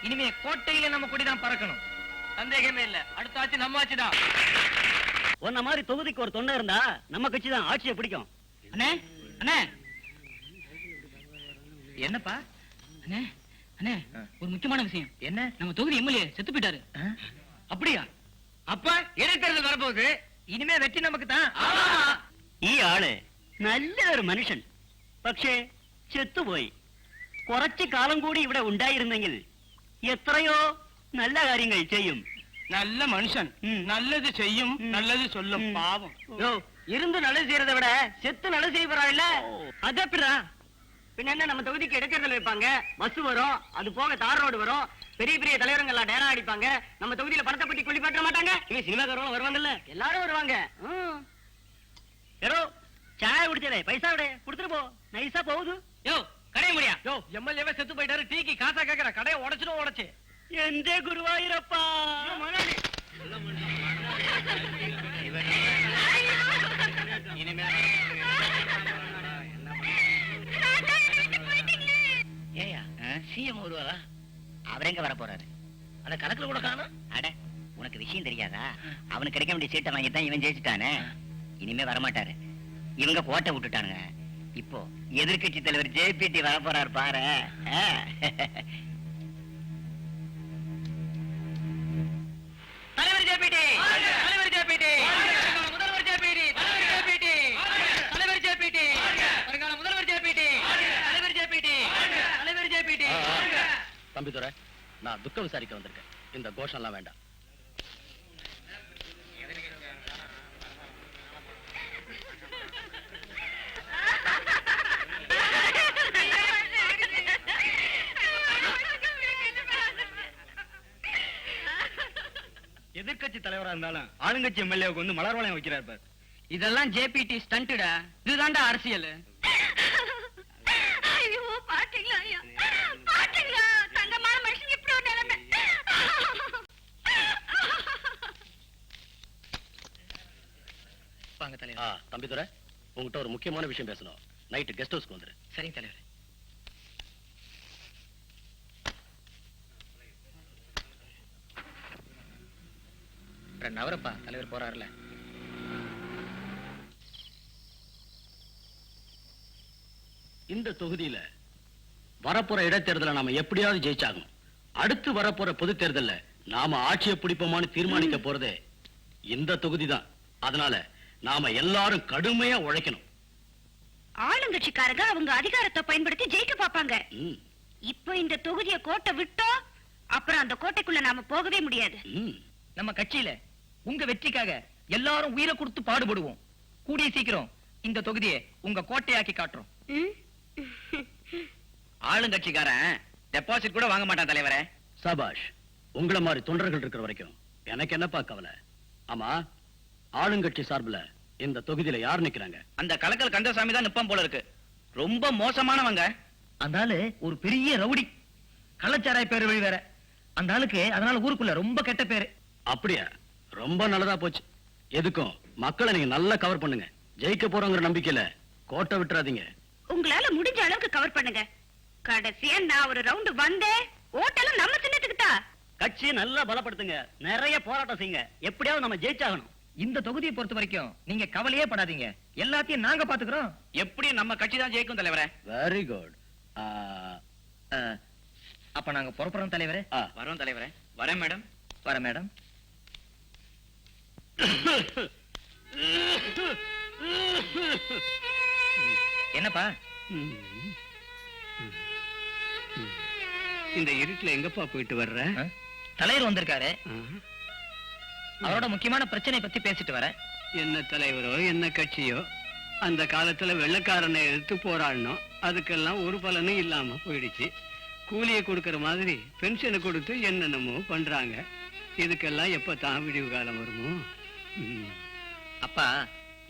இனிமே கோட்டையில நம்ம கொடிதான் பறக்கணும். சந்தேகமே இல்ல. அடுத்த ஆட்சி நம்ம ஆட்சிதான். உன்ன மாதிரி தொகுதிக்கு ஒரு தொண்டை இருந்தா நம்ம கட்சி தான் ஆட்சியை பிடிக்கும். அண்ணே அண்ணே என்னப்பா அண்ணே அண்ணே ஒரு முக்கியமான விஷயம். என்ன? நம்ம தொகுதி எம்எல்ஏ செத்து போயிட்டாரு. அப்படியா? அப்ப இடைத்தேர்தல் வரப்போகுது. இனிமே வெற்றி நமக்கு தான். ഈ ആള് നല്ല ഒരു മനുഷ്യൻ. പക്ഷേ ചെത്തുപോയി. കുറച്ചു കാലം കൂടി ഇവിടെ ഉണ്ടായിരുന്നെങ്കിൽ എത്രയോ നല്ല കാര്യങ്ങൾ ചെയ്യും. நல்ல மனுஷன், நல்லது செய்யும், நல்லது சொல்லும். பாவம். இருந்து நல்லது செய்யறதை விட செத்து நல்லது செய்யறாள். அது எப்படிடா? பின்ன என்ன, நம்ம தொகுதிக்கு இடைத்தேர்தல் வைப்பாங்க, பஸ் வரும், அது போக தார் ரோடு வரும், பெரிய பெரிய தலைவர்கள் எல்லாம் டேரா அடிப்பாங்க, நம்ம தொகுதியில பணத்தை பத்தி கொள்ளி பாட்ட மாட்டாங்க. இவன் சினிமாக்காரங்களும் வருவாங்கல்ல, எல்லாரும் வருவாங்க. ஏதோ சாய குடிச்சதே பைசா விட குடுத்துட்டு போ, நைசா போகுது. யோ கடைய முடியா? யோ எம்எல்ஏவே செத்து போயிட்டாரு, டீக்கு காசா கேக்குற, கடையை உடைச்சிடும். உடைச்சு எந்த குருவாயிரப்பா. ஏயா சிஎம் வருவாரா? அவர் எங்க வர போறாரு? அந்த கணக்குல கூட காணும். அட உனக்கு விஷயம் தெரியாதா? அவனுக்கு கிடைக்க வேண்டிய சீட்டை வாங்கித்தான் இவன் ஜெயிச்சுட்டானே. இனிமே வரமாட்டாரு. இவங்க கோட்டை விட்டுட்டானுங்க. இப்போ எதிர்கட்சி தலைவர் ஜேபிடி வர போறாரு பாரு. தலைவர் ஜேபிடி, தலைவர் ஜேபிடி, முதல்வர் ஜேபிடி, தலைவர் ஜேபிடி, தலைவர் ஜேபிடி, வருங்கால முதல்வர் ஜேபிடி, தலைவர் ஜேபிடி, தலைவர் ஜேபிடி. தம்பிதுரை, நான் துக்கம் விசாரிக்க வந்திருக்கேன். இந்த கோஷம் எல்லாம் வேண்டாம். எதிர்கட்சி தலைவரா இருந்தாலும் ஆளுங்கட்சி எம்எல்ஏவுக்கு வந்து மலர் வளையம் வைக்கிறார். இதெல்லாம் ஜேபிடி ஸ்டண்ட்டா? இதுதான்டா அரசியல். ஐயோ பாத்தீங்களா ஐயா, பாத்தீங்களா தங்கமான மனுஷன் இப்படி ஒரு நிலைமை. வாங்க தலைவர். தம்பிதுரை, உங்ககிட்ட ஒரு முக்கியமான விஷயம் பேசணும். நைட்டு கெஸ்ட் ஹவுஸ்க்கு வந்துரு. சரிங்க தலைவர். நவரப்பா தலைவர் போறாருல. இந்த தொகுதியில வரப்போற இடைத்தேர்தலை நாம எப்படியாவது ஜெயிச்சாகணும். அடுத்து வரப்போற பொது தேர்தல்ல நாம ஆட்சியை பிடிப்போமான்னு தீர்மானிக்க போறதே இந்த தொகுதி தான். அதனால நாம எல்லாரும் கடுமையா உழைக்கணும். ஆளுங்கட்சிக்காரங்க அவங்க அதிகாரத்தை பயன்படுத்தி ஜெயிக்க பாப்பாங்க. ம், இப்போ இந்த தொகுதியை கோட்டை விட்டோம், அப்புறம் அந்த கோட்டைக்குள்ள நாம போகவே முடியாது. ம். நம்ம கட்சியில உங்க வெற்றிக்காக எல்லாரும் உயிரை கொடுத்து பாடுபடுவோம். கூடிய சீக்கிரம் இந்த தொகுதியை உங்க கோட்டையாக்கி காட்டுறோம். ம்? ஆளுங்கட்சிக்காரன் டெபாசிட் கூட வாங்க மாட்டான் தலைவரே. சபாஷ். உங்கள மாதிரி தொண்டர்கள் இருக்கிற வரைக்கும் எனக்கு என்னப்பா கவலை. ஆமா, ஆளுங்கட்சி சார்புல இந்த தொகுதியில யார் நிக்கிறாங்க? அந்த கலக்கல் கந்தசாமி தான் நிப்பம் போல இருக்கு. ரொம்ப மோசமானவங்க. அந்த ஆளு ஒரு பெரிய ரவுடி, கள்ளச்சாராய பேர் வழி வேற. அந்த ஆளுக்கு அதனால ஊருக்குள்ள ரொம்ப கெட்ட பேரு. அப்படியா? ரொம்ப நல்லதா போச்சு. எதுக்கும் மக்களை நீங்க நல்லா கவர் பண்ணுங்க. ஜெயிக்க போறோங்கிற நம்பிக்கையில கோட்டை விட்டுறாதீங்க. உங்களால முடிஞ்ச அளவுக்கு கவர் பண்ணுங்க. கடைசியா நான் ஒரு ரவுண்ட் வந்தேன், ஓட்டெல்லாம் நம்ம சின்னத்துக்கு தான். கட்சி நல்லா பலப்படுத்துங்க, நிறைய போராட்டம் செய்யுங்க. எப்படியாவது நம்ம ஜெயிச்சாகணும். இந்த தொகுதியை பொறுத்த வரைக்கும் நீங்க கவலையே படாதீங்க, எல்லாத்தையும் நாங்க பாத்துக்கிறோம். எப்படி நம்ம கட்சி தான் ஜெயிக்கும் தலைவரே. Very good. அப்ப நாங்க புறப்படுறோம் தலைவரே. வரோம் தலைவரே. வரேன் மேடம். வர மேடம். என்னப்பா? இந்த இருட்டுல எங்கப்பா போயிட்டு வர்ற? தலைவர் வந்திருக்காரு, அவரோட முக்கியமான பிரச்சனை பத்தி பேசிட்டு வரேன். என்ன தலைவரோ என்ன கட்சியோ, அந்த காலத்துல வெள்ளக்காரனை எடுத்து போராடணும். அதுக்கெல்லாம் ஒரு பலனும் இல்லாம போயிடுச்சு. கூலியை கொடுக்கற மாதிரி பென்ஷனை கொடுத்து என்னென்னமோ பண்றாங்க. இதுக்கெல்லாம் எப்ப தான் விடிவு காலம் வருமோ? அப்பா,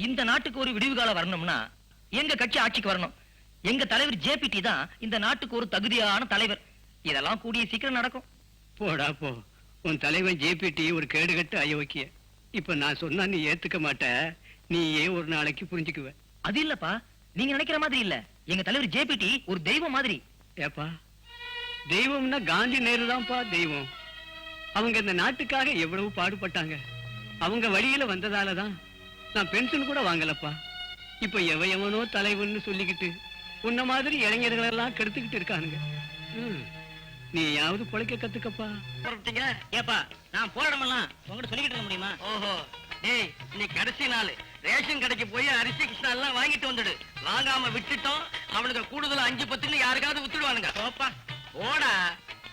இந்த நாட்டுக்கு ஒரு விடிவு காலம் வரணும்னா எங்க கட்சி ஆட்சிக்கு வரணும். எங்க தலைவர் ஜேபிடி தான் இந்த நாட்டுக்கு ஒரு தகுதியான தலைவர். இதெல்லாம் கூடிய சீக்கிரம் நடக்கும். போடா போ. உன் தலைவன் ஜேபிடி ஒரு கேடுகட்டு அயோக்கிய. இப்ப நான் சொன்னா நீ ஏத்துக்க மாட்ட. நீ ஏன் ஒரு நாளைக்கு புரிஞ்சுக்குவ. அது இல்லப்பா, நீங்க நினைக்கிற மாதிரி இல்ல. எங்க தலைவர் ஜேபிடி ஒரு தெய்வம் மாதிரி. ஏப்பா, தெய்வம்னா காந்தி நேரு தான்ப்பா தெய்வம். அவங்க இந்த நாட்டுக்காக எவ்வளவு பாடுபட்டாங்க. அவங்க வழியில வந்ததாலதான் நான் பென்ஷன் கூட வாங்கலப்பா. இப்ப எவனோ தலைவன்னு சொல்லிக்கிட்டு உன்ன மாதிரி இளைஞர்கள் எல்லாம் கெடுத்துக்கிட்டு இருக்கானுங்க. நீயாவது பொழைக்க கத்துக்கப்பா. புறப்பட்டீங்க? ஏப்பா, நான் போராடமெல்லாம் உங்ககிட்ட சொல்லிக்கிட்டு இருக்க முடியுமா? ஓஹோ, டேய், இன்னைக்கு கடைசி நாள். ரேஷன் கடைக்கு போய் அரிசி கிருஷ்ணா எல்லாம் வாங்கிட்டு வந்துடு. வாங்காம விட்டுட்டோம், அவனுக்கு கூடுதலா 5-10 யாருக்காவது வித்துடுவானுங்க. போப்பா, ஓடா.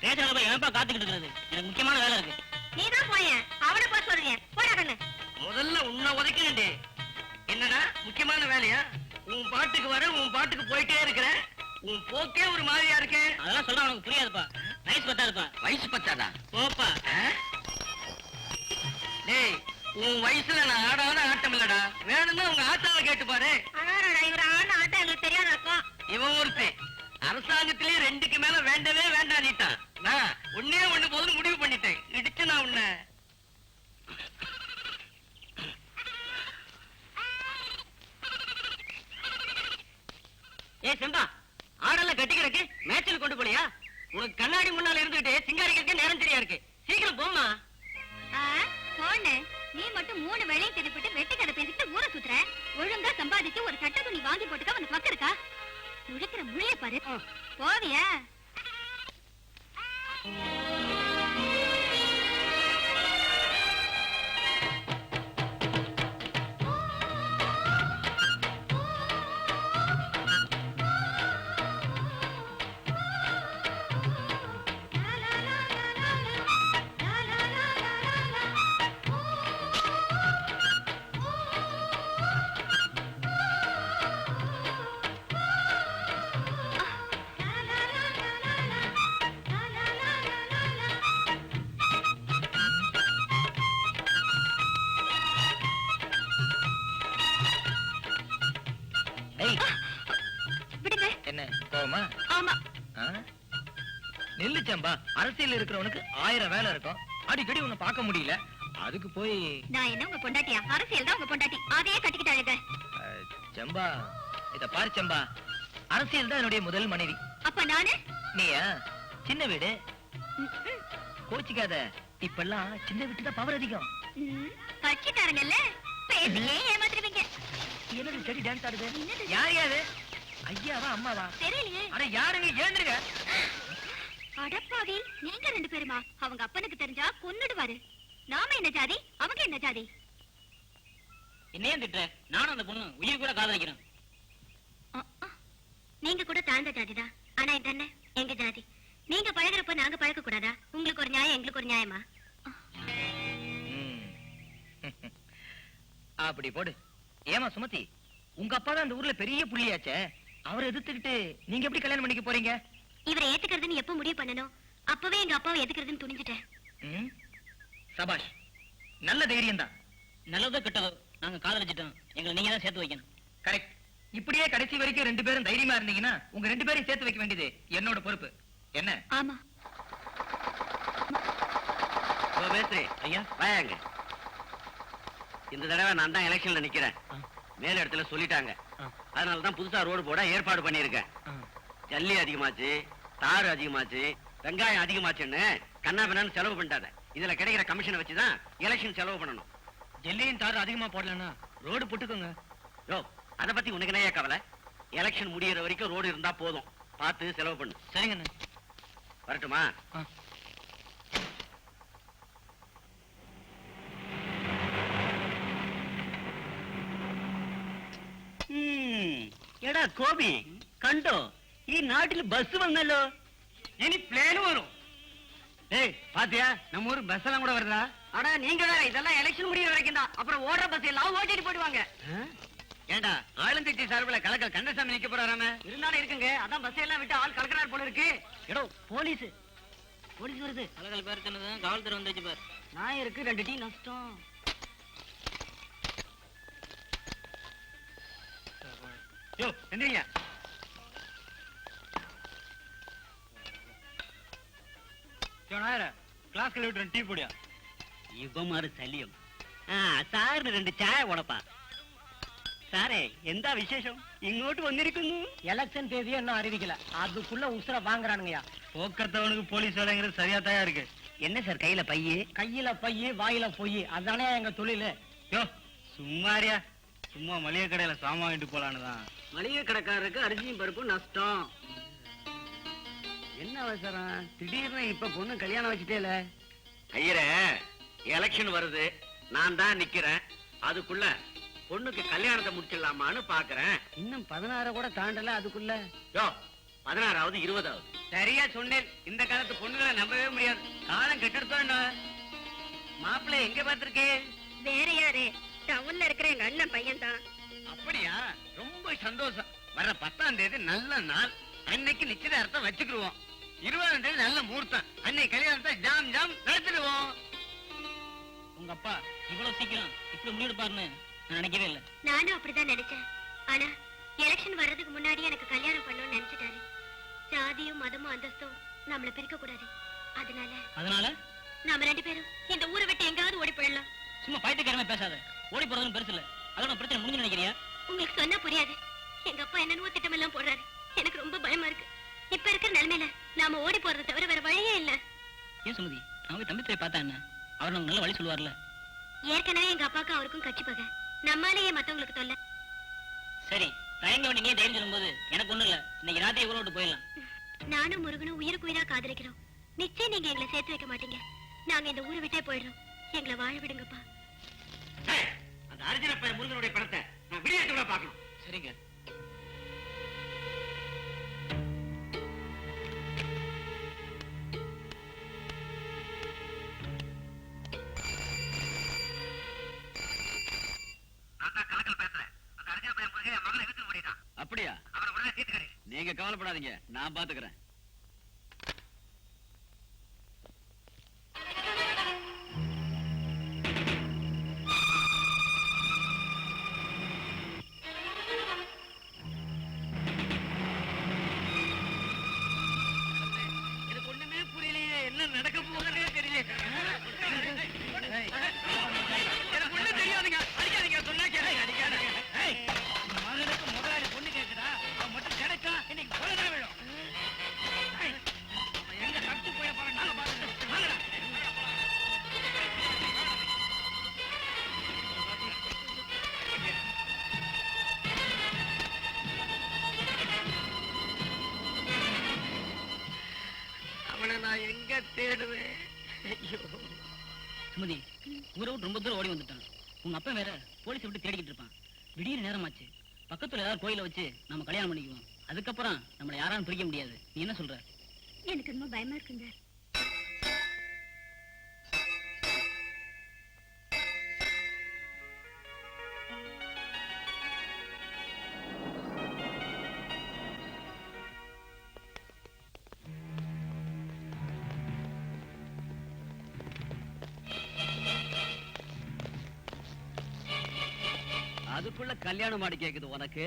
ரேஷன் போய் ஏன்பா காத்துக்கிட்டு இருக்கிறது? எனக்கு முக்கியமான வேலை இருக்கு. நீதான் போயேன், அவனை போய் சொல்றேன். போடா கண்ணு. முதல்ல உன்னை உதைக்கணுண்டே. என்னடா முக்கியமான வேலையா? உன் பாட்டுக்கு வர, உன் பாட்டுக்கு போயிட்டே இருக்கிற. உன் போக்கே ஒரு மாதிரியா இருக்கே. அதெல்லாம் சொல்ல உனக்கு புரியாதுப்பா. வயசு பத்தாதுப்பா. வயசு பத்தாதா? போப்பா. டேய், உன் வயசுல நான் ஆடாத ஆட்டம் இல்லடா. வேணும்னா உங்க ஆத்தாவை கேட்டு பாரு. இவர் ஆன ஆட்டம் எங்களுக்கு தெரியாத இருக்கும். இவன் ஒருத்தன் அரசாங்கத்திலே 2க்கு மேல வேண்டவே வேண்டாம் நீட்டான். நான் ஒன்னே ஒண்ணு போதும் முடிவு பண்ணிட்டேன். இடிச்சு நான் உன்னை. ஏ செம்பா, ஆடெல்லாம் கட்டிக்கிறக்கு மேட்சில் கொண்டு போனியா? உனக்கு கண்ணாடி முன்னால இருந்துகிட்டு சிங்காரிக்கிறதுக்கு நேரம் சரியா இருக்கு. சீக்கிரம் போமா. போன நீ மட்டும் 3 வேளையும் திடுப்பிட்டு வெட்டி கடை பேசிட்டு ஊரை சுத்துற. ஒழுங்கா சம்பாதிச்சு ஒரு சட்ட துணி வாங்கி போட்டுக்க உனக்கு பக்கம் இருக்கா? முழிக்கிற முழிய பாரு. போவியா? விடுங்க. என்ன கோவமா? ஆமா. நெல்லு சம்பா, அரசியல் இருக்கிறவனுக்கு 1000 வேலை இருக்கும். அடிக்கடி உன்னை பார்க்க முடியல. அதுக்கு போய் நான் என்ன உங்க பொண்டாட்டியா? அரசியல் தான் உங்க பொண்டாட்டி. அதையே கட்டிக்கிட்டாளுங்க. சம்பா, இத பாரு சம்பா, அரசியல் தான் என்னுடைய முதல் மனைவி. அப்ப நானு? நீயா? சின்ன வீடு. கோச்சிக்காத, இப்பெல்லாம் சின்ன வீட்டு தான் பவர் அதிகம். கட்சிக்காரங்கல்ல, பேசியே ஏமாத்துறீங்க. என்னது செடி டான்ஸ் ஆடுது? என்னது? யார் யாரு? ஐயாவா அம்மாவா? தெரியலையே. அட யாருங்க, ஏந்திருங்க. அடப்பாவி, நீங்க 2 பேருமா? அவங்க அப்பனுக்கு தெரிஞ்சா கொன்னுடுவாரு. நாம என்ன ஜாதி, அவங்க என்ன ஜாதி? என்னையும் திட்டுற? நானும் அந்த பொண்ணு உயிர் கூட காதலிக்கிறேன். நீங்க கூட தாழ்ந்த ஜாதிதான். ஆனா இது என்ன எங்க ஜாதி. நீங்க பழகுறப்ப நாங்க பழக கூடாதா? உங்களுக்கு ஒரு நியாயம், எங்களுக்கு ஒரு நியாயமா? ம். அப்படி போடு. ஏமா சுமதி, உங்க அப்பா தான் இந்த ஊர்ல பெரிய புள்ளியாச்சே, அவரை எதிர்த்துக்கிட்டு நீங்க எப்படி கல்யாணம் பண்ணிக்க போறீங்க? இவரை ஏத்துக்கிறதுன்னு எப்ப முடிவு பண்ணணும், அப்பவே எங்க அப்பாவை எதுக்குறதுன்னு துணிஞ்சிட்டேன். ம்? சபாஷ், நல்ல தைரியம் தான். நல்லதோ கெட்டதோ நாங்க காதலிச்சிட்டோம். எங்களை நீங்க தான் சேர்த்து வைக்கணும். கரெக்ட். இப்படியே கடைசி வரைக்கும் 2 பேரும் தைரியமா இருந்தீங்கன்னா உங்க 2 பேரையும் சேர்த்து வைக்க வேண்டியது என்னோட பொறுப்பு. என்ன? ஆமா. மேஸ்திரி ஐயா வாயாங்க. இந்த தடவை நான் தான் எலெக்ஷன்ல நிக்கிறேன். மேல இடத்துல சொல்லிட்டாங்க. அதனாலதான் புதுசா ரோடு போட ஏற்பாடு பண்ணிருக்கேன். ஜல்லி அதிகமாச்சு, தார் அதிகமாச்சு, வெங்காயம் அதிகமாச்சுன்னு கண்ணா பின்னான்னு செலவு பண்ணிட்டாங்க. இதுல கிடைக்கிற கமிஷனை வச்சுதான் எலெக்ஷன் செலவு பண்ணணும். ஜல்லியும் தார் அதிகமா போடலன்னா ரோடு போட்டுக்கோங்க. யோ, அத பத்தி உனக்கு என்ன கவலை? எலெக்ஷன் முடியற வரைக்கும் ரோடு இருந்தா போதும். பார்த்து செலவு பண்ணு. சரிங்க. வரட்டுமா? എടാ കോപി കണ്ടോ ഈ നാട്ടിൽ ബസ് വന്നല്ലോ. ഇനി പ്ലേൻ വരും. டேய் பாத்தியா, நம்ம ஊர் பஸ் எல்லாம் கூட வருதா? அட நீங்க வேற, இதெல்லாம் எலெக்ஷன் முடியற வரைக்கும் தான். அப்புறம் ஓடுற பஸ் எல்லாம் ஓட்டிட்டு போயிடுவாங்க. ஏண்டா ஆளுங்கட்சி சார்பில் கலக்கல் கந்தசாமி நிக்க போறாராம? இருந்தாலும் இருக்குங்க. அதான் பஸ் எல்லாம் விட்டு ஆள் கலக்கிறார் போல இருக்கு. எடோ போலீஸ் வருது. கலக்கல் பேர் சொன்னதான் காவல்துறை வந்துச்சு பார். நான் இருக்கு 2 டீ நஷ்டம். யோ எந்திரிங்க. கிளாஸ் கழுவிட்டு டீ போடியா. ഇവന്മാര് ശല്യം. സാറിന് 2 ചായ കൊടുപ്പാ. സാറേ എന്താ വിശേഷം? ഇങ്ങോട്ട് വന്നിരിക്കുന്നു. எலெக்ஷன் தேதியை இன்னும் அறிவிக்கல, அதுக்குள்ள உசுர வாங்குறானுங்கயா. போக்கத்தவனுக்கு போலீஸ் வேலைங்கிறது சரியா தான் இருக்கு. என்ன சார் கையில பைய? கையில பைய வாயில பொய், அதானே எங்க தொழிலு. யோ சும்மாரியா, சும்மா மளிகை கடையில சாமான் வாங்கிட்டு போலான்னு தான். மளிகை கடைக்காரருக்கு அரிசியும் பருப்பு நஷ்டம். என்ன அவசரம் திடீர்னு இப்ப பொண்ணு கல்யாணம் வச்சுட்டேல? ஐயரே, எலெக்ஷன் வருது, நான் தான் நிக்கிறேன். அதுக்குள்ள பொண்ணுக்கு கல்யாணத்தை முடிச்சிடலாமான்னு பாக்குறேன். இன்னும் 16 கூட தாண்டல, அதுக்குள்ள யோ 16வது 20வது. சரியா சொன்னேன். இந்த காலத்து பொண்ணுகளை நம்பவே முடியாது. காலம் கெட்டெடுத்தோம். மாப்பிள்ளை எங்க பாத்திருக்கே? வேற யாரு? டவுன்ல இருக்கிற எங்க அண்ணன் பையன் தான். அப்படியா? ரொம்ப சந்தோஷம். வர 10ஆம் தேதி நல்ல நாள். அன்னைக்கு நிச்சயதார்த்தம் வச்சுக்கிடுவோம். 20ஆம் தேதி நல்ல முகூர்த்தம். அன்னைக்கு கல்யாணத்தை ஜாம் ஜாம் நடத்திடுவோம். உங்க அப்பா இவ்வளவு சீக்கிரம் இப்படி முடிவெடுப்பாருன்னு நான் நினைக்கவே இல்லை. நானும் அப்படிதான் நினைச்சேன். ஆனா எலெக்ஷன் வர்றதுக்கு முன்னாடி எனக்கு கல்யாணம் பண்ணணும்னு நினைச்சிட்டாரு. ஜாதியும் மதமும் அந்தஸ்தும் நம்மள பிரிக்க கூடாது. அதனால நாம 2 பேரும் இந்த ஊரை விட்டு எங்காவது ஓடி போயிடலாம். சும்மா பைத்தியக்காரமா பேசாத. ஓடி போறதுன்னு பெருசு இல்ல. அதோட பிரச்சனை முடிஞ்சு நினைக்கிறியா? உங்களுக்கு சொன்னா புரியாது. எங்க அப்பா என்னென்னவோ திட்டம் எல்லாம் போடுறாரு. எனக்கு ரொம்ப பயமா இருக்கு. இப்ப இருக்கிற நிலைமையில நாம ஓடி போறதை தவிர வேற வழியே இல்ல. ஏன் சுமதி, அவங்க தம்பித்துறை பார்த்தா என்ன? அவர் நமக்கு நல்ல வழி சொல்லுவார்ல. ஏற்கனவே எங்க அப்பாவுக்கும் அவருக்கும் கட்சி பகை. நம்மாலேயே மத்தவங்களுக்கு தொல்லை. சரி, தயங்க வேண்டி நீ தைரியம் சொல்லும்போது எனக்கு ஒண்ணும் இல்ல. இன்னைக்கு ராத்திரி ஊரை விட்டு போயிடலாம். நானும் முருகனும் உயிருக்கு உயிரா காதலிக்கிறோம். நிச்சயம் நீங்க எங்களை சேர்த்து வைக்க மாட்டீங்க. நாங்க இந்த ஊரை விட்டே போயிடுறோம். எங்களை வாழ விடுங்கப்பா. அந்த அர்ஜுன பையன் முருகனுடைய படத்தை நான் விடியத்துல பார்க்கணும். சரிங்க. அப்படியா? நீங்க கவலைப்படாதீங்க, நான் பாத்துக்கிறேன். எனக்கு ஒண்ணுமே புரியலையே. என்ன நடக்க போகுதுன்னே தெரியல. எனக்கு ஒண்ணும் தெரியாதுங்க. அடிக்காதீங்க, சொன்னா கேளுங்க. அடிக்காதீங்க. மகனுக்கு முதலாளி பொண்ணு கேட்குதா? அவன் மட்டும் கிடைக்கா இன்னைக்கு கொலை விழும். இவனை நான் எங்க தேடுவேன்? ஐயோ. சுமதி ஊரை விட்டு ரொம்ப தூரம் ஓடி வந்துட்டான். உங்க அப்பா வேற போலீஸ் விட்டு தேடிக்கிட்டு இருப்பான். விடிய நேரமாச்சு. பக்கத்துல ஏதாவது கோயில வச்சு நம்ம கல்யாணம் பண்ணிக்குவோம். அதுக்கப்புறம் நம்மளை யாராலும் பிரிக்க முடியாது. நீ என்ன சொல்ற? எனக்கு ரொம்ப பயமா இருக்குங்க. அதுக்குள்ள கல்யாணம் மாடி கேக்குது உனக்கு?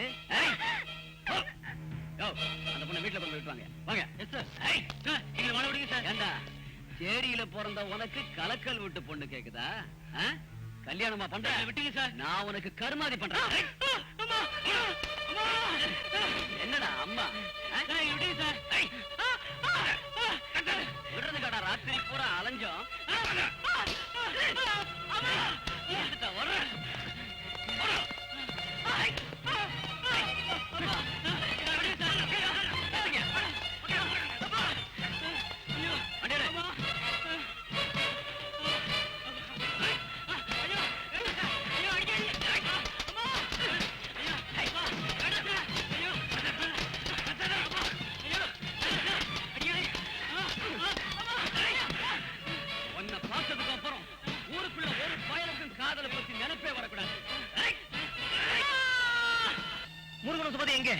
அந்த பொண்ணை வீட்டுல கொண்டு விட்டுவாங்க. வாங்க. ஏண்டா சேரியில பிறந்த உனக்கு கலக்கல் விட்டு பொண்ணு கேக்குதா? கல்யாணமா பண்ற? விட்டுங்க சார். நான் உனக்கு கருமாதி பண்றேன். என்னடா அம்மா? விடுறது கடா ராத்திரி பூரா அலைஞ்சோம். உன்னை பார்த்ததுக்கு அப்புறம் ஊருக்குள்ள ஒரு பயலுக்கும் காதலை பத்தி நினைப்பே வரக்கூடாது. முருகன் சுமதி எங்க?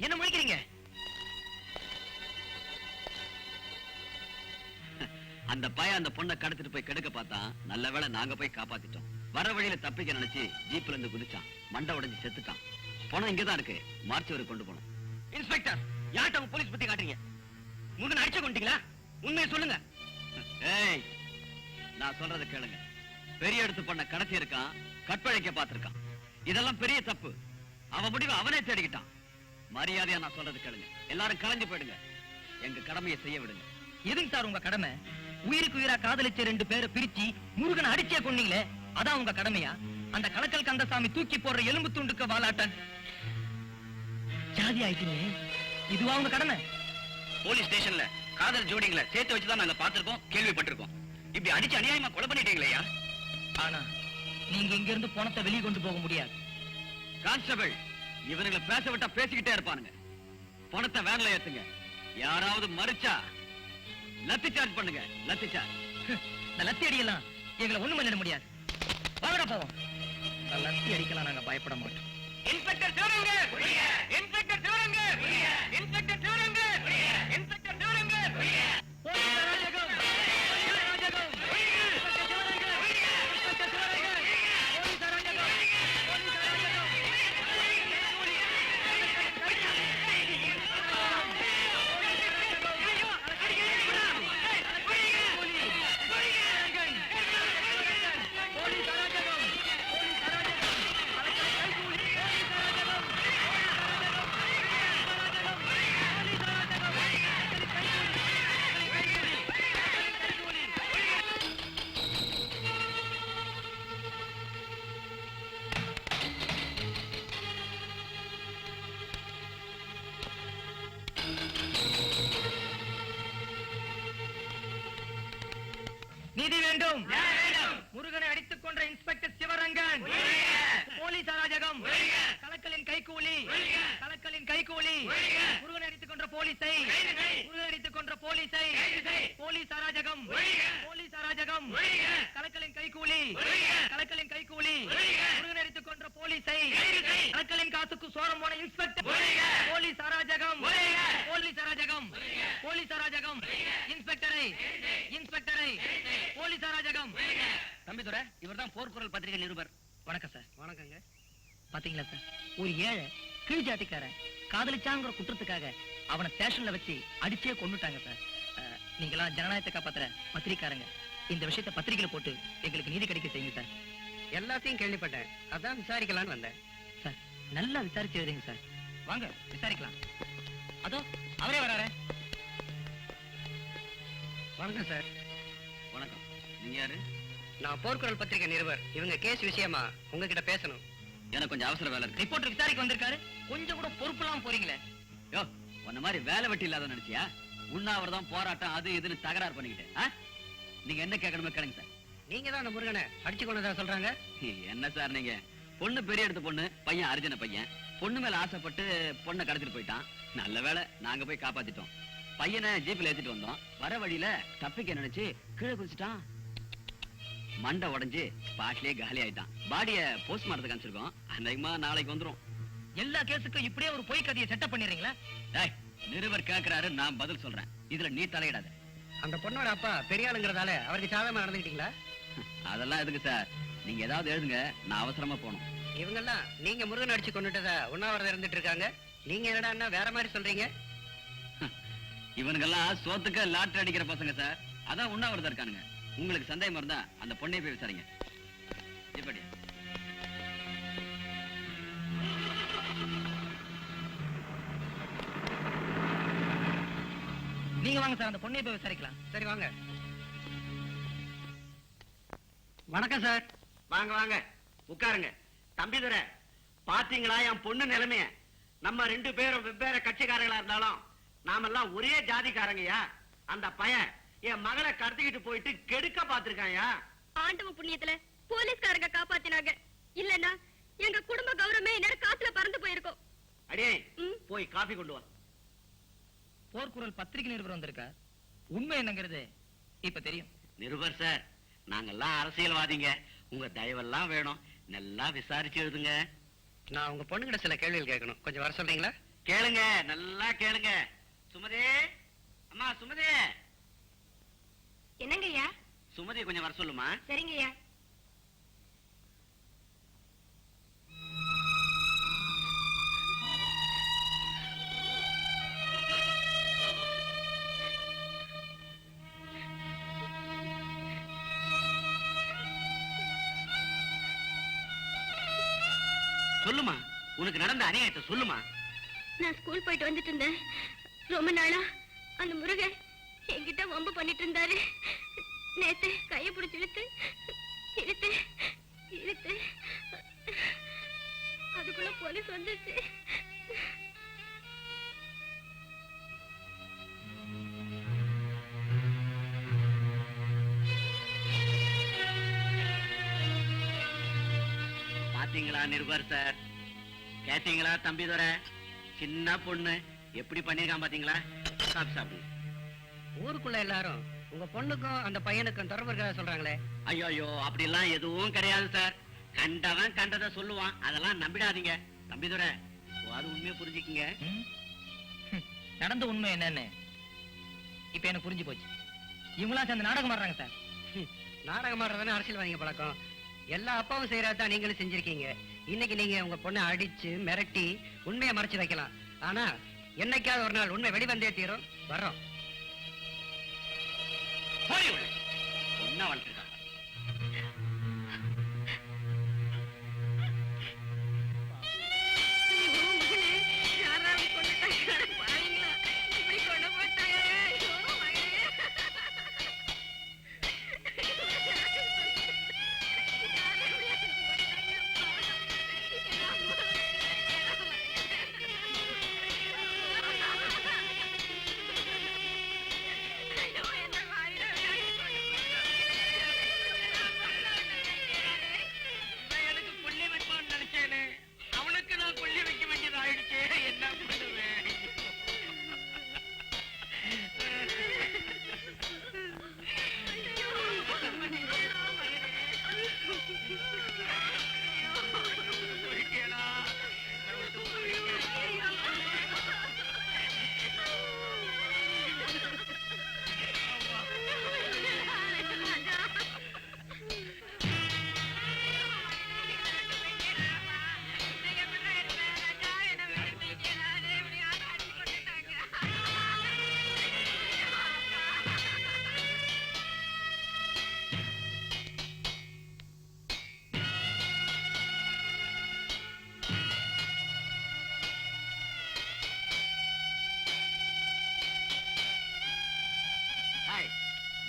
என்ன முடிக்கிறீங்க? அந்த பையன் அந்த பொண்ணை கடத்திட்டு போய் கெடுக்க பார்த்தான். நல்ல வேளை நாங்க போய் காப்பாத்திட்டோம். வர வழியில தப்பிக்க நினைச்சு ஜீப்ல இருந்து குதிச்சான். மண்டை உடைஞ்சு செத்துட்டான். பணம் இங்கதான் இருக்கு. மார்ச் வரை கொண்டு போனோம். இன்ஸ்பெக்டர், யார்கிட்ட உங்க போலீஸ் பத்தி காட்டுறீங்க? முருகன் அடிச்சு கொண்டீங்களா? உண்மையை சொல்லுங்க. ஏய், நான் சொல்றதை கேளுங்க. பெரிய எடுத்து பண்ண கடத்தி இருக்கான். கற்பழிக்க பார்த்திருக்கான். இதெல்லாம் பெரிய தப்பு. அவன் முடிவை அவனே தேடிக்கிட்டான். மரியாதையா நான் சொல்றது கேளுங்க. எல்லாரும் கலைஞ்சு போயிடுங்க. எங்க கடமையை செய்ய விடுங்க. எதுங்க சார் உங்க கடமை? உயிருக்கு உயிரா காதலிச்ச 2 பேரை பிரிச்சு முருகன் அடிச்சே கொன்னீங்களே, அதான் உங்க கடமையா? அந்த கலக்கல் கந்தசாமி தூக்கி போடுற எலும்பு துண்டுக்கு வாலாட்டன் ஜாதி ஆயிட்டீங்க. இதுவா உங்க கடமை? போலீஸ் ஸ்டேஷன்ல காதல் ஜோடிங்களை சேர்த்து வச்சுதான் நாங்க பார்த்திருக்கோம், கேள்விப்பட்டிருக்கோம். இப்படி அடிச்சு அநியாயமா கொலை பண்ணிட்டீங்களேயா? ஆனா நீங்க இங்க இருந்து பணத்தை வெளியே கொண்டு போக முடியாது. கான்ஸ்டபிள், இவனுங்களை பேச விட்டா பேசிக்கிட்டே இருப்பானுங்க. பணத்தை வேன்ல ஏத்துங்க. யாராவது மறிச்சா லத்தி சார்ஜ் பண்ணுங்க. லத்தி சார்ஜ். இந்த லத்தி அடியெல்லாம் எங்களை ஒண்ணும் பண்ணிட முடியாது. வாங்கடா போவோம். இந்த லத்தி அடிக்கலாம் நாங்க பயப்பட மாட்டோம். Inspector Sivaranga! Inspector Sivaranga! Inspector Sivaranga! Inspector Sivaranga! Police அராஜகம்! போலீஸ் அராஜகம்! Inspector Sivaranga! Inspector Sivaranga! Police அராஜகம்! போலீஸ் அராஜகம்! நீதி வேண்டும். முருகனை அடித்துக் கொன்ற இன்ஸ்பெக்டர் சிவரங்கன். போலீஸ் அராஜகம். கலக்கலின் கைகூலி. கலக்கலின் கைகூலி. முருகனை அடித்துக் கொன்ற போலீஸை. முருகனை அடித்துக் கொன்ற போலீஸை. போலீஸ் அராஜகம். போலீஸ் அராஜகம். கலக்கலின் கைகூலி. கலக்கலின் கைகூலி. முருகனை அடித்துக் கொன்ற போலீஸை. கலக்கலின் காசுக்கு சோரம் போன இன்ஸ்பெக்டர். போலீஸ் அராஜகம். போலீஸ் அராஜகம். போலீஸ் அராஜகம். இன்ஸ்பெக்டரை. இன்ஸ்பெக்டரை. போலீஸ் அராஜகம். தம்பிதுரை, இவர்தான் போர்க்குரல் பத்திரிகை நிருபர். வணக்கம் சார். வணக்கங்க. பாத்தீங்களா சார், ஒரு ஏழை கீழ் ஜாதிக்காரன் காதலிச்சாங்கிற குற்றத்துக்காக அவனை ஸ்டேஷன்ல வச்சு அடிச்சே கொன்னுட்டாங்க சார். நீங்களா ஜனநாயகத்தை காப்பாத்துற பத்திரிக்காரங்க, இந்த விஷயத்தை பத்திரிகையில போட்டு எங்களுக்கு நீதி கிடைக்க செய்யுங்க சார். எல்லாத்தையும் கேள்விப்பட்டேன், அதான் விசாரிக்கலாம்னு வந்தேன். சார் நல்லா விசாரிச்சு எழுதுங்க சார். வாங்க விசாரிக்கலாம். அதோ அவரே வராரு. வணக்கம் சார். வணக்கம். நீங்க யாரு? நான் போர்க்குரல் பத்திரிகை நிருபர். இவங்க கேஸ் விஷயமா உங்ககிட்ட பேசணும். எனக்கு கொஞ்சம் அவசர வேலை இருக்கு. ரிப்போர்ட்டர் விசாரிக்க வந்திருக்காரு. கொஞ்சம் கூட பொறுப்பு இல்லாம போறீங்களே. யோ, உன்ன மாதிரி வேலை வெட்டி இல்லாத நினைச்சியா? உண்ணாவிரதம் போராட்டம் அது இதுன்னு தகராறு பண்ணிக்கிட்டு நீங்க என்ன கேட்கணுமோ கேளுங்க சார். நீங்க தான் அந்த முருகனை அடிச்சு கொண்டதா சொல்றாங்க. என்ன சார் நீங்க? பொண்ணு பெரிய எடுத்த பொண்ணு, பையன் அர்ஜுன பையன். பொண்ணு மேல ஆசைப்பட்டு பொண்ணை கடத்திட்டு போயிட்டான். நல்ல வேளை நாங்க போய் காப்பாத்திட்டோம். பையனை ஜீப்ல ஏத்திட்டு வந்தோம். வர வழியில தப்பிக்க நினைச்சு கீழே குதிச்சுட்டான். மண்டை உடைஞ்சு ஸ்பாட்லயே காலி ஆயிட்டான். பாடிய போஸ்ட்மார்ட்டத்துக்கு அனுப்பிச்சிருக்கோம். அநேகமா நாளைக்கு வந்துரும். எல்லா கேஸுக்கும் இப்படியே ஒரு பொய் கதையை செட்டப் பண்ணிடுறீங்களா? டேய், நிருபர் கேக்குறாரு, நான் பதில் சொல்றேன். இதுல நீ தலையிடாத. அந்த பொண்ணோட அப்பா பெரிய ஆளுங்கிறதால அவருக்கு சாதகமா நடந்துக்கிட்டீங்களா? அதெல்லாம் எதுக்கு சார்? நீங்க ஏதாவது எழுதுங்க, நான் அவசரமா போகணும். இவங்கெல்லாம் நீங்க முருகன் அடிச்சு கொண்டுட்டதா உண்ணாவிரதம் இருந்துட்டு இருக்காங்க. நீங்க என்னடா வேற மாதிரி சொல்றீங்க? இவனுங்கெல்லாம் சோத்துக்கு லாட்டரி அடிக்கிற பசங்க சார். அதான் உண்ணாவிரதம் இருக்கானுங்க. உங்களுக்கு சந்தேகம் இருந்தா அந்த பொண்ணை போய் விசாரிங்க. இப்படி நீங்க வாங்க சார், அந்த பொண்ணை போய் விசாரிக்கலாம். சரி வாங்க. வணக்கம் சார். வாங்க வாங்க உட்காருங்க. தம்பிதுரை, பாத்தீங்களா என் பொண்ணு நிலைமைய? நம்ம 2 பேரும் வெவ்வேறு கட்சிக்காரங்களா இருந்தாலும் நாமெல்லாம் ஒரே ஜாதிக்காரங்கயா. அந்த பையன் என் மகளை கடத்திக்கிட்டு போயிட்டு கெடுக்க பாத்திருக்காயா. ஆண்டவ புண்ணியத்துல போலீஸ்காரங்க காப்பாத்தினாங்க. இல்லன்னா எங்க குடும்ப கௌரவமே நேரம் காத்துல பறந்து போயிருக்கோம். அடே போய் காபி கொண்டு வா. போர்க்குரல் பத்திரிகை நிருபர் வந்திருக்கா. உண்மை என்னங்கிறது இப்ப தெரியும். நிருபர் சார், நாங்கெல்லாம் அரசியல்வாதிங்க. உங்க தயவெல்லாம் வேணும். நல்லா விசாரிச்சு எழுதுங்க. நான் உங்க பொண்ணுகிட்ட சில கேள்விகள் கேட்கணும். கொஞ்சம் வர சொல்றீங்களா? கேளுங்க, நல்லா கேளுங்க. சுமதி, அம்மா சுமதி. என்னங்கய்யா? சுமதி கொஞ்சம் வர சொல்லுமா. சரிங்கய்யா. சொல்லுமா, உனக்கு நடந்த அநியாயத்தை சொல்லுமா. நான் ஸ்கூல் போயிட்டு வந்துட்டு இருந்தேன். ரொம்ப நாளா அந்த முருகன் என்கிட்ட வம்பு பண்ணிட்டு இருந்தாரு. நேத்து கைய பிடிச்சு இழுத்து அதுக்குள்ள போலீஸ் வந்துச்சு. பாத்தீங்களா நிருபர் சார்? கேட்டீங்களா தம்பிதுரை? சின்ன பொண்ணு எப்படி பண்ணிருக்கான் பாத்தீங்களா? சாப்பிட்டு சாப்பிடுங்க. ஊருக்குள்ள எல்லாரும் உங்க பொண்ணுக்கும் அந்த பையனுக்கும் தொடர்பு இருக்கா சொல்றாங்களே. ஐயோ அப்படி எல்லாம் எதுவும் கிடையாது சார். கண்டவன் கண்டதை சொல்லுவான். அதெல்லாம் நம்பிடாதீங்க. தம்பிதுரை, அது உண்மையை புரிஞ்சுக்குங்க. நடந்த உண்மை என்னன்னு இப்ப எனக்கு புரிஞ்சு போச்சு. இவங்களா சேர்ந்து நாடகம் ஆடுறாங்க சார். நாடகம் ஆடுறதுன்னு அரசியல்வாதிங்க பழக்கம். எல்லா அப்பாவும் செய்யறதா நீங்களும் செஞ்சிருக்கீங்க. இன்னைக்கு நீங்க உங்க பொண்ணை அடிச்சு மிரட்டி உண்மையை மறைச்சு வைக்கலாம். ஆனா என்னைக்காவது ஒரு நாள் உண்மை வெளிவந்தே தீரும். வர்றோம். என்ன வளர்த்துருக்காங்க?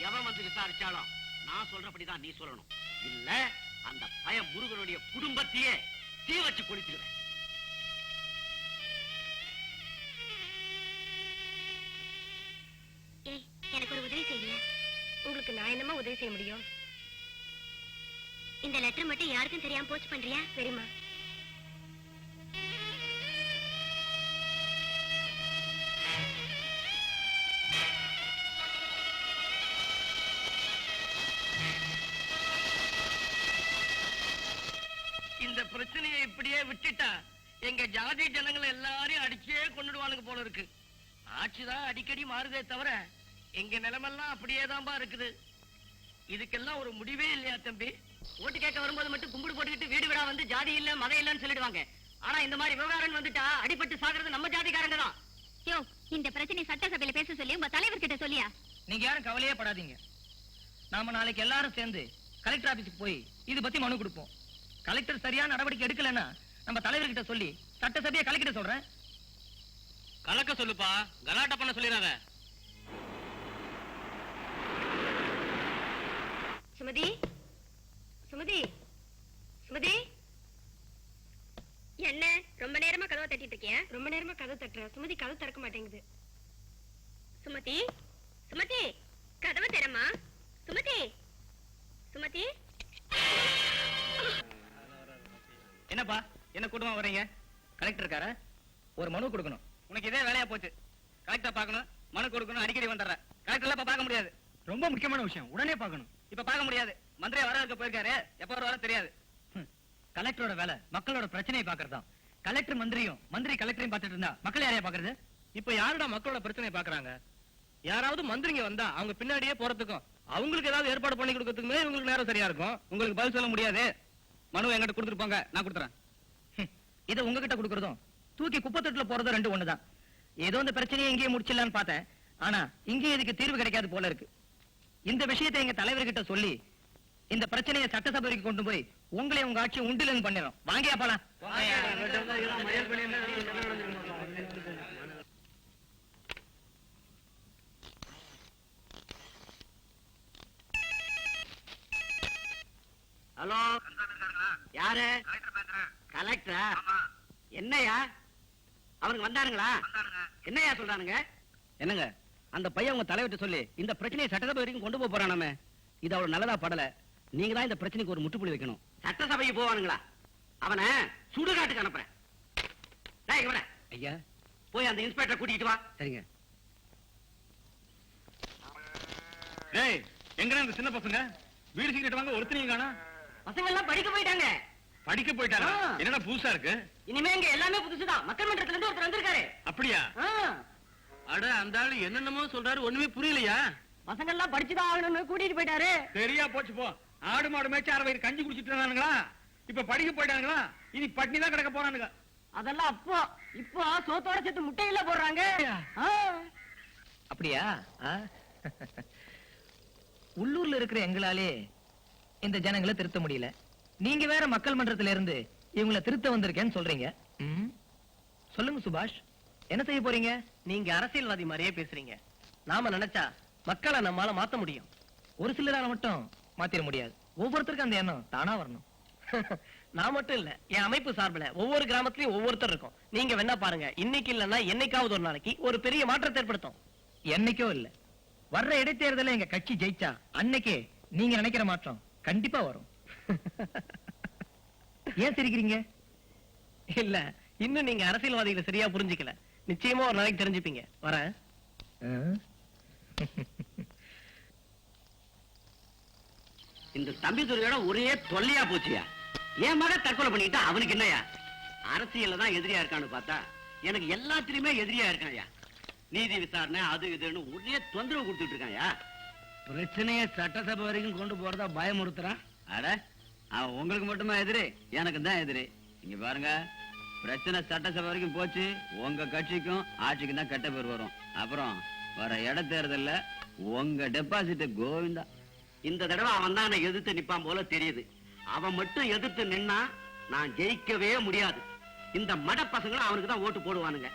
எவன் வந்து விசாரிச்சாலும் நான் சொல்றபடிதான் நீ சொல்லணும். இல்ல அந்த பய முருகனுடைய குடும்பத்தையே தீ வச்சு கொளுத்திடுவேன். என்னமா உதவி செய்ய முடியும்? இந்த லெட்டர் மட்டும் யாருக்கும் தெரியாம போஸ்ட் பண்றியா? சரிம்மா. இந்த பிரச்சனையை இப்படியே விட்டுட்டா எங்க ஜாதி ஜனங்களை எல்லாரையும் அடிச்சே கொண்டுடுவானுங்க போல இருக்கு. ஆட்சிதான் அடிக்கடி மாறுதே தவிர எங்க நிலைமெல்லாம் அப்படியே தான்பா இருக்குது. இதுக்கெல்லாம் ஒரு முடிவே இல்லையா தம்பி? ஓட்டு கேட்க வரும்போது மட்டும் கும்பிடு போட்டுக்கிட்டு வீடு வீடா வந்து ஜாதி இல்ல மதம் இல்லன்னு சொல்லிடுவாங்க. ஆனா இந்த மாதிரி விவகாரம் வந்துட்டா அடிபட்டு சாகிறது நம்ம ஜாதிக்காரங்க தான். யோ, இந்த பிரச்சனை சட்டசபையில பேச சொல்லி உங்க தலைவர்கிட்ட சொல்லியா? நீங்க யாரும் கவலையே படாதீங்க. நாம நாளைக்கு எல்லாரும் சேர்ந்து கலெக்டர் ஆபீஸுக்கு போய் இது பத்தி மனு கொடுப்போம். கலெக்டர் சரியான நடவடிக்கை எடுக்கலன்னா நம்ம தலைவர்கிட்ட சொல்லி சட்டசபையை கலெக்ட சொல்றேன். கலக்க சொல்லுப்பா, கலாட்டா பண்ண சொல்லிடாத. சுமதி, சுமதி, சுமதி. என்ன ரொம்ப நேரமா கதவை தட்டிட்டு இருக்கியா? ரொம்ப நேரமா கதவை தட்டுற. சுமதி கதவை திறக்க மாட்டேங்குது. சுமதி, சுமதி, கதவை திறமா. சுமதி, சுமதி. என்னப்பா, என்ன கூட்டமா வரீங்க? கலெக்டர் இருக்காரா? ஒரு மனு கொடுக்கணும். உனக்கு இதே வேலையா போச்சு. கலெக்டர் பார்க்கணும், மனு கொடுக்கணும், அடிக்கடி வந்துடுற. கலெக்டர்ல இப்ப பார்க்க முடியாது. ரொம்ப முக்கியமான விஷயம், உடனே பார்க்கணும். இப்ப பார்க்க முடியாது. மந்திரியா வர இருக்க போயிருக்காரு, எப்ப வர தெரியாது. கலெக்டரோட வேலை மக்களோட பிரச்சனையை பாக்குறதுதான். கலெக்டர் மந்திரியும், மந்திரி கலெக்டரையும் பார்த்துட்டு இருந்தா மக்கள் யாரையா பாக்குறது? இப்ப யாரோட மக்களோட பிரச்சனையை பாக்குறாங்க? யாராவது மந்திரிங்க வந்தா அவங்க பின்னாடியே போறதுக்கும் அவங்களுக்கு ஏதாவது ஏற்பாடு பண்ணி கொடுக்கறதுக்குமே உங்களுக்கு நேரம் சரியா இருக்கும். உங்களுக்கு பதில் சொல்ல முடியாது. மனு என்கிட்ட கொடுத்துட்டு போங்க, நான் கொடுத்துறேன். இதை உங்ககிட்ட கொடுக்கறதும் தூக்கி குப்பத்தட்டுல போறதும் ரெண்டு ஒண்ணுதான். ஏதோ இந்த பிரச்சனையை இங்கேயே முடிச்சிடலான்னு பார்த்தேன். ஆனா இங்கேயும் இதுக்கு தீர்வு கிடைக்காது போல இருக்கு. இந்த விஷயத்தை எங்க தலைவர்கிட்ட சொல்லி இந்த பிரச்சனையை சட்டசபைக்கு கொண்டு போய் உங்களை உங்க ஆட்சி உண்டிலன் பண்ணிடும். வாங்கியா போலாம். ஹலோ, யாரு? கலெக்டரா? என்னையா அவனுக்கு வந்தானுங்களா? என்னையா சொல்றானுங்க? என்னங்க, அந்த பையன் உங்க தலைவர்கிட்ட சொல்லி இந்த பிரச்சனையை சட்டசபை வரைக்கும் கொண்டு போக போறானாமே. இது அவ்வளவு நல்லதா படல. நீங்க தான் இந்த பிரச்சனைக்கு ஒரு முற்றுப்புள்ளி வைக்கணும். சட்டசபைக்கு போவானுங்களா? அவனை சுடுகாட்டுக்கு அனுப்புறேன். டேய், இங்க வாடா. ஐயா, போய் அந்த இன்ஸ்பெக்டரை கூட்டிட்டு வா. சரிங்க. டேய், எங்கடா இந்த சின்ன பசங்க? வீடு சீக்கிரம் வாங்க, ஒருத்தனையும் காணா. பசங்க எல்லாம் படிக்க போயிட்டாங்க. படிக்க போயிட்டாரா? என்னடா புதுசா இருக்கு? இனிமே இங்க எல்லாமே புதுசுதான். மக்கள் மன்றத்துல இருந்து ஒருத்தர் வந்திருக்காரு. அப்படியா? அட, அந்த ஆளு என்னென்னமோ சொல்றாரு, ஒண்ணுமே புரியலையா? பசங்க எல்லாம் படிச்சுதான் ஆகணும்னு கூட்டிட்டு போயிட்டாரு. சரியா போச்சு போ. ஆடு மாடு மேய்ச்சி 6 வயிறு கஞ்சி குடிச்சிட்டு இருந்தானுங்களா? இப்ப படிக்க போயிட்டானுங்களா? இனி பட்டினி தான் கிடக்க போறானுங்க. அதெல்லாம் அப்போ. இப்போ சோத்தோட சேர்த்து முட்டையில போடுறாங்க. அப்படியா? உள்ளூர்ல இருக்கிற எங்களாலே இந்த ஜனங்களை திருத்த முடியல. நீங்க வேற மக்கள் மன்றத்தில இருந்து இவங்களை திருத்த வந்திருக்கேன்னு சொல்றீங்க. சொல்லுங்க சுபாஷ், என்ன செய்ய போறீங்க? நீங்க அரசியல்வாதி மாதிரியே பேசுறீங்க. நாம நினைச்சா மக்களை நம்மால மாத்த முடியும். ஒரு சிலரால மட்டும் மாத்திர முடியாது. ஒவ்வொருத்தருக்கும் அந்த எண்ணம் தானா வரணும். நான் மட்டும் இல்ல, என் அமைப்பு சார்பில் ஒவ்வொரு கிராமத்திலயும் ஒவ்வொருத்தர் இருக்கும். நீங்க வேணா பாருங்க, இன்னைக்கு இல்லன்னா என்னைக்காவது ஒரு நாளைக்கு ஒரு பெரிய மாற்றத்தை ஏற்படுத்தும். என்னைக்கோ இல்ல, வர்ற இடைத்தேர்தல எங்க கட்சி ஜெயிச்சா அன்னைக்கே நீங்க நினைக்கிற மாற்றம் கண்டிப்பா வரும். ஏன் சிரிக்கிறீங்க? இல்ல, இன்னும் நீங்க அரசியல்வாதிகளை சரியா புரிஞ்சுக்கல. நிச்சயமா ஒரு நாளைக்கு தெரிஞ்சுப்பீங்க. வரேன். இந்த தம்பி துறையோட ஒரே தொல்லையா போச்சியா. என் மக தற்கொலை பண்ணிட்டா அவனுக்கு என்னையா? அரசியல்ல தான் எதிரியா இருக்கான்னு பார்த்தா எனக்கு எல்லாத்திலுமே எதிரியா இருக்காயா. நீதி விசாரணை அது இதுன்னு ஒரே தொந்தரவு கொடுத்துட்டு இருக்காயா. பிரச்சனையை சட்டசபை வரைக்கும் கொண்டு போறதா பயமுறுத்துறான். அட, அவன் உங்களுக்கு மட்டுமா எதிரி? எனக்கு தான் எதிரி. இங்க பாருங்க, பிரச்சனை சட்டசபை வரைக்கும் போச்சு, உங்க கட்சிக்கும் ஆட்சிக்கும் தான் கெட்ட பேர் வரும். அப்புறம் வர இடைத்தேர்தல்ல உங்க டெபாசிட் கோவிந்தா. இந்த தடவை அவன் தான் எதிர்த்து நிப்பான் போல தெரியுது. அவன் மட்டும் எதிர்த்து நின்னா நான் ஜெயிக்கவே முடியாது. இந்த மட பசங்களும் அவனுக்கு தான் ஓட்டு போடுவானுங்க.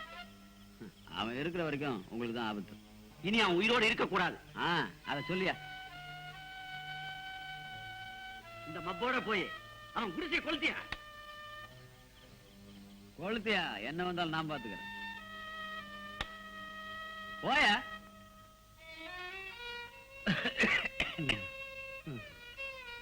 அவன் இருக்கிற வரைக்கும் உங்களுக்கு தான் ஆபத்து. இனி அவன் உயிரோடு இருக்க கூடாது. அத சொல்லியா? இந்த மப்போட போய் அவன் குடிசை கொளுத்தியா. கொளுத்தியா? என்ன வந்தாலும் நான் பாத்துக்கிறேன். போயா.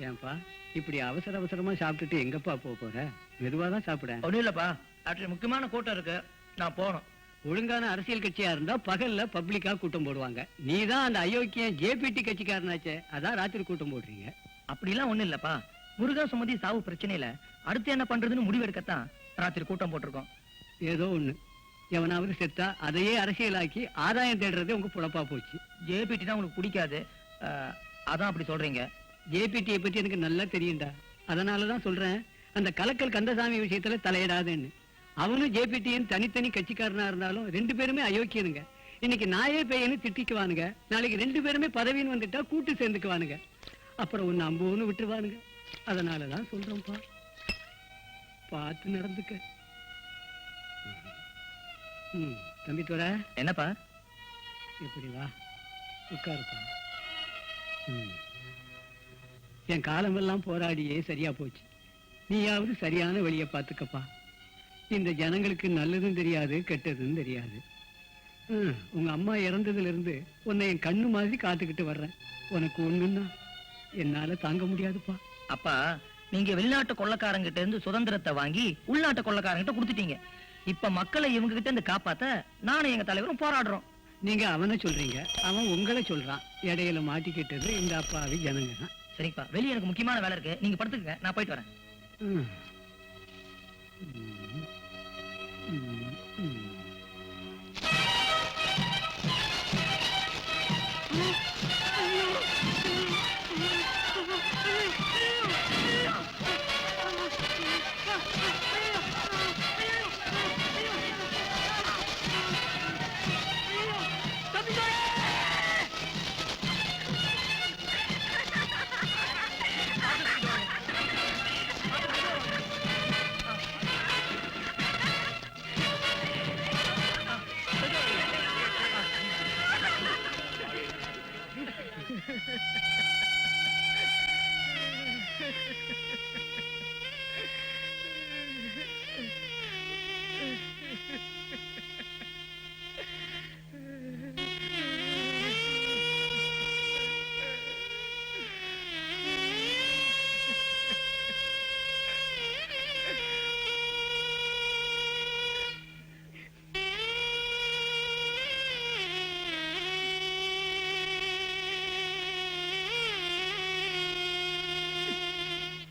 ஏன்பா இப்படி அவசர அவசரமா சாப்பிட்டுட்டு எங்கப்பா போற? மெதுவா தான் சாப்பிட. ஒண்ணும் இல்லப்பா, ராத்திரி முக்கியமான கூட்டம் இருக்கு, நான் போகணும். ஒழுங்கான அரசியல் கட்சியா இருந்தா பகல்ல பப்ளிக்கா கூட்டம் போடுவாங்க. நீதான் அந்த அயோக்கியம் ஜேபிடி கட்சிக்காரனாச்சே, அதான் ராத்திரி கூட்டம் போடுறீங்க. அப்படிலாம் ஒண்ணும் இல்லப்பா, முருகா சுமதி சாவு பிரச்சனையில அடுத்து என்ன பண்றதுன்னு முடிவெடுக்கத்தான் ராத்திரி கூட்டம் போட்டிருக்கோம். ஏதோ ஒண்ணு, எவனாவது செத்தா அதையே அரசியலாக்கி ஆதாயம் தேடுறதே உங்க புழப்பா போச்சு. ஜேபிடி தான் உங்களுக்கு பிடிக்காது, அதான் அப்படி சொல்றீங்க. ஜேபிடியை பத்தி எனக்கு நல்லா தெரியும்டா. அதனாலதான் சொல்றேன், அந்த கலக்கல் கந்தசாமி விஷயத்துல தலையிடாதேன்னு. அவனும் ஜேபிடியும் தனித்தனி கட்சிக்காரனா இருந்தாலும் ரெண்டு பேருமே அயோக்கியனுங்க. இன்னைக்கு நாயே பேயன்னு திட்டிக்குவானுங்க, நாளைக்கு ரெண்டு பேருமே பதவின்னு வந்துட்டா கூட்டு சேர்ந்துக்குவானுங்க, அப்புறம் ஒன்னு அம்போன்னு விட்டுருவானுங்க. அதனாலதான் சொல்றோம்ப்பா, பார்த்து நடந்துக்க. தம்பி தோற என்னப்பா? இப்படி வா, உட்காருப்பா. என் காலமெல்லாம் போராடியே சரியா போச்சு. நீயாவது சரியான வழியை பார்த்துக்கப்பா. இந்த ஜனங்களுக்கு நல்லதும் தெரியாது கெட்டதும் தெரியாது. உங்க அம்மா இறந்ததுல இருந்து உன்னை என் கண்ணு மாதிரி காத்துக்கிட்டு வர்றேன். உனக்கு ஒண்ணுன்னா என்னால தாங்க முடியாதுப்பா. அப்பா, நீங்க வெளிநாட்டு கொள்ளக்காரங்கிட்ட இருந்து சுதந்திரத்தை வாங்கி உள்நாட்டு கொள்ளக்காரங்கிட்ட கொடுத்துட்டீங்க. இப்ப மக்களை இவங்க கிட்ட இருந்து காப்பாத்த நானும் எங்க தலைவரும் போராடுறோம். நீங்க அவனை சொல்றீங்க, அவன் உங்களை சொல்றான். இடையில மாட்டிக்கிட்டது இந்த அப்பாவி ஜனங்க தான். சரிப்பா, வெளியே எனக்கு முக்கியமான வேலை இருக்கு, நீங்க படுத்துக்கங்க, நான் போயிட்டு வரேன்.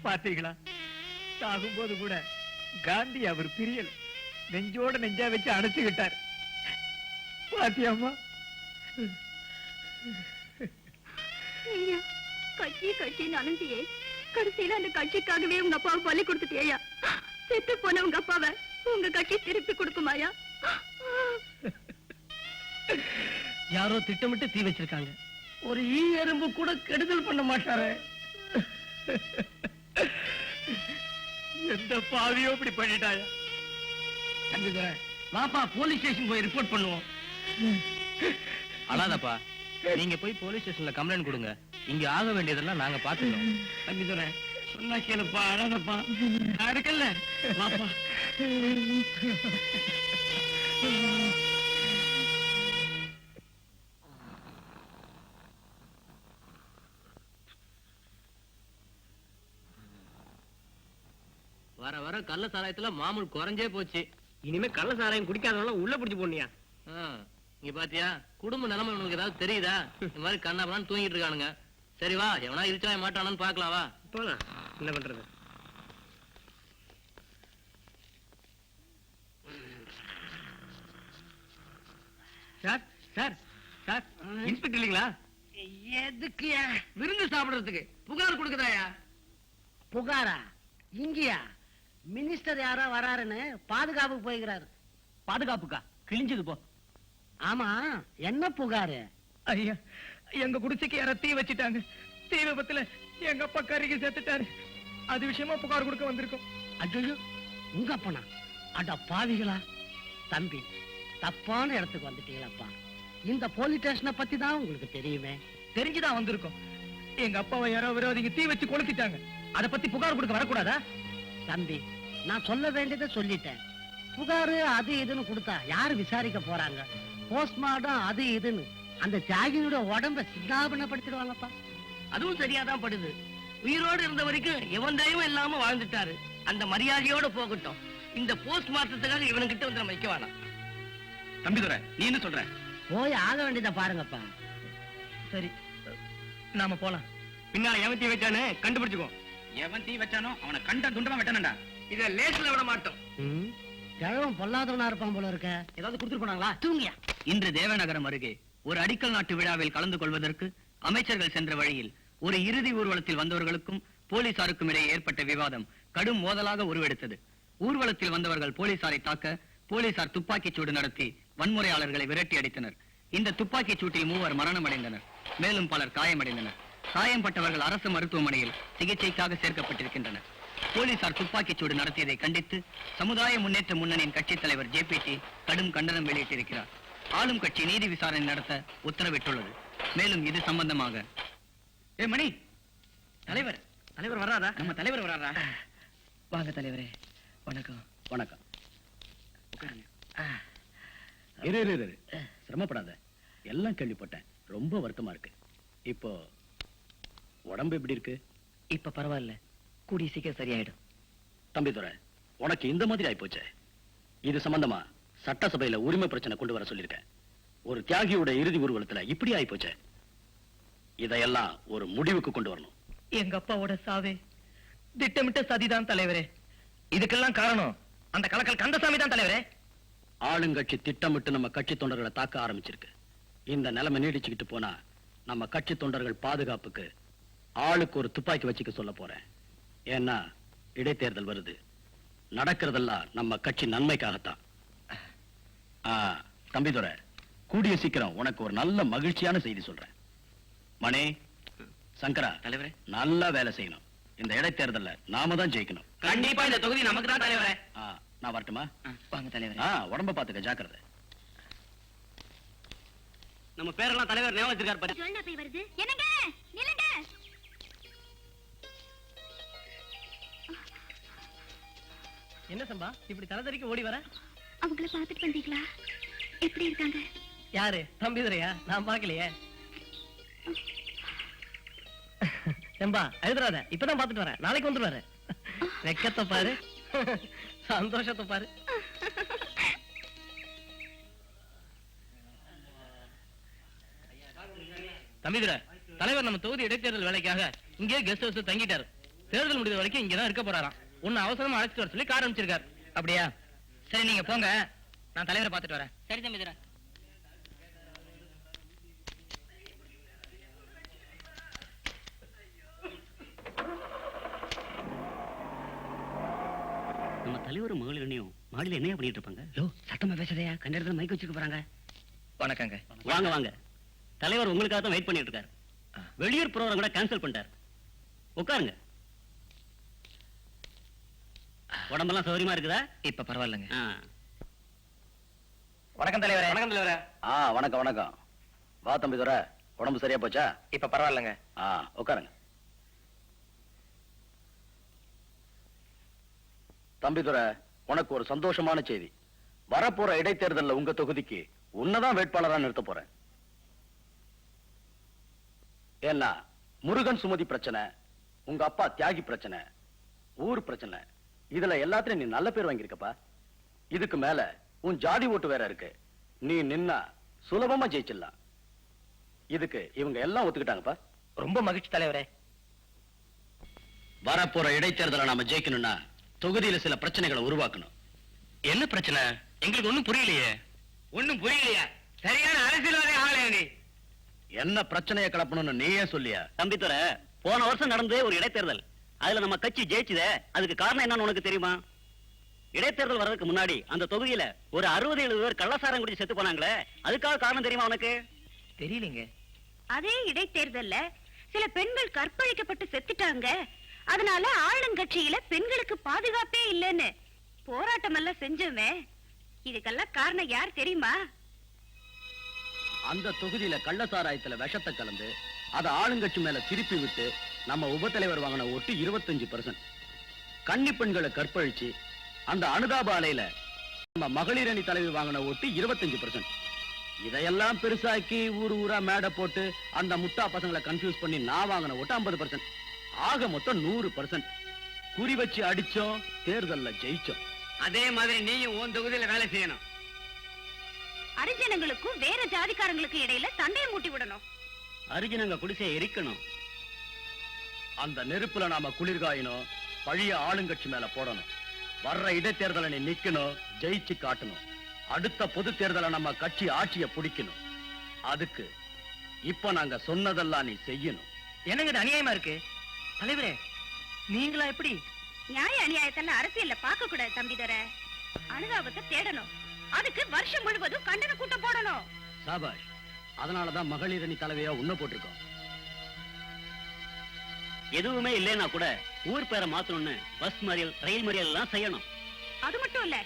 பாத்தீங்களா, சாகும்போது கூட காந்தி அவர் பிரியல் நெஞ்சோட நெஞ்சா வச்சு அணைச்சுக்கிட்டார். பாத்தியாமா? கட்சி கட்சின்னு அலைஞ்சியே கடைசியில அந்த கட்சிக்காகவே உங்க அப்பாவை பலி கொடுத்துட்டியா? செத்து போன உங்க அப்பாவை உங்க கட்சி திருப்பி கொடுக்குமாயா? யாரோ திட்டமிட்டு தீ வச்சிருக்காங்க. ஒரு ஈ எறும்பு கூட கெடுதல் பண்ண மாட்டாரு. எந்த பாவியோ இப்படி பண்ணிட்டாயா? வாப்பா, போலீஸ் ஸ்டேஷன் போய் ரிப்போர்ட் பண்ணுவோம். அழாதப்பா, நீங்க போய் போலீஸ் ஸ்டேஷன்ல கம்ப்ளைண்ட் கொடுங்க. இங்க ஆக வேண்டியதெல்லாம் நாங்க பாத்துக்கிறோம். தம்பிதுரை சொன்னா கேளுப்பா, அழாதப்பா. நான் இருக்கல்ல, வாப்பா. வர வர கள்ள சாராயத்துல மாமூல் குறைஞ்சே போச்சு. இனிமே கள்ள சாராயம் குடிக்காதவங்க உள்ள பிடிச்சு போனியா? இங்க பாத்தியா, குடும்ப நிலைமை உனக்கு ஏதாவது தெரியுதா? இந்த மாதிரி கண்ணாபுரான்னு தூங்கிட்டு இருக்கானுங்க. சரி வா, எவனா இருச்சா மாட்டானான்னு பாக்கலாம் வா. போலாம், என்ன பண்றது? சார் சார் சார், இன்ஸ்பெக்டர் இல்லீங்களா? எதுக்கு விருந்து சாப்பிடுறதுக்கு புகார் கொடுக்குதாயா? புகாரா? இங்கயா? மினிஸ்டர் யாரோ வராருன்னு பாதுகாப்புக்கு போய்கிறாரு. பாதுகாப்புக்கா? கிழிஞ்சது போ. ஆமா, என்ன புகாரு? ஐயா, எங்க குடிசைக்கு யார தீ வச்சிட்டாங்க. தீ விபத்துல எங்க அப்பா கருகி செத்துட்டாரு. அது விஷயமா புகார் கொடுக்க வந்திருக்கோம். ஐயோ, உங்க அப்பனா? அட பாவிகளா! தம்பி, தப்பான இடத்துக்கு வந்துட்டீங்களப்பா. இந்த போலீஸ் ஸ்டேஷனை பத்தி தான் உங்களுக்கு தெரியுமே. தெரிஞ்சுதான் வந்திருக்கோம். எங்க அப்பாவை யாரோ விரோதிங்க தீ வச்சு கொளுத்திட்டாங்க. அத பத்தி புகார் கொடுக்க வரக்கூடாதா? தம்பி, நான் சொல்ல வேண்டியதை சொல்லிட்டேன். புகாரு அது இதுன்னு கொடுத்தா யாரு விசாரிக்க போறாங்க? போஸ்ட்மார்டம் அது இதுன்னு அந்த தியாகியோட உடம்ப சின்னாபனப்படுத்திடுவாங்கப்பா. அதுவும் சரியாதான் படுது. உயிரோடு இருந்த வரைக்கும் எவன் தயவும் இல்லாம வாழ்ந்துட்டாரு. அந்த மரியாதையோட போகட்டும். இந்த போஸ்ட் மார்ட்டத்துக்காக இவனுக்கிட்ட வந்து நம்ம வைக்க வேணாம். தம்பிதுரை, நீ என்ன சொல்ற? போய் ஆக வேண்டியதை பாருங்கப்பா. சரி, நாம போலாம். பின்னால எவன் தீ வச்சானு கண்டுபிடிச்சுக்கோ. எவன் தீ வச்சானோ அவனை கண்ட துண்டமா வெட்டணும்டா. இத லேஸ்ல விட மாட்டோம். கிழவன் பொல்லாதவனா இருப்பான் போல இருக்க. ஏதாவது கொடுத்துட்டு போனாங்களா? தூங்கியா. இன்று தேவநகரம் அருகே ஒரு அடிக்கல் நாட்டு விழாவில் கலந்து கொள்வதற்கு அமைச்சர்கள் சென்ற வழியில் ஒரு இறுதி ஊர்வலத்தில் வந்தவர்களுக்கும் போலீசாருக்கும் இடையே ஏற்பட்ட விவாதம் கடும் மோதலாக உருவெடுத்தது. ஊர்வலத்தில் வந்தவர்கள் போலீசாரை தாக்க போலீசார் துப்பாக்கிச் சூடு நடத்தி வன்முறையாளர்களை விரட்டி அடித்தனர். இந்த துப்பாக்கிச் சூட்டில் 3 மரணமடைந்தனர். மேலும் பலர் காயமடைந்தனர். காயம்பட்டவர்கள் அரசு மருத்துவமனையில் சிகிச்சைக்காக சேர்க்கப்பட்டிருக்கின்றனர். போலீசார் துப்பாக்கிச் சூடு நடத்தியதை கண்டித்து சமுதாய முன்னேற்ற முன்னணியின் கட்சித் தலைவர் JPT கடும் கண்டனம் வெளியிட்டிருக்கிறார். ஆளும் கட்சி நீதி விசாரணை நடத்த உத்தரவிட்டுள்ளது. மேலும் இது சம்பந்தமாக மணி, தலைவர் தலைவர் வராதா? நம்ம தலைவர் வராரா? வாங்க தலைவரே. வணக்கம். வணக்கம். இரு இரு இரு. சிரமப்படாத. எல்லாம் கேள்விப்பட்டேன். ரொம்ப வருத்தமா இருக்கு. இப்போ உடம்பு எப்படி இருக்கு? இப்ப பரவாயில்ல, கூடிய சீக்கிரம் சரியாயிடும். தம்பிதுரை, உனக்கு இந்த மாதிரி ஆயிப்போச்சே. இது சம்பந்தமா சட்டசபையில உரிமை பிரச்சனை கொண்டு வர சொல்லிருக்கேன். ஒரு தியாகியோட இறுதி ஊர்வலத்துல இப்படி ஆயிப்போச்சே. இதையெல்லாம் ஒரு முடிவுக்கு கொண்டு வரணும். எங்க அப்பாவோட சாவே திட்டமிட்ட சதிதான் தலைவரே. இதுக்கெல்லாம் காரணம் அந்த கலக்கல் கந்தசாமி தான் தலைவரே. ஆளுங்கட்சி திட்டமிட்டு நம்ம கட்சி தொண்டர்களை தாக்க ஆரம்பிச்சிருக்கு. இந்த நிலைமை நீடிச்சுக்கிட்டு போனா நம்ம கட்சி தொண்டர்கள் பாதுகாப்புக்கு ஆளுக்கு ஒரு துப்பாக்கி வச்சுக்க சொல்ல போறேன். ஏன்னா இடைத்தேர்தல் வருது. நடக்கிறதெல்லாம் நம்ம கட்சி நன்மைக்காகத்தான். தம்பிதுரை, கூடிய சீக்கிரம் உனக்கு ஒரு நல்ல மகிழ்ச்சியான செய்தி சொல்றேன். மணி, சங்கரா தலைவரே, நல்லா வேலை செய்யணும். இந்த இடைத்தேர்தல்ல நாம தான் ஜெயிக்கணும். கண்டிப்பா இந்த தொகுதி நமக்கு தான் தலைவரே. நான் வரட்டுமா? வாங்க தலைவரே. உடம்ப பாத்துக்க, ஜாக்கிரதை. நம்ம பேரெல்லாம் தலைவர் ஞாபகம் வச்சிருக்காரு பாரு. சொல்ல போய் வருது. என்னங்க நில்லுங்க. என்ன சம்பா இப்படி தலைதறிக்க ஓடி வர? அவங்கள பாத்துட்டு வந்தீங்களா? எப்படி இருக்காங்க? யாரு? தம்பிதுரையா? நான் பாக்கலையே. செம்பா எழுதுறாத, இப்பதான் பாத்துட்டு வரேன். நாளைக்கு வந்துடுவாரு. வெக்கத்தை பாரு, சந்தோஷத்தை பாரு. தம்பிதுரை, தலைவர் நம்ம தொகுதி இடைத்தேர்தல் வேலைக்காக இங்கே கெஸ்ட் ஹவுஸ் தங்கிட்டாரு. தேர்தல் முடிவு வரைக்கும் இங்கதான் இருக்க போறாராம். ஒன்னு அவசரமா அழைச்சிட்டு வர சொல்லி கார் அனுப்பிச்சிருக்காரு. அப்படியா? சரி, நீங்க போங்க, நான் தலைவரை பாத்துட்டு வரேன். சரி தம்பிதுரை. நம்ம தலைவரும் மகளிரனையும் மாடியில என்ன பண்ணிட்டு இருப்பாங்க? சத்தமா பேசுறதையா? கண்ட இடத்துல மைக் வச்சுக்க போறாங்க. வணக்கங்க. வாங்க வாங்க. தலைவர் உங்களுக்காக தான் வெயிட் பண்ணிட்டு இருக்காரு. வெளியூர் ப்ரோகிராம் கூட கேன்சல் பண்ணிட்டார். உட்காருங்க. உடம்பெல்லாம் சௌகரியமா இருக்குதா? இப்ப பரவாயில்லைங்க. வணக்கம் தலைவரே. வணக்கம் தலைவரே. வணக்கம் வணக்கம். வா தம்பிதுரை, உடம்பு சரியா போச்சா? இப்ப பரவாயில்லைங்க. உட்காருங்க. தம்பிதுரை, உனக்கு ஒரு சந்தோஷமான செய்தி. வரப்போற இடைத்தேர்தல்ல உங்க தொகுதிக்கு உன்னதான் வேட்பாளரா நிறுத்த போறேன். ஏன்னா முருகன் சுமதி பிரச்சனை, உங்க அப்பா தியாகி பிரச்சனை, ஊர் பிரச்சனை, இதுல எல்லாத்துலயும் நீ நல்ல பேர் வாங்கியிருக்கப்பா. இதுக்கு மேல உன் ஜாதி ஓட்டு வேற இருக்கு. நீ நின்னா சுலபமா ஜெயிச்சிடலாம். இதுக்கு இவங்க எல்லாம் ஒத்துக்கிட்டாங்கப்பா. ரொம்ப மகிழ்ச்சி தலைவரே. வரப்போற இடைத்தேர்தலை நாம ஜெயிக்கணும்னா தொகுதியில சில பிரச்சனைகளை உருவாக்கணும். என்ன பிரச்சனை? எங்களுக்கு ஒண்ணும் புரியலையே. ஒண்ணும் புரியலையா? சரியான அரசியல்வாதி ஆகலையா நீ? என்ன பிரச்சனையை கிளப்பணும்னு நீயே சொல்லியா? தம்பித்துறை, போன வருஷம் நடந்தே ஒரு இடைத்தேர்தல். அதுல நம்ம கட்சி ஜெயிச்சுதே. அதுக்கு காரணம் என்னன்னு உனக்கு தெரியுமா? இடைத்தேர்தல் வர்றதுக்கு முன்னாடி அந்த தொகுதியில ஒரு 60-70 பேர் கள்ளசாரம் குடிச்சு செத்து போனாங்களே, அதுக்காக காரணம் தெரியுமா உனக்கு? தெரியலீங்க. அதே இடைத்தேர்தல்ல சில பெண்கள் கற்பழிக்கப்பட்டு செத்துட்டாங்க. அதனால ஆளுங்கட்சியில பெண்களுக்கு பாதுகாப்பே இல்லைன்னு போராட்டம் எல்லாம் செஞ்சோமே. இதுக்கெல்லாம் காரணம் யார் தெரியுமா? அந்த தொகுதியில கள்ளசாராயத்துல விஷத்தை கலந்து அதை ஆளுங்கட்சி மேல திருப்பி விட்டு நம்ம உபத்தலைவர் வாங்கின ஓட்டு 25%. கன்னி பெண்களை கற்பழிச்சு அந்த அனுதாப அலையில நம்ம மகளிர் அணி தலைவி வாங்கின ஓட்டு 25%. இதையெல்லாம் பெருசாக்கி ஊர் ஊரா மேடை போட்டு அந்த முட்டா பசங்களை கன்ஃபியூஸ் பண்ணி நான் வாங்கின ஓட்டு 50%. ஆக மொத்தம் 100%. குறி வச்சு அடிச்சோம், தேர்தல்ல ஜெயிச்சோம். அதே மாதிரி நீயும் உன் தொகுதியில வேலை செய்யணும். ஹரிஜனங்களுக்கும் வேற ஜாதிக்காரங்களுக்கும் இடையில சண்டையை மூட்டி விடணும். அரிஜனங்க குடிசையை எரிக்கணும். அந்த நெருப்புல நாம குளிர்காயணும், பழைய ஆளுங்கட்சி மேல போடணும். வர்ற இடைத்தேர்தலை நீ நிக்கணும், ஜெயிச்சு காட்டணும். அடுத்த பொது தேர்தலை நம்ம கட்சி ஆட்சியை பிடிக்கணும். அதுக்கு இப்ப நாங்க சொன்னதெல்லாம் நீ செய்யணும். என்னங்க இது அநியாயமா இருக்கு? தலைவரே, நீங்களா எப்படி? நியாய அநியாயத்தெல்லாம் அரசியல்ல பார்க்க கூடாது தம்பிதுரை. அனுதாபத்தை தேடணும். அதுக்கு வருஷம் முழுவதும் கண்டன கூட்டம் போடணும். சாபாஷ். அதனாலதான் மகளிர் அணி தலைவியா உன்ன போட்டிருக்கோம். எதுவுமே இல்லைன்னா கூட ஊர் பேரை மாத்தணும்னு பஸ் மறியல், ரயில் மறியல் எல்லாம் செய்யணும். அது மட்டும் இல்ல,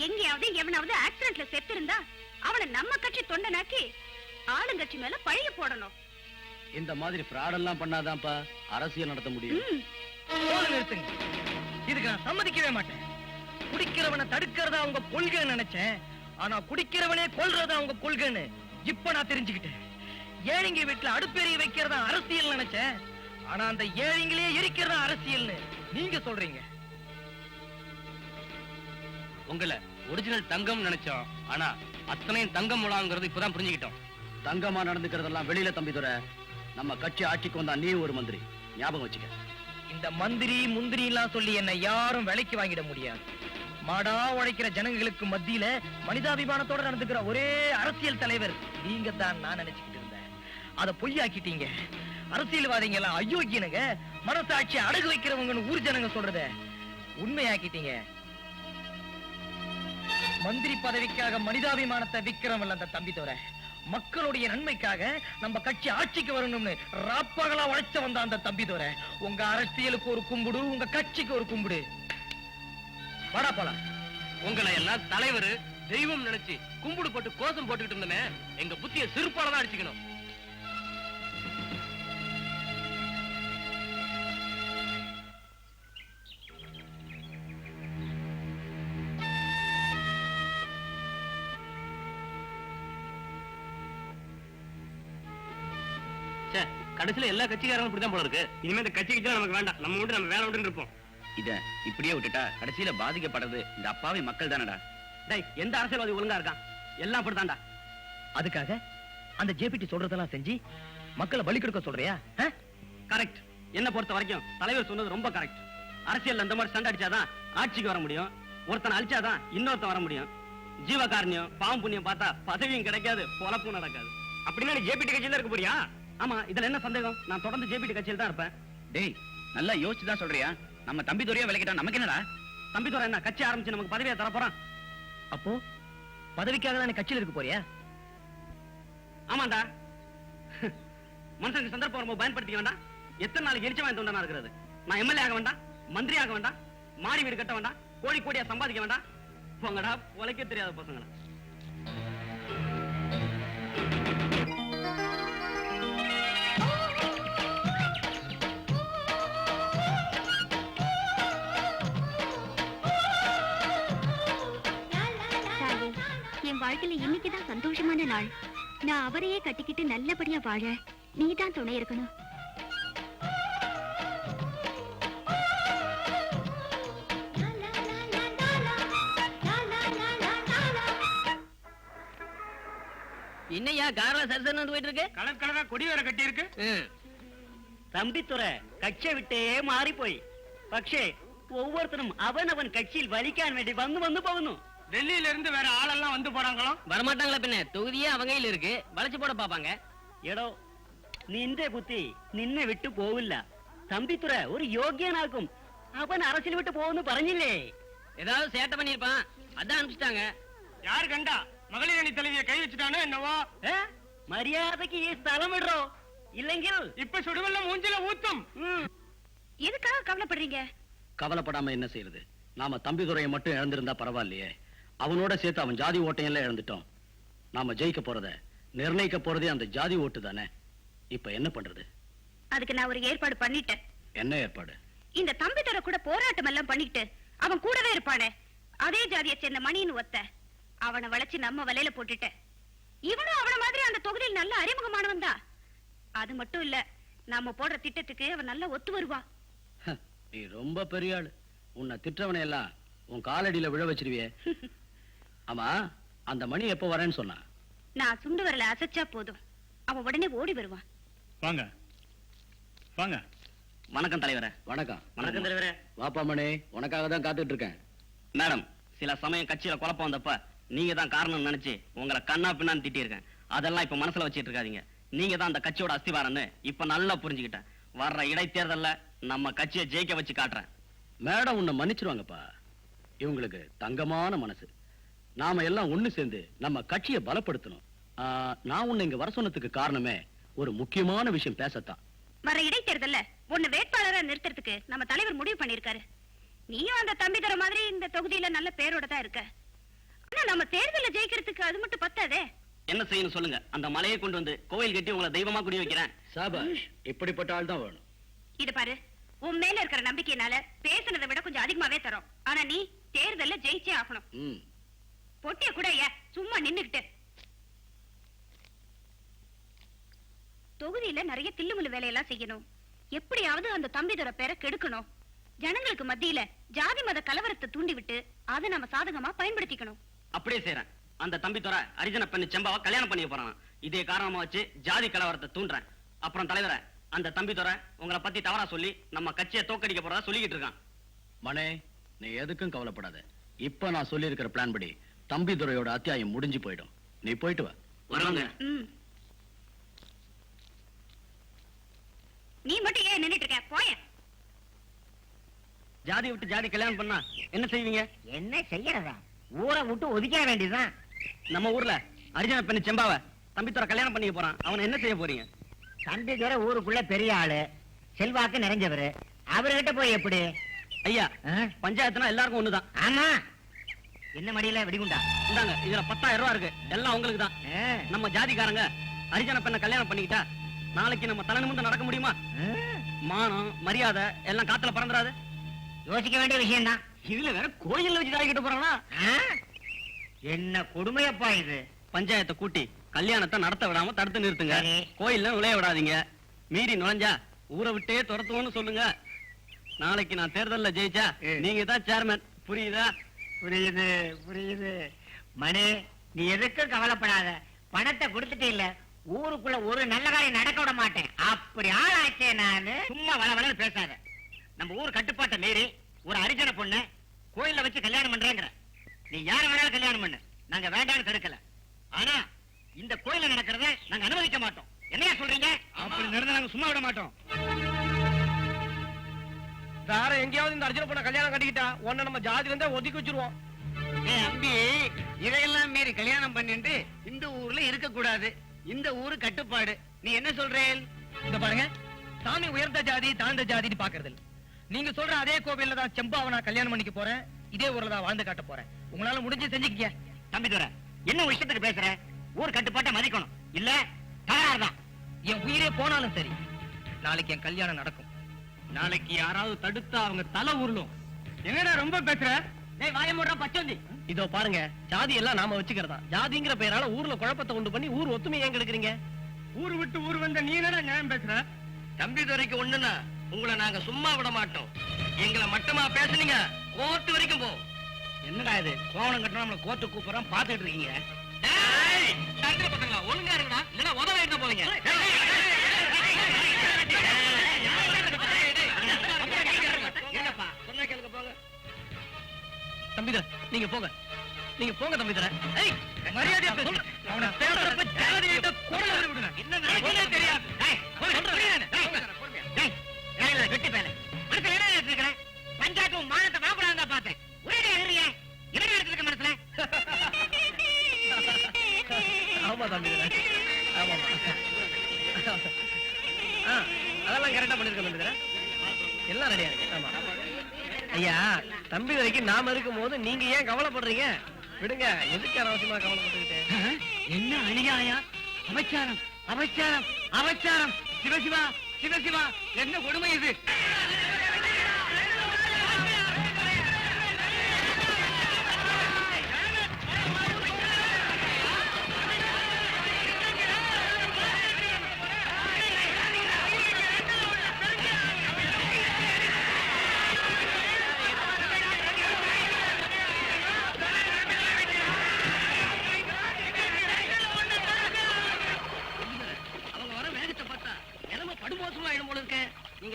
எங்கேயாவது எவனாவது ஆக்சிடென்ட்ல செத்து இருந்தா அவனை நம்ம கட்சி தொண்டனாக்கி ஆளுங்கட்சி மேல பழிய போடணும். இந்த மாதிரி ஃப்ராட் எல்லாம் பண்ணாதான்ப்பா அரசியல் நடத்த முடியும். போதும், நிறுத்துங்க. இதுக்கு நான் சம்மதிக்கவே மாட்டேன். குடிக்கிறவனை தடுக்கிறதா அவங்க கொள்கைன்னு நினைச்சேன். ஆனா குடிக்கிறவனே கொல்றதா அவங்க கொள்கைன்னு இப்ப நான் தெரிஞ்சுக்கிட்டேன். ஏழைங்க வீட்டுல அடுப்பெரிய வைக்கிறதா அரசியல் நினைச்சேன். ஆனா அந்த ஏழைங்களே எரிக்கிறதா அரசியல்னு நீங்க சொல்றீங்க. உங்களை ஒரிஜினல் தங்கம் நினைச்சோம். ஆனா அத்தனையும் தங்கம் முலாங்கிறது இப்பதான் புரிஞ்சுக்கிட்டோம். தங்கமா நடந்துக்கிறதெல்லாம் வெளியில தம்பிதுரை. நம்ம கட்சி ஆட்சிக்கு வந்தா நீ ஒரு மந்திரி, ஞாபகம் வச்சுக்க. இந்த மந்திரி முந்திரி எல்லாம் சொல்லி என்ன யாரும் விலைக்கு வாங்கிட முடியாது. மாடா உழைக்கிற ஜனங்களுக்கு மத்தியில மனிதாபிமானத்தோட நடந்துக்கிற ஒரே அரசியல் தலைவர் நீங்க தான் நான் நினைச்சுக்கிட்டு இருந்தேன். அத பொய்யாக்கிட்டீங்க. அரசியல்வாதிங்க எல்லாம் அயோக்கியனுங்க, மனசாட்சி அடகு வைக்கிறவங்கன்னு ஊர் ஜனங்க சொல்றத உண்மையாக்கிட்டீங்க. மந்திரி பதவிக்காக மனிதாபிமானத்தை விக்கிறவன் அந்த தம்பி தவிர மக்களுடைய நன்மைக்காக நம்ம கட்சி ஆட்சிக்கு வரணும்னு ராப்பகலா உழைச்ச வந்த அந்த தம்பி தவிர உங்க அரசியலுக்கு ஒரு கும்பிடு, உங்க கட்சிக்கு ஒரு கும்பிடு. வாடா போலாம். உங்களை எல்லாம் தலைவர் தெய்வம் நினைச்சு கும்பிடு போட்டு கோஷம் போட்டுக்கிட்டு இருந்தமே, எங்க புத்திய சிறுப்பால தான் அடிச்சுக்கணும். கடைசியில எல்லா கட்சிக்காரங்களும் இப்படிதான் போல இருக்கு. இனிமே இந்த கட்சி கிட்ட நமக்கு வேண்டாம். நம்ம உண்டு, நம்ம வேலை உண்டு இருப்போம். இத இப்படியே விட்டுட்டா கடைசியில பாதிக்கப்படுறது இந்த அப்பாவி மக்கள் தானடா. டேய், எந்த அரசியல்வாதி ஒழுங்கா இருக்கான்? எல்லாம் அப்படித்தான்டா. அதுக்காக அந்த ஜேபிடி சொல்றதெல்லாம் செஞ்சு மக்களை பலி கொடுக்க சொல்றியா? கரெக்ட். என்ன பொறுத்த வரைக்கும் தலைவர் சொன்னது ரொம்ப கரெக்ட். அரசியல் அந்த மாதிரி சண்டை அடிச்சாதான் ஆட்சிக்கு வர முடியும். ஒருத்தனை அழிச்சாதான் இன்னொருத்தன் வர முடியும். ஜீவகாரணியம், பாவம் புண்ணியம் பார்த்தா பதவியும் கிடைக்காது, பொழப்பும் நடக்காது. அப்படின்னா நீ ஜேபிடி கட்சியில இருக்க போறியா? ஆமா, இதுல என்ன சந்தேகம்? நான் தொடர்ந்து ஜேபிடி கட்சியில் தான் இருப்பேன். டேய், நல்லா யோசிச்சுதான் சொல்றியா? நம்ம தம்பி துறையா விலைக்கிட்டா நமக்கு என்னடா? தம்பி துறை என்ன கட்சி ஆரம்பிச்சு நமக்கு பதவியை தர போறான்? அப்போ பதவிக்காக தான் கட்சியில் இருக்க போறியா? ஆமாண்டா. மனுஷனுக்கு சந்தர்ப்பம் வரும்போது பயன்படுத்திக்க வேண்டாம். எத்தனை நாளைக்கு எரிச்ச வாங்கி தொண்டனா இருக்கிறது? நான் எம்எல்ஏ ஆக வேண்டாம், மந்திரி ஆக வேண்டாம், மாடி வீடு கட்ட வேண்டாம், கோடி கோடியா சம்பாதிக்க வேண்டாம். போங்கடா, உழைக்க தெரியாத பசங்களா. என் வாழ்க்கையில இன்னைக்குதான் சந்தோஷமான நாள். நான் அவரையே கட்டிக்கிட்டு நல்லபடியா வாழ நீதான் துணை இருக்கணும். என்னையா கார்ல சரசன்னு வந்து போயிட்டு இருக்கு? கலர் கலரா கொடி வேற கட்டி இருக்கு. தம்பித்துறை கட்சியை விட்டே மாறி போய் പക്ഷേ ஒவ்வொருத்தரும் அவன் கட்சியில் வலிக்கான் வேண்டி வந்து வந்து போகணும். டெல்லியில இருந்து வேற ஆளெல்லாம் வந்து போறாங்களோ? வரமாட்டாங்களா பின்ன? தொகுதியே அவங்க கையில இருக்கு, வளைச்சு போட பாப்பாங்க. എടോ നിന്റെ ബുദ്ധി നിന്നെ വിട്ടു പോവില്ല. തമ്പിത്തുറ ഒരു യോഗ്യനാക്കും. അവൻ അറസിൽ വിട്ടു പോകുന്നു പറഞ്ഞില്ലേ? ஏதாவது சேட்டை பண்ணிருப்பான், அதான் அனுப்பிச்சிட்டாங்க. யார் கண்டா மகளிர் அணி தலைவியை கை வச்சுட்டானோ என்னவோ? மரியாதைக்கு ஸ்தலம் விடுறோம், இல்லைங்க இப்ப சுடுவெல்லாம் மூஞ்சில ஊத்தும். எதுக்காக கவலைப்படுறீங்க? கவலைப்படாம என்ன செய்யறது? நாம தம்பிதுரையை மட்டும் இழந்திருந்தா பரவாயில்லையே. அவனோட சேர்த்து அவன் ஜாதி ஓட்டையெல்லாம் இழந்துட்டோம். நாம ஜெயிக்க போறத நிர்ணயிக்க போறதே அந்த ஜாதி ஓட்டு தானே. இப்ப என்ன பண்றது? அதுக்கு நான் ஒரு ஏற்பாடு பண்ணிட்டேன். என்ன ஏற்பாடு? இந்த தம்பிதுரை கூட போராட்டம் எல்லாம் பண்ணிட்டு அவன் கூடவே இருப்பானே, அதே ஜாதியை சேர்ந்த மணின்னு ஒத்த அவனை வளைச்சு நம்ம வலையில போட்டுட்டேன். இவனும் அவன மாதிரி அந்த தொகுதியில் நல்ல அறிமுகமானவன் தான். அது மட்டும் இல்ல, நாம போடுற திட்டத்துக்கு அவன் நல்லா ஒத்து வருவா. நீ ரொம்ப பெரிய ஆளு. உன்னை திட்டவனை எல்லாம் உன் காலடியில விழ வச்சிருவியே. ஆமா, அந்த மணி எப்போ வரேன்னு சொன்னா? நான் சுண்டு வரல அசைச்சா போதும், அவன் உடனே ஓடி வருவான். வாங்க வாங்க. வணக்கம் தலைவரே. வணக்கம். வணக்கம் தலைவரே. வாப்பா மணி, உனக்காக தான் காத்துட்டு இருக்கேன். மேடம், சில சமயம் கட்சியில குழப்பம் வந்தப்ப நீங்க தான் காரணம் நினைச்சு உங்களை கண்ணா பின்னான்னு திட்டியிருக்கேன். அதெல்லாம் இப்ப மனசுல வச்சிட்டு இருக்காதீங்க. நீங்க தான் அந்த கட்சியோட அஸ்திவாரம்னு இப்ப நல்லா புரிஞ்சுக்கிட்டேன். வர்ற இடைத்தேர்தல்ல நம்ம கட்சியை ஜெயிக்க வச்சு காட்டுறேன். மேடம் உன்னை மன்னிச்சிருவாங்கப்பா. இவங்களுக்கு தங்கமான மனசு. நாம எல்லாம் ஒண்ணு சேர்ந்து நம்ம கட்சியை பலப்படுத்தணும். நான் உன்னை இங்க வர சொன்னதுக்கு காரணமே ஒரு முக்கியமான விஷயம் பேசத்தான். வர இடைத்தேர்தல்ல உன்னை வேட்பாளரா நிறுத்துறதுக்கு நம்ம தலைவர் முடிவு பண்ணிருக்காரு. நீயும் அந்த தம்பி தர மாதிரி இந்த தொகுதியில நல்ல பேரோட தான் இருக்க. ஆனா நம்ம தேர்தல ஜெயிக்கிறதுக்கு அது மட்டும் பத்தாதே. என்ன செய்யணும் சொல்லுங்க. அந்த மலையை கொண்டு வந்து கோயில் கட்டி உங்களை தெய்வமா குடி வைக்கிறேன். சாபாஷ், இப்படிப்பட்ட ஆள் தான் வேணும். இது பாரு, உன் மேல இருக்கிற நம்பிக்கையினால பேசுனதை விட கொஞ்சம் அதிகமாவே தரோம். ஆனா நீ தேர்தல்ல ஜெயிச்சே ஆகணும். பொட்டிய கூட சும்மா நின்னுகிட்டு. தொகுதியில நிறைய தில்லுமுள்ளு வேலையெல்லாம் செய்யணும். எப்படியாவது அந்த தம்பிதுரை பேரை கெடுக்கணும். ஜனங்களுக்கு மத்தியில ஜாதி மத கலவரத்தை தூண்டி விட்டு அதை நம்ம சாதகமா பயன்படுத்திக்கணும். அப்படியே செய்யறேன். அந்த தம்பி துறை அரிஜன பெண்ணு செம்பாவை கல்யாணம் பண்ணி போறான். இதே காரணமா வச்சு ஜாதி கலவரத்தை தூண்டுறேன். அப்புறம் தலைவரை, அந்த தம்பி துறை உங்களை பத்தி தவறா சொல்லி நம்ம கட்சியை தோக்கடிக்க போறதா சொல்லிக்கிட்டு இருக்கான். மனே, நீ எதுக்கும் கவலைப்படாத. இப்ப நான் சொல்லி இருக்கிற பிளான் படி தம்பி துரையோட அத்தியாயம் முடிஞ்சு போயிடும். நீ போயிட்டு வா. வருவாங்க. நீ மட்டும் ஏன் நின்னுட்டு இருக்க? போய. ஜாதி விட்டு ஜாதி கல்யாணம் பண்ணா என்ன செய்வீங்க? என்ன செய்யறதா? ஊரை விட்டு ஒதுக்க வேண்டியதுதான். நம்ம ஊர்ல அரிஜன பெண்ணு செம்பாவை தம்பி துறை கல்யாணம் பண்ணிக்க போறான். அவன் என்ன செய்ய போறீங்க? தம்பி துரை ஊருக்குள்ள பெரிய ஆளு, செல்வாக்கு நிறைஞ்சவரு. அவர்கிட்ட போய் எப்படி? ஐயா, பஞ்சாயத்துனா எல்லாருக்கும் ஒண்ணுதான். ஆமா. என்ன மடியில வெடிகுண்டா? இந்தாங்க, இதுல 10,000 ரூபாய் இருக்கு. எல்லாம் உங்களுக்கு தான். நம்ம ஜாதிக்காரங்க அரிஜன பெண்ணை கல்யாணம் பண்ணிக்கிட்டா நாளைக்கு நம்ம தலை நிமிர்ந்து நடக்க முடியுமா? மானம் மரியாதை எல்லாம் காத்துல பறந்துடாது. யோசிக்க வேண்டிய விஷயம் தான். இதுல வேற கோயில்ல வச்சு தாக்கிட்டு போறானா? என்ன கொடுமையப்பா இது. பஞ்சாயத்தை கூட்டி கல்யாணத்தை நடத்த விடாம தடுத்து நிறுத்துங்க. சரி. கோயில்ல நுழைய விடாதீங்க. மீறி நுழைஞ்சா ஊரை விட்டே துரத்துவோம்னு சொல்லுங்க. நாளைக்கு நான் தேர்தல்ல ஜெயிச்சா நீங்க தான் சேர்மன். புரியுதா? புரியுது புரியுது. மணி, நீ எதுக்கும் கவலைப்படாத. பணத்தை கொடுத்துட்டு இல்ல, ஊருக்குள்ள ஒரு நல்ல காரியம் நடக்க விட மாட்டேன். அப்படி ஆளாச்சே நானு. சும்மா வளவளன்னு பேசாத. நம்ம ஊர் கட்டுப்பாட்டை மீறி ஒரு அரிஜன பொண்ணு கோயில்ல வச்சு கல்யாணம் பண்றேங்கிற. நீ யார வேணாலும் கல்யாணம் பண்ணு, நாங்க வேண்டாம்னு தடுக்கல. ஆனா இந்த கோயில்ல நடக்கிறத நாங்க அனுமதிக்க மாட்டோம். என்னையா சொல்றீங்க? அப்படி நடந்தா நாங்க சும்மா விட மாட்டோம். வேற எங்கேயாவது இந்த அர்ஜுன பொண்ண கல்யாணம் கட்டிக்கிட்டா உன்னை நம்ம ஜாதில இருந்தா ஒதுக்கி வச்சிருவோம். அம்பி, இதையெல்லாம் மீறி கல்யாணம் பண்ணிட்டு இந்த ஊர்ல இருக்க கூடாது. இந்த ஊரு கட்டுப்பாடு. நீ என்ன சொல்றேன்? இந்த பாருங்க, சாமி உயர்ந்த ஜாதி தாழ்ந்த ஜாதின்னு பாக்குறது இல்ல. நீங்க சொல்ற அதே கோவில்ல தான் செம்பாவை நான் கல்யாணம் பண்ணிக்க போறேன். இதே ஊர்ல தான் வாழ்ந்து காட்ட போறேன். உங்களால முடிஞ்சு செஞ்சுக்க. தம்பி துரை, என்ன ஒரு இஷ்டத்துக்கு பேசுற? ஊர் கட்டுப்பாட்டை மதிக்கணும். இல்ல தகராறுதான். என் உயிரே போனாலும் சரி, நாளைக்கு என் கல்யாணம் நடக்கும். நாளைக்கு யாராவது தடுத்தா அவங்க தலை உருளும். என்னடா ரொம்ப பேசுற? டேய், வாய மூடுறா பச்சோந்தி. இதோ பாருங்க, ஜாதி எல்லாம் நாம வச்சுக்கிறதா. ஜாதிங்கிற பெயரால ஊர்ல குழப்பத்தை உண்டு பண்ணி ஊர் ஒத்துமை ஏன் கெடுக்குறீங்க? ஊர் விட்டு ஊர் வந்த நீ என்னடா நியாயம் பேசுற? தம்பி துரைக்கு ஒண்ணுன்னா உங்களை நாங்க சும்மா விட மாட்டோம். எங்களை மட்டமா பேசுனீங்க கோர்ட்டு வரைக்கும் போ. என்னடா இது? கோவணம் கட்டணும் நம்மள கோர்ட்டு கூப்பிடுறோம், பாத்துட்டு இருக்கீங்க. டேய், தண்டனை பசங்களா, ஒழுங்கா இருங்கடா, இல்லனா உதவ என்ன போவீங்க? என்னப்பா சொன்னா கேளுங்க, போங்க. தம்பிதர, நீங்க போங்க. நீங்க போங்க தம்பிதர. ஏய், மரியாதையா பேசு. அவன பேசுறப்ப ஜாதியிட்ட குரல் விடுங்க. என்ன நடக்குதுன்னு தெரியாது. டேய், வெட்டி பேல மனசுல என்ன இருக்கிற? பஞ்சாயத்து மானத்தை வாங்கக்கூடாது தான் பார்த்தேன். ஒரே ஏறிய என்ன நடக்குது மனசுல? ஆமா தம்பிதர, ஆமா. அதெல்லாம் கரெக்டா பண்ணிருக்க தம்பிதர. எல்லாம் ரெடியா இருக்கு. ஆமா ஐயா, தம்பி வரைக்கும் நாம இருக்கும் போது நீங்க ஏன் கவலைப்படுறீங்க? விடுங்க, எதுக்கு அவசியமா கவலைப்பட்டுக்கிட்டு? என்ன அநியாயம்! அபச்சாரம் அபச்சாரம் அபச்சாரம்! சிவசிவா சிவசிவா, என்ன கொடுமை இது!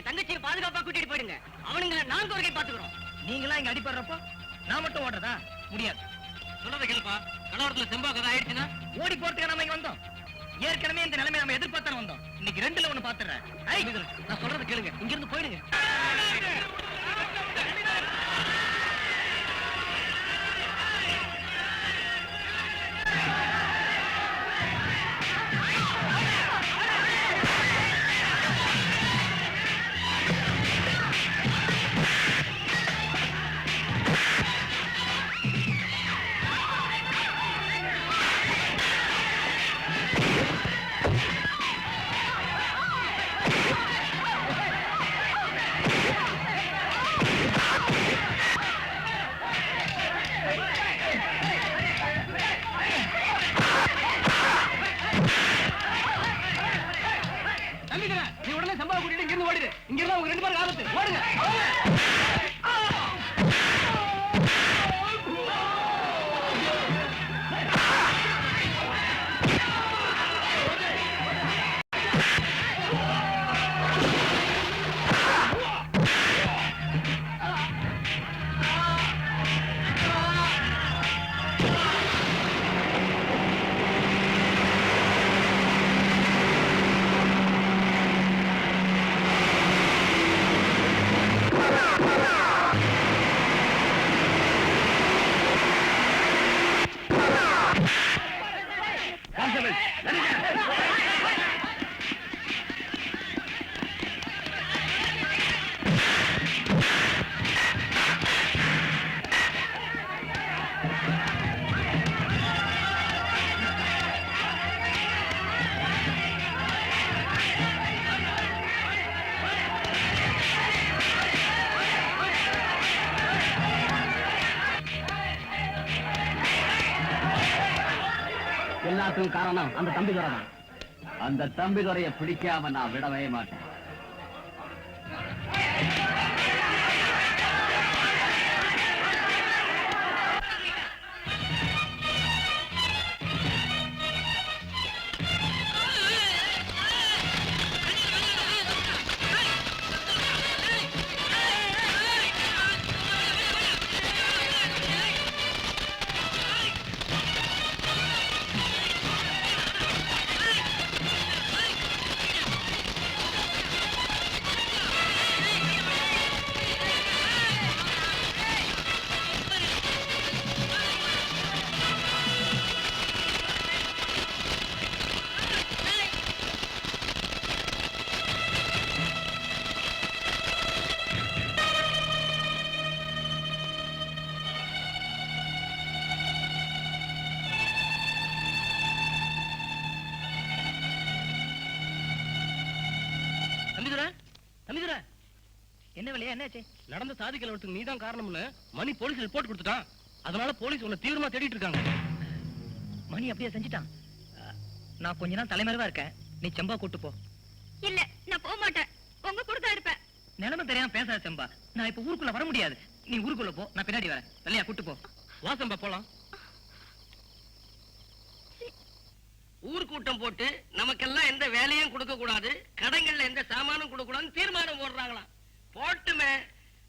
எங்க தங்கச்சியை பாதுகாப்பா கூட்டிட்டு போயிடுங்க. அவனுங்களை நாங்க ஒரு கை பாத்துக்கிறோம். நீங்களா இங்க அடிபடுறப்போ நான் மட்டும் ஓடுறதா? முடியாது. சொல்றத கேளுப்பா. கலவரத்துல செம்பா கதை ஆயிடுச்சுன்னா ஓடி போறதுக்கு நம்ம இங்க வந்தோம். ஏற்கனவே இந்த நிலைமை நம்ம எதிர்பார்த்தான வந்தோம். இன்னைக்கு ரெண்டுல ஒண்ணு பாத்துறேன். நான் சொல்றத கேளுங்க, இங்க இருந்து போயிடுங்க. நீ உடனே சம்பா கூட்டிட்டு இங்க இருந்து ஓடிடு. இங்க இருந்தா உங்க ரெண்டு பேரும் ஆபத்து. ஓடுங்க. எல்லாத்துக்கும் காரணம் அந்த தம்பி துறை தான். அந்த தம்பி துறையை பிடிக்காம நான் விடவே மாட்டேன். தம்பிதுரை, என்ன வேலையா? என்னாச்சு? நடந்த சாதி கலவரத்துக்கு நீதான் காரணம்னு மணி போலீஸ் ரிப்போர்ட் கொடுத்துட்டான். அதனால போலீஸ் உன்னை தீவிரமா தேடிட்டு இருக்காங்க. மணி அப்படியே செஞ்சுட்டான். நான் கொஞ்ச நாள் தலைமறைவா இருக்கேன். நீ செம்பா கூட்டு போ. இல்ல, நான் போக மாட்டேன். உங்க கூட தான் இருப்பேன். நிலைமை தெரியாம பேசாத செம்பா. நான் இப்ப ஊருக்குள்ள வர முடியாது. நீ ஊருக்குள்ள போ, நான் பின்னாடி வரேன். இல்லையா? கூட்டு போ. வா செம்பா போலாம். ஊர் கூட்டம் போட்டு நமக்கெல்லாம் எந்த வேலையும் கொடுக்க கூடாது, கடைகள்ல எந்த சாமானும் கொடுக்க கூடாதுன்னு தீர்மானம் போடுறாங்களாம். போட்டுமே,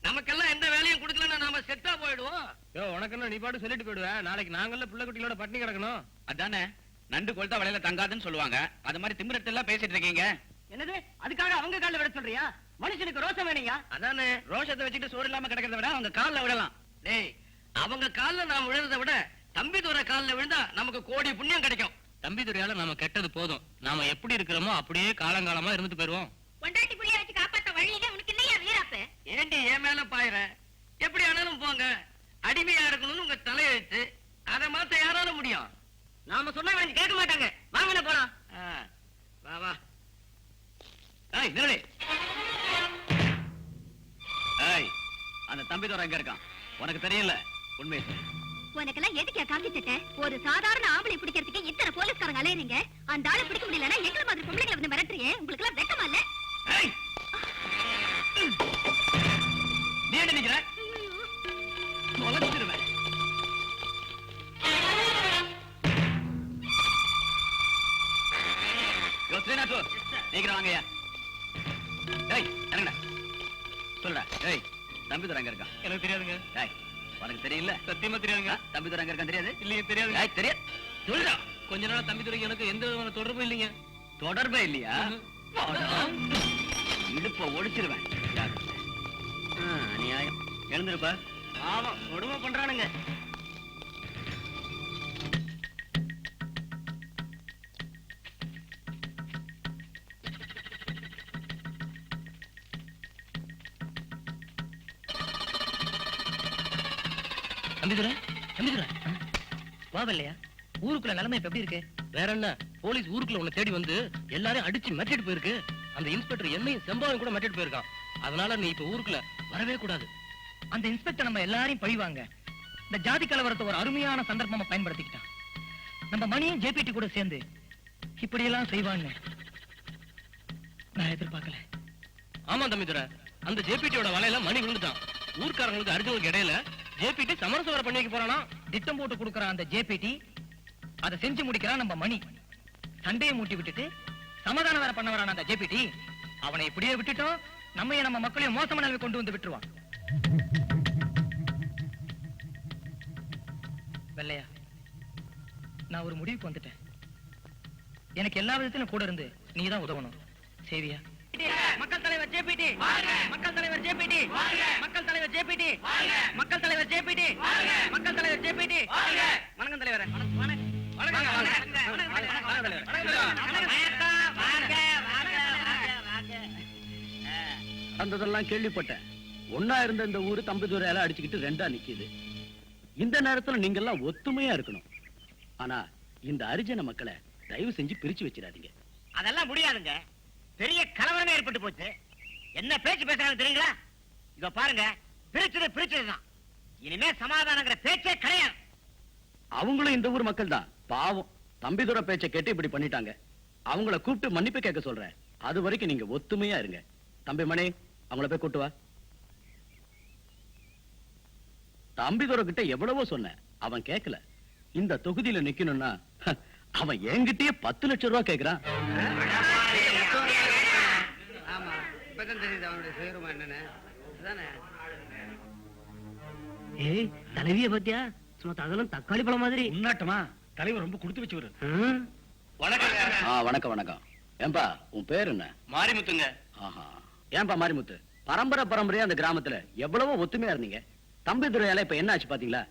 நமக்கெல்லாம் எந்த வேலையும் கொடுக்கலன்னா நாம செத்தா போயிடுவோம். உனக்கு என்ன, நீ பாட்டு சொல்லிட்டு போயிடுவேன். நாளைக்கு நாங்கள்ல பிள்ளை குட்டிகளோட பட்டினி கிடக்கணும். அதானே நண்டு கொளுத்தா வலையில தங்காதுன்னு சொல்லுவாங்க. அது மாதிரி திமிரத்தெல்லாம் பேசிட்டு இருக்கீங்க. என்னது? அதுக்காக அவங்க கால்ல விட சொல்றியா? மனுஷனுக்கு ரோஷம் வேணுங்க. அதானே, ரோஷத்தை வச்சுட்டு சோறு இல்லாம கிடக்கிறத விட அவங்க கால்ல விடலாம். டேய், அவங்க கால்ல நாம் விழுறதை விட தம்பி துறை கால்ல விழுந்தா நமக்கு கோடி புண்ணியம் கிடைக்கும். தம்பி துறையால நம்ம கெட்டது போதும். நாம எப்படி இருக்கிறோமோ அப்படியே காலங்காலமா இருந்துட்டு போயிருவோம். பொண்டாட்டி புள்ளைய வச்சு காப்பாத்த வழியில உனக்கு இல்லையா வீராப்பு? ஏண்டி என் மேல பாயிர? எப்படி ஆனாலும் போங்க, அடிமையா இருக்கணும்னு உங்க தலையெழுத்து. அதை மாத்த யாரால முடியும்? நாம சொன்னா இவங்க கேட்க மாட்டாங்க. வாங்க போலாம். வா வா. ஏய் நில்லு. ஏய், அந்த தம்பி துறை எங்க இருக்கான்? உனக்கு தெரியல? உண்மை சொல்லு. உனக்கெல்லாம் எதுக்கே காக்கி சட்டை? ஒரு சாதாரண ஆம்பளை பிடிக்கிறதுக்கு இத்தனை போலீஸ்காரங்க அலையறீங்க. அந்த ஆளை பிடிக்க முடியலன்னா எங்களை மாதிரி பொம்பளைங்களை வந்து மிரட்டுறீங்க. உங்களுக்கு எல்லாம் வெக்கமா இல்ல? ஏய், நீ என்ன நிக்கிற? தொலைச்சிருவேன். யோசனை சீக்கிரம் வாங்கய்யா. டேய் இறங்கடா சொல்லுடா. டேய் தம்பிதுரை எங்க இருக்கான்? எனக்கு தெரியாதுங்க. டேய் உனக்கு தெரியல? சத்தியமா தெரியாதுங்க. தம்பிதுரை எங்க இருக்கான் தெரியாது? இல்லைங்க தெரியாதுங்க. டேய் தெரியாது சொல்லுடா. கொஞ்ச நாள் தம்பிதுரைக்கு எனக்கு எந்த விதமான தொடர்பும் இல்லைங்க. தொடர்பே இல்லையா? இடுப்ப ஒடிச்சிருவேன். அநியாயம். எழுந்திருப்பா. ஆமா கொடுமை பண்றானுங்க. தம்பிதுரை, தம்பிதுரை, வா வெள்ளையா. ஊருக்குள்ள நிலைமை இப்ப எப்படி இருக்கு? வேற என்ன, போலீஸ் ஊருக்குள்ள உன்னை தேடி வந்து எல்லாரையும் அடிச்சு மிரட்டிட்டு போயிருக்கு. அந்த இன்ஸ்பெக்டர் என்னையும் செம்பாவையும் கூட மிரட்டிட்டு போயிருக்கான். அதனால நீ இப்ப ஊருக்குள்ள வரவே கூடாது. அந்த இன்ஸ்பெக்டர் நம்ம எல்லாரையும் பழிவாங்க இந்த ஜாதி கலவரத்தை ஒரு அருமையான சந்தர்ப்பமா பயன்படுத்திக்கிட்டான். நம்ம மணியும் ஜேபிடி கூட சேர்ந்து இப்படி எல்லாம் செய்வான்னு நான் எதிர்பார்க்கல. ஆமா தம்பிதுரை, அந்த ஜேபிடியோட வலையில மணி விழுந்துட்டான். ஊர்க்காரங்களுக்கு அர்ஜுனுக்கு இடையில ஜேபிடி சமரச வர பண்ணி வைக்க போறானா. திட்டம் போட்டு கொடுக்கற அந்த ஜேபிடி அதை செஞ்சு முடிக்கிறான் நம்ம மணி. சண்டையை மூட்டி விட்டுட்டு சமாதானம் வேற பண்ண வரான அந்த ஜேபிடி. அவனை இப்படியே விட்டுட்டோம், நம்ம நம்ம மக்களையும் மோசமான நிலைமை கொண்டு வந்து விட்டுருவான். வெள்ளையா, நான் ஒரு முடிவுக்கு வந்துட்டேன். எனக்கு எல்லா விதத்திலும் கூட இருந்து நீ தான் உதவணும். சேவியா? மக்கள் தலைவர் ஜேபிடி, மக்கள் தலைவர் ஜேபிடி, மக்கள் தலைவர் ஜேபிடி, மக்கள் தலைவர் ஜேபிடி, மக்கள் தலைவர் ஜேபிடி. வணக்கம் தலைவரே. நடந்ததெல்லாம் கேள்விப்பட்டேன். ஒன்னா இருந்த இந்த ஊரு தம்பிதுரையால அடிச்சுக்கிட்டு ரெண்டா நிக்குது. இந்த நேரத்துல நீங்க எல்லாம் ஒத்துமையா இருக்கணும். ஆனா இந்த அரிஜன மக்களை தயவு செஞ்சு பிரிச்சு வச்சிடாதீங்க. அதெல்லாம் முடியாதுங்க. பெரிய கலவரமே ஏற்பட்டு போச்சு. என்ன பேச்சு பேசுறாங்க தெரியுங்களா? இதோ பாருங்க, பிரிச்சதுதான். இனிமே சமாதானங்கிற பேச்சே கிடையாது. அவங்களும் இந்த ஊர் மக்கள் தான். பாவம், தம்பிதுரை பேச்சை கேட்டு இப்படி பண்ணிட்டாங்க. அவங்கள கூப்பிட்டு மன்னிப்பு கேட்க சொல்றேன். அது வரைக்கும் நீங்க ஒத்துமையா இருங்க. தம்பி மணி, அவங்கள போய் கூட்டு வா. தம்பிதுரை கிட்ட எவ்வளவோ சொன்னேன், அவன் கேட்கல. இந்த தொகுதியில நிக்கணும்னா அவன் என்கிட்டயே 10 லட்சம் ரூபாய் கேக்குறான். ஆமா, இப்பதான் தெரியுது அவனுடைய சுயரூபம் என்னன்னு. ஏய், தலைவிய பத்தியா? சும்மா அதெல்லாம் தக்காளி பழம் மாதிரி. உன்னாட்டமா? தலைவர் ரொம்ப கொடுத்து வச்சவரு. வணக்கம் வணக்கம். ஏன்பா உன் பேர் என்ன? மாரிமுத்துங்க. ஆஹா. ஏன்பா மாரிமுத்து, பரம்பரையா அந்த கிராமத்துல எவ்வளவோ ஒத்துமையா இருந்தீங்க. தம்பிதுரையால இப்ப என்ன ஆச்சு பாத்தீங்களா?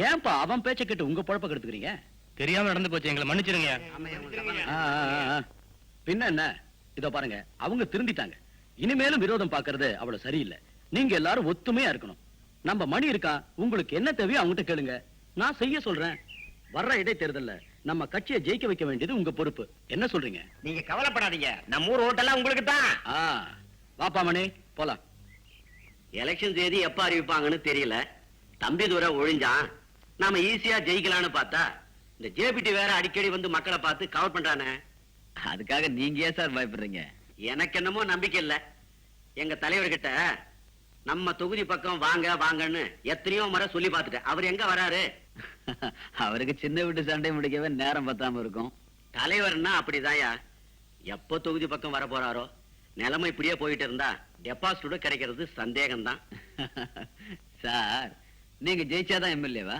ஏன்பா அவன் பேச்சை கேட்டு உங்க பொழப்ப கெடுத்துக்கிறீங்க? தெரியாம நடந்து போச்சு, எங்களை மன்னிச்சிருங்க. பின்ன என்ன, இதோ பாருங்க, அவங்க திருந்திட்டாங்க. இனிமேலும் விரோதம் பாக்குறது அவ்வளவு சரியில்லை. நீங்க எல்லாரும் ஒத்துமையா இருக்கணும். நம்ம மணி இருக்கான், உங்களுக்கு என்ன தேவையோ அவங்ககிட்ட கேளுங்க, நான் செய்ய சொல்றேன். வர்ற இடைத்தேர்தல்ல நம்ம கட்சியை ஜெயிக்க வைக்க வேண்டியது உங்க பொறுப்பு. என்ன சொல்றீங்க? நீங்க கவலைப்படாதீங்க, நம்ம ஊர் ஓட்டெல்லாம் உங்களுக்கு தான். வாப்பா மணி, போலாம். எலெக்ஷன் தேதி எப்ப அறிவிப்பாங்கன்னு தெரியல. தம்பிதுரை ஒழிஞ்சான், நாம ஈஸியா ஜெயிக்கலாம்னு பார்த்தா இந்த ஜேபிடி வேற அடிக்கடி வந்து மக்களை பார்த்து கவர் பண்றானே. அதுக்காக நீங்க ஏன் சார் பயப்படுறீங்க? எனக்கு என்னமோ நம்பிக்கை இல்ல. எங்க தலைவர்கிட்ட நம்ம தொகுதி பக்கம் வாங்க வாங்கன்னு எத்தனையோ முறை சொல்லி பார்த்துட்டேன். அவர் எங்க வராரு? அவருக்கு சின்ன வீட்டு சண்டை முடிக்கவே நேரம் பத்தாம இருக்கும். தலைவர்னா அப்படிதான்யா, எப்போ தொகுதி பக்கம் வர போறாரோ. நிலைமை இப்படியே போயிட்டு இருந்தா டெபாசிட்டோட கிடைக்கிறது சந்தேகம்தான். சார், நீங்க ஜெயிச்சாதான் எம்எல்ஏவா?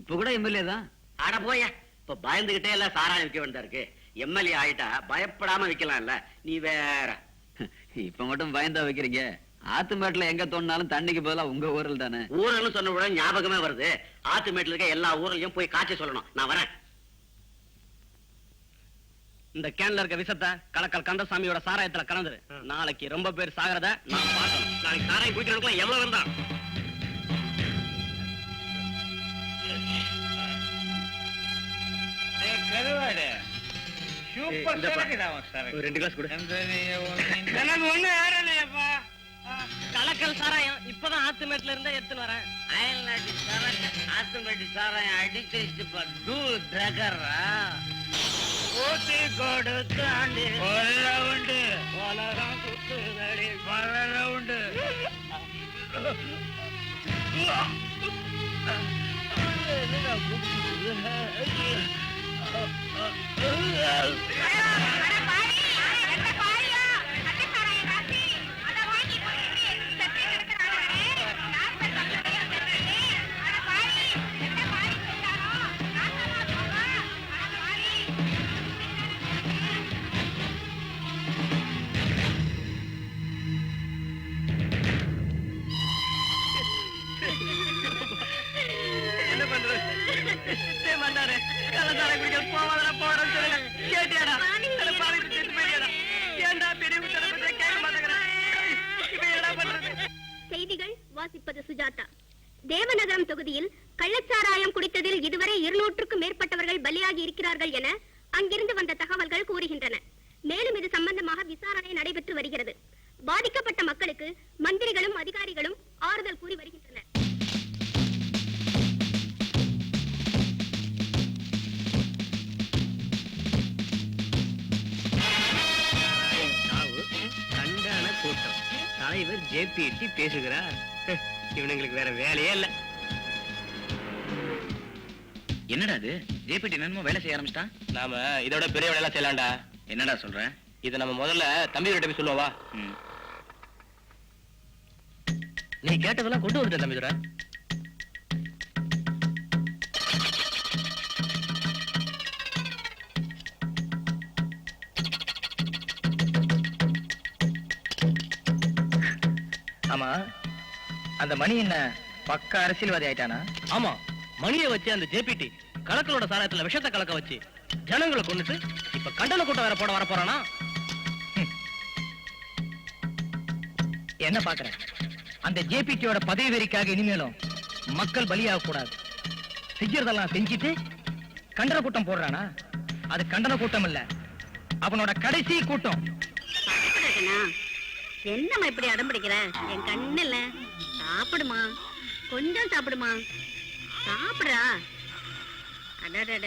இப்ப கூட எம்எல்ஏ தான். ஆட போய, இப்ப பயந்துகிட்டே எல்லாம் சாராயம் விற்க வேண்டியதா இருக்கு. எம்எல்ஏ ஆயிட்டா பயப்படாம விக்கலாம்ல. நீ வேற. இப்ப மட்டும் பயந்தா வைக்கிறீங்க. ஆத்துமேட்டுல எங்க தோணினாலும் தண்ணிக்கு பதிலா உங்க ஊரில் தானே. ஊரல்னு சொன்ன உடனே ஞாபகமே வருது. ஆத்துமேட்டுல இருக்க எல்லா ஊர்லயும் போய் காய்ச்ச சொல்லணும். நான் வரேன். இந்த கேன்ல இருக்க விஷத்தை கலக்கல் கந்தசாமியோட சாராயத்துல கலந்துரு. நாளைக்கு ரொம்ப பேர் சாகிறத நான் பார்க்கணும். நாளைக்கு சாராயம் குடிக்கிறதுக்குலாம் எவ்வளவு இருந்தான்? கருவாடு சூப்பர் சார். 2 கிளாஸ் கொடு. எனக்கு ஒண்ணு ஏறலையப்பா. கலக்கல் சாராயம் இப்பதான் ஆத்துமேட்ல இருந்தா எடுத்துன்னு வரேன். அயல்நாட்டு சாராயம் ஆத்துமேட்டு சாராயம் அடிச்சு ட்ரகரா ஊட்டி கொடுத்தாண்டி கொல்ல உண்டு, உலகம் சுத்துதடி வளர உண்டு. அட பாடி, என்ன பாடியா? அட வாசிப்பது சுஜாதா. தேவநகரம் தொகுதியில் கள்ளச்சாராயம் குடித்ததில் இதுவரை 200க்கும் மேற்பட்டவர்கள் பலியாகி இருக்கிறார்கள் என அங்கிருந்து வந்த தகவல்கள் கூறுகின்றன. மேலும் இது சம்பந்தமாக விசாரணை நடைபெற்று வருகிறது. பாதிக்கப்பட்ட மக்களுக்கு மந்திரிகளும் அதிகாரிகளும் ஆறுதல் கூறி வருகின்றனர். கண்டான கூட்டம். தலைவர் ஜேபிடி பேசுகிறார். இவனுங்களுக்கு வேற வேலையே இல்ல. என்னடா அது ஜேபிடி என்னமோ வேலை செய்ய ஆரம்பிச்சிட்டான். நாம இதோட பெரிய வேலையெல்லாம் செய்யலாம்டா. என்னடா சொல்ற? இதை நம்ம முதல்ல தம்பிகிட்ட போய் சொல்லுவா. நீ கேட்டதெல்லாம் கொண்டு வந்துட்ட தம்பிதுரை. ஆமா, அந்த மணி என்ன பக்க அரசியல்வாதி ஆயிட்டானா? ஆமா, மணியை வச்சு அந்த ஜேபிடி கலக்கலோட சாராயத்துல விஷத்தை கலக்க வச்சு ஜனங்களை கொண்டுட்டு இப்ப கண்டன கூட்டம் வேற போட வர போறானா? என்ன பாக்குறேன்? அந்த ஜேபிடியோட பதவி வெறிக்காக இனிமேலும் மக்கள் பலியாக கூடாது. செய்யறதெல்லாம் செஞ்சுட்டு கண்டன கூட்டம் போடுறானா? அது கண்டன கூட்டம் இல்ல, அவனோட கடைசி கூட்டம். என்னம்மா இப்படி அடம்பிடிக்கிற? என் கண்ணு இல்ல, சாப்பிடுமா, கொஞ்சம் சாப்பிடுமா, சாப்பிடுறா. அடடட,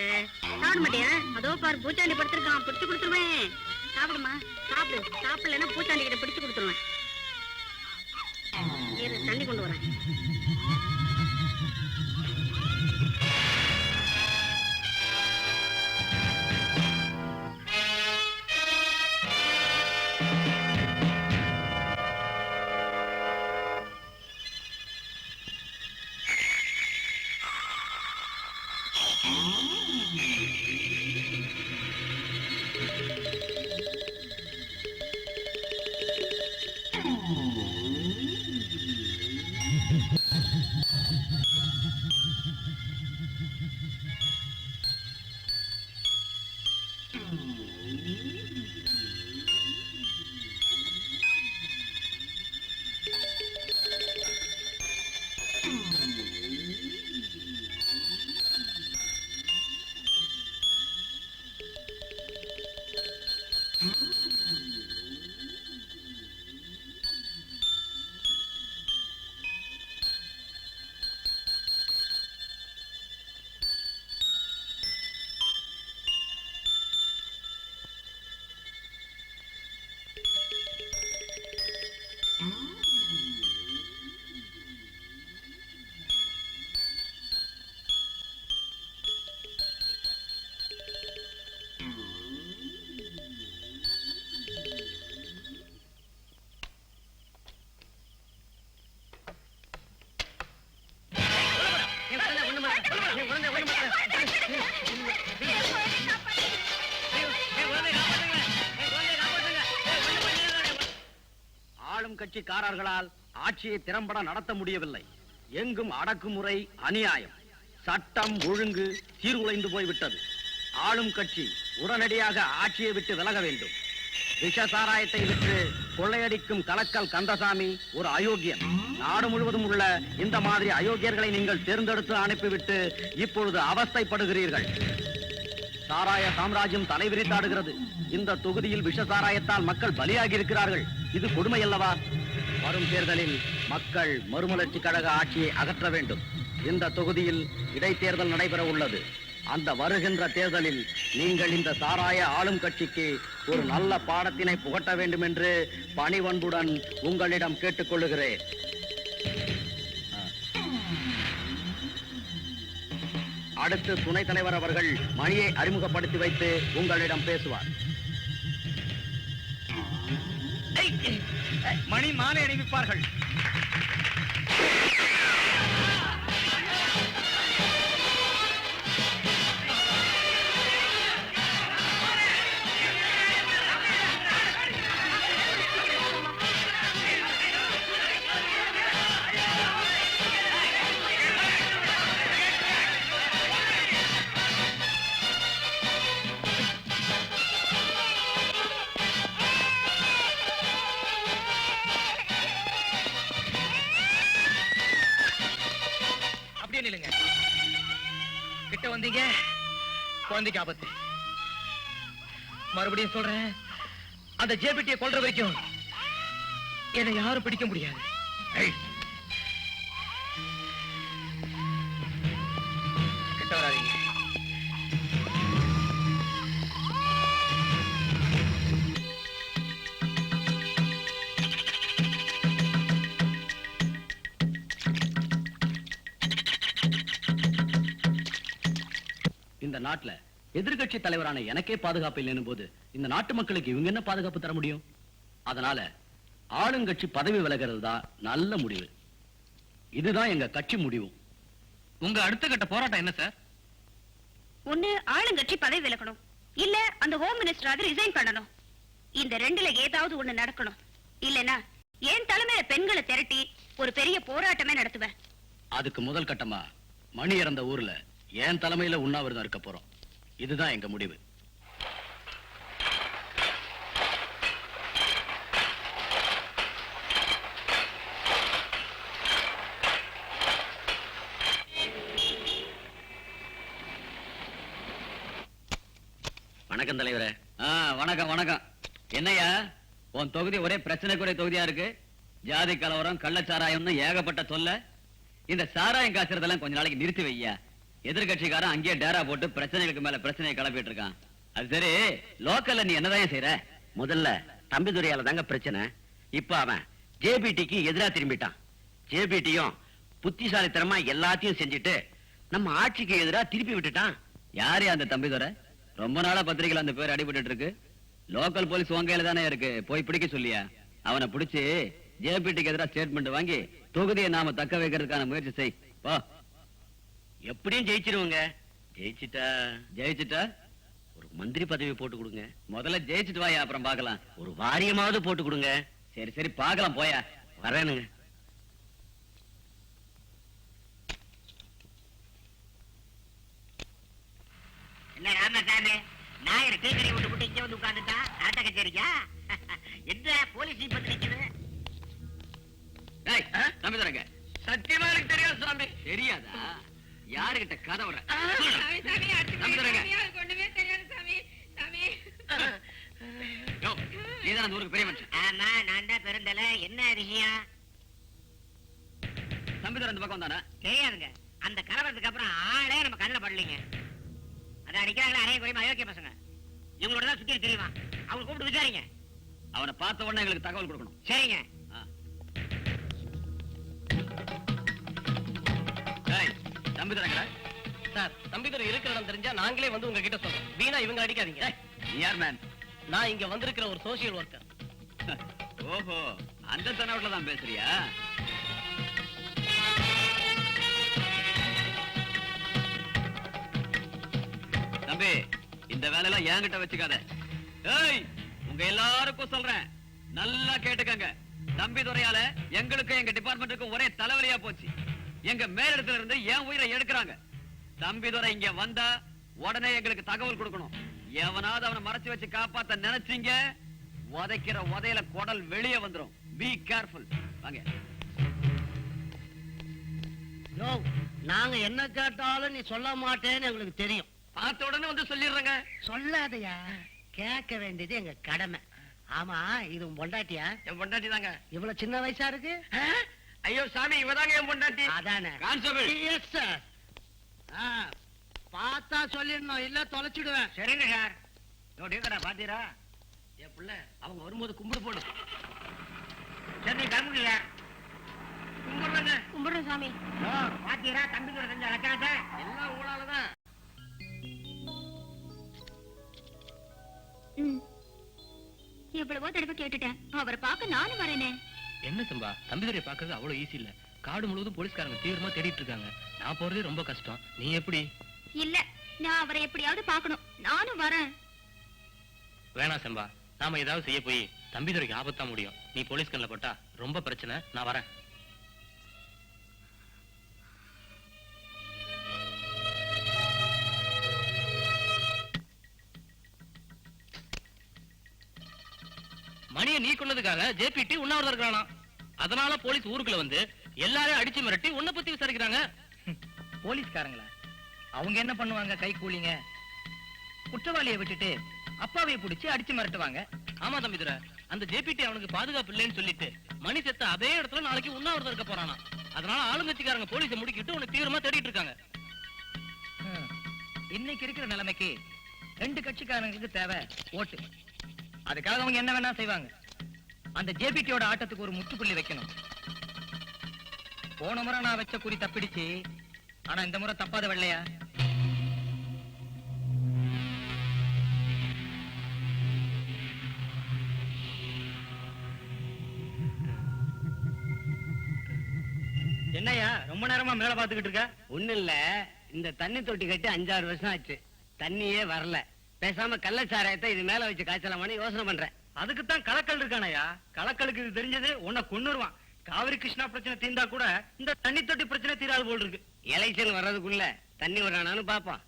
சாப்பிட மாட்டியா? அதோ பாரு பூச்சாண்டி படுத்திருக்கான், பிடிச்சு கொடுத்துருவேன். சாப்பிடுமா, சாப்பிடு. சாப்பிடலன்னா பூச்சாண்டி கிட்ட பிடிச்சு கொடுத்துருவேன். தண்ணி கொண்டு வரேன். ஆளும் கட்சிக்காரர்களால் ஆட்சியை திறம்பட நடத்த முடியவில்லை. எங்கும் அடக்குமுறை, அநியாயம், சட்டம் ஒழுங்கு சீர்குலைந்து போய்விட்டது. ஆளும் கட்சி உடனடியாக ஆட்சியை விட்டு விலக வேண்டும். விஷ சாராயத்தை விற்று கொள்ளையடிக்கும் கலக்கல் கந்தசாமி ஒரு அயோக்கியன். நாடு முழுவதும் உள்ள இந்த மாதிரி அயோக்கியர்களை நீங்கள் தேர்ந்தெடுத்து அனுப்பிவிட்டு இப்பொழுது அவஸ்தைப்படுகிறீர்கள். சாராய சாம்ராஜ்யம் தலைவிரித்தாடுகிறது. இந்த தொகுதியில் விஷ சாராயத்தால் மக்கள் பலியாகி இருக்கிறார்கள். இது கொடுமை அல்லவா? வரும் தேர்தலில் மக்கள் மறுமலர்ச்சி கழக ஆட்சியை அகற்ற வேண்டும். இந்த தொகுதியில் இடைத்தேர்தல் நடைபெற உள்ளது. அந்த வருகின்ற தேர்தலில் நீங்கள் இந்த சாராய ஆளும் கட்சிக்கு ஒரு நல்ல பாடத்தினை புகட்ட வேண்டும் என்று பணிவன்புடன் உங்களிடம் கேட்டுக்கொள்ளுகிறேன். அடுத்து துணைத் தலைவர் அவர்கள் மணியை அறிமுகப்படுத்தி வைத்து உங்களிடம் பேசுவார். மணி மாலை அணிவிப்பார்கள். வராதீங்க, குழந்தைக்கு ஆபத்து. மறுபடியும் சொல்றேன், அந்த ஜேபிட்டியை கொல்ற வரைக்கும் என்னை யாரும் பிடிக்க முடியாது. கிட்ட வராதீங்க. இந்த நாட்டுல எதிர்க்கட்சி தலைவரான எனக்கே பாதுகாப்பு இல்லைன்னு போது இந்த நாட்டு மக்களுக்கு இவங்க என்ன பாதுகாப்பு தர முடியும்? அதனால ஆளுங்கட்சி பதவி விலகிறது தான் நல்ல முடிவு. இதுதான் எங்க கட்சி முடிவு. உங்க அடுத்த கட்ட போராட்டம் என்ன சார்? ஒண்ணு ஆளுங்கட்சி பதவி விலகணும், இல்ல அந்த ஹோம் மினிஸ்டர் ரிசைன் பண்ணணும். இந்த ரெண்டுல ஏதாவது ஒண்ணு நடக்கணும். இல்லனா என் தலைமையில பெண்களை திரட்டி ஒரு பெரிய போராட்டமே நடத்துவேன். அதுக்கு முதல் கட்டமா மணி இறந்த ஊர்ல என் தலைமையில உண்ணாவிரதம் இருக்க போறோம். இதுதான் எங்க முடிவு. வணக்கம் தலைவரே. வணக்கம் வணக்கம். என்னையா உன் தொகுதி ஒரே பிரச்சனைக்குரிய தொகுதியா இருக்கு? ஜாதி கலவரம், கள்ளச்சாராயம்னு ஏகப்பட்ட சொல்ல. இந்த சாராயம் காய்ச்சறதெல்லாம் கொஞ்ச நாளைக்கு நிறுத்தி வையா. எதிர்கட்சிக்காரன் அங்கேயே டேரா போட்டு பிரச்சனைகளுக்கு மேல பிரச்சனையை கிளப்பிட்டு இருக்கான். அது சரி, லோக்கல்ல நீ என்னதான் செய்யற? முதல்ல தம்பிதுரையால தாங்க பிரச்சனை. இப்ப அவன் ஜேபிடிக்கு எதிரா திரும்பிட்டான். ஜேபிடியும் புத்திசாலித்தனமா எல்லாத்தையும் செஞ்சுட்டு நம்ம ஆட்சிக்கு எதிரா திருப்பி விட்டுட்டான். யாரு அந்த தம்பிதுரை? ரொம்ப நாளா பத்திரிகையில அந்த பேர் அடிபட்டு இருக்கு. லோக்கல் போலீஸ் உங்க கையில தானே இருக்கு, போய் பிடிக்க சொல்லியா. அவனை பிடிச்சு ஜேபிடிக்கு எதிராக ஸ்டேட்மெண்ட் வாங்கி தொகுதியை நாம தக்க வைக்கிறதுக்கான முயற்சி செய். போ. எப்படியும் ஜெயிச்சிருவோங்க. ஜெயிச்சிட்டா ஒரு மந்திரி பதவி போட்டு கொடுங்க. முதல்ல ஜெயிச்சுட்டு வாயா, அப்புறம் பார்க்கலாம். ஒரு வாரியமாவது போட்டு கொடுங்க. சரி சரி பார்க்கலாம், போயா. வரேனுங்க. என்ன ராமசாமி, நாயர் டீக்கரை விட்டு விட்டு இங்க வந்து உட்கார்ந்துட்டா நாட்ட கச்சேரிக்கா? என்ன போலீஸ் இப்ப நிக்குது? தம்பிதுரைங்க, சத்தியமா எனக்கு தெரியாது சாமி. தெரியாதா? யாருகிட்ட கதை வர? நீதான் அந்த ஊருக்கு பெரிய மனுஷன். ஆமா, நான் தான் பிறந்தல. என்ன விஷயம்? தம்பிதுரை இந்த பக்கம் வந்தானா? தெரியாதுங்க. அந்த கலவரத்துக்கு அப்புறம் ஆளே நம்ம கண்ணில் படலைங்க. அதான் அடிக்கிறாங்களே அறைய கோயமா அயோக்கிய பசங்க. இவங்களோட தான் சுத்தி தெரியுமா? அவங்க கூப்பிட்டு விசாரிங்க. அவனை பார்த்த உடனே எங்களுக்கு தகவல் கொடுக்கணும். சரிங்க. தம்பிதுரைங்க சார், தம்பிதுரை இருக்கிற இடம் தெரிஞ்சா நாங்களே வந்து உங்ககிட்ட சொல்றோம். வீணா இவங்க அடிக்காதீங்க. யார் மேன்? நான் இங்க வந்திருக்கிற ஒரு சோசியல் ஒர்க்கர். ஓஹோ, அந்த தனவுல தான் பேசுறியா? தம்பி, இந்த வேலையெல்லாம் என்கிட்ட வச்சுக்காத. ஏய், உங்க எல்லாருக்கும் சொல்றேன், நல்லா கேட்டுக்கங்க. தம்பிதுரையால எங்களுக்கு எங்க டிபார்ட்மெண்ட்டுக்கு ஒரே தலைவலியா போச்சு. எங்க மேலிடத்துல இருந்து என் உயிரை எடுக்கிறாங்க. தம்பிதுரை இங்க வந்தா உடனே எங்களுக்கு தகவல் கொடுக்கணும். எவனாவது அவனை மறைச்சு வச்சு காப்பாத்த நினைச்சீங்க, உதைக்கிற உதையில குடல் வெளியே வந்துரும். Be careful. வாங்க. நாங்க என்ன கேட்டாலும் நீ சொல்ல மாட்டேன்னு எங்களுக்கு தெரியும். பார்த்த உடனே வந்து சொல்லிடுறேங்க. சொல்லாதயா, கேட்க வேண்டியது எங்க கடமை. ஆமா, இது உன் பொண்டாட்டியா? என் பொண்டாட்டி தாங்க. இவ்வளவு சின்ன வயசா இருக்கு? ஐயோ சாமி, இவதாங்க என் பொண்டாட்டி. அதானே. கான்ஸ்டபிள். Yes sir. பார்த்தா சொல்லிடணும், இல்ல தொலைச்சிடுவேன். சரிங்க சார். டீக்கடா பாத்தீரா? என் பிள்ளை அவங்க வரும்போது கும்பிடு போடு. சரி, நீ கிளம்புங்க. கும்பிடுறேங்க. கும்பிடுறோம் சாமி. பாத்தீரா தம்பி கூட செஞ்ச லட்சணத்தை? எல்லாம் ஊழாலதான். எவ்வளவோ தடவை கேட்டுட்டேன், அவரை பார்க்க நானும் வரேனே. என்ன சம்பா, தம்பிதுரை பாக்குறது அவ்வளவு ஈஸி இல்ல. காடு முழுவதும் போலீஸ்காரங்க தீவிரமா தேடிட்டு இருக்காங்க. நான் போறதே ரொம்ப கஷ்டம். நீ எப்படி? இல்ல, நான் அவரை எப்படியாவது பார்க்கணும். நானும் வரேன். வேணாம் சம்பா, நாம ஏதாவது செய்ய போய் தம்பிதுரைக்கு ஆபத்தா முடியும். நீ போலீஸ் கண்ணில் பட்டா ரொம்ப பிரச்சனை. நான் வரேன். மணியை நீ கொண்டதுக்காக ஜேபிடி உண்ணாவிரதம் இருக்கிறானா? அதனால போலீஸ் ஊருக்குள்ள வந்து எல்லாரையும் அடிச்சு மிரட்டி உன்னை பத்தி விசாரிக்கிறாங்க. போலீஸ்காரங்களா? அவங்க என்ன பண்ணுவாங்க? கை கூலிங்க குற்றவாளியை விட்டுட்டு அப்பாவையை பிடிச்சு அடிச்சு மிரட்டுவாங்க. ஆமா தம்பிதுரை, அந்த ஜேபிடி அவனுக்கு பாதுகாப்பு இல்லைன்னு சொல்லிட்டு மணி செத்த அதே இடத்துல நாளைக்கு உண்ணாவிரதம் இருக்க போறானா. அதனால ஆளுங்கட்சிக்காரங்க போலீஸை முடிக்கிட்டு உனக்கு தீவிரமா தேடிட்டு இருக்காங்க. இன்னைக்கு இருக்கிற நிலைமைக்கு 2 கட்சிக்காரங்களுக்கு தேவை ஓட்டு. அதுக்காக அவங்க என்ன வேணா செய்வாங்க. அந்த ஜேபிடியோட ஆட்டத்துக்கு ஒரு முற்றுப்புள்ளி வைக்கணும். போன முறை நான் வச்ச குறி தப்பிடுச்சு, ஆனா இந்த முறை தப்பாத வெள்ளையா? என்னையா ரொம்ப நேரமா மேல பாத்துக்கிட்டு இருக்க? ஒண்ணு இல்ல, இந்த தண்ணி தொட்டி கட்டி 5-6 வருஷம் ஆச்சு, தண்ணியே வரல. பேசாம கள்ளச்சாராயத்தை இது மேல வச்சு காய்ச்சலாமான்னு யோசனை பண்றேன். அதுக்குத்தான் கலக்கல் இருக்கானயா. கலக்கலுக்கு இது தெரிஞ்சது உன்னை கொன்னுருவான். காவிரி கிருஷ்ணா பிரச்சனை தீர்ந்தா கூட இந்த தண்ணி தொட்டி பிரச்சனை தீராது போல் இருக்கு. எலெக்ஷன் வர்றதுக்குள்ள தண்ணி வரானான்னு பாப்போம்.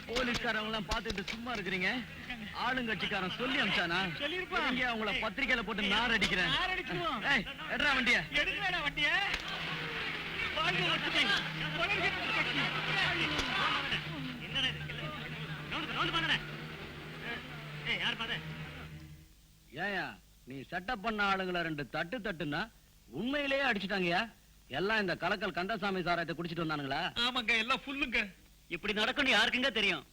போலீஸ்காரங்க எல்லாம் பாத்துட்டு சும்மா இருக்கிறீங்க? ஆளுங்கட்சிக்காரன் சொல்லி அனுப்பிச்சானா? இங்க அவங்கள பத்திரிக்கையில போட்டு நார் அடிக்கிறேன். ஏய், எடுறா வண்டிய. ஏயா நீ செட்டப் பண்ண ஆளுங்களை 2 தட்டு தட்டுன்னா உண்மையிலேயே அடிச்சுட்டாங்கயா. எல்லாம் இந்த கலக்கல் கந்தசாமி சாராயத்தை குடிச்சிட்டு வந்தானுங்களா? ஆமாங்க, எல்லாம் ஃபுல்லுங்க. இப்படி நடக்கும்னு யாருக்குங்க தெரியும்?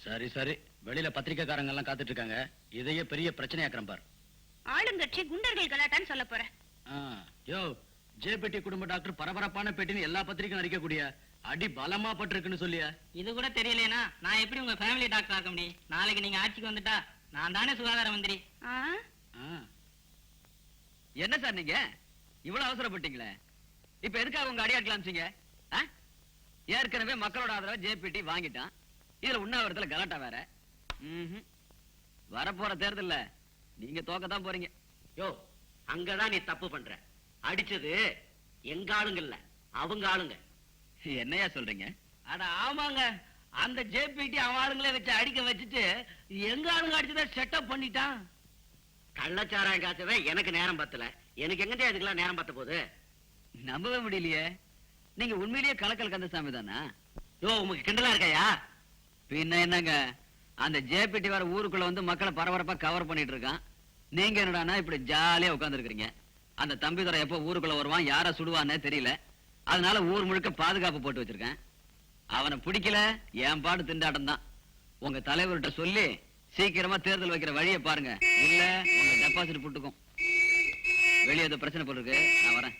சரி சரி, வெளியில பத்திரிக்கைக்காரங்க எல்லாம் காத்துட்டு இருக்காங்க. இதையே பெரிய பிரச்சனையாக்குறேன் பார். ஆளுங்கட்சி குண்டர்கள் கலாட்டான்னு சொல்ல போறேன். யோ, ஜேபிடி குடும்ப டாக்டர் பரபரப்பான பேட்டின்னு எல்லா பத்திரிக்கையும் அடிக்கக்கூடிய அடி பலமா பட்டிருக்குன்னு சொல்லியா? இது கூட தெரியலனா நான் எப்படி உங்க ஃபேமிலி டாக்டர் ஆக முடியும்? நாளைக்கு நீங்க ஆட்சிக்கு வந்துட்டா நான் தானே சுகாதார மந்திரி. ஆ? என்ன சார் நீங்க இவ்வளவு அவசரப்பட்டீங்களே? இப்ப எதுக்காக உங்க அடியாட்கள் காமிச்சீங்க? ஏற்கனவே மக்களோட ஆதரவை ஜேபிடி வாங்கிட்டான். இதுல உண்ணாவிரத்துல கலாட்டா வேற. வரப்போற தேர்தல்ல நீங்க தோக்கத்தான் போறீங்க. யோ, அங்கதான் நீ தப்பு பண்ற. அடிச்சது எங்க ஆளுங்க இல்ல, அவங்க ஆளுங்க. என்னையா சொல்றீங்க? அட ஆமாங்க, அந்த ஜேபிடி அவன் ஆளுங்களே வச்சு அடிக்க வச்சுட்டு எங்க ஆளுங்க அடிச்சத செட்டப் பண்ணிட்டான். கள்ளச்சாராயம் காய்ச்சவே எனக்கு நேரம் பத்தல. எனக்கு எங்கடே அதுக்கெல்லாம் நேரம் பத்த போகுது? நம்பவே முடியலையே. நீங்க உண்மையிலேயே கலக்கல் கந்தசாமி தானா? யோ, உங்களுக்கு கிண்டலா இருக்கையா? பின்ன என்னங்க, அந்த ஜேபிடி வர ஊருக்குள்ள வந்து மக்களை பரபரப்பா கவர் பண்ணிட்டு இருக்கான். நீங்க என்னடானா இப்படி ஜாலியா உட்கார்ந்து இருக்கீங்க. அந்த தம்பிதுரை எப்ப ஊருக்குள்ள வருவான், யார சுடுவானே தெரியல. அதனால ஊர் முழுக்க பாதுகாப்பு போட்டு வச்சிருக்கேன். அவனை பிடிக்கல, என் பாடு திண்டாட்டம் தான். உங்க தலைவர்கிட்ட சொல்லி சீக்கிரமா தேர்தல் வைக்கிற வழியை பாருங்க, இல்ல உங்க டெபாசிட் புட்டுக்கும். வெளியே ஏதோ பிரச்சனை போட்டுருக்கு, நான் வரேன்.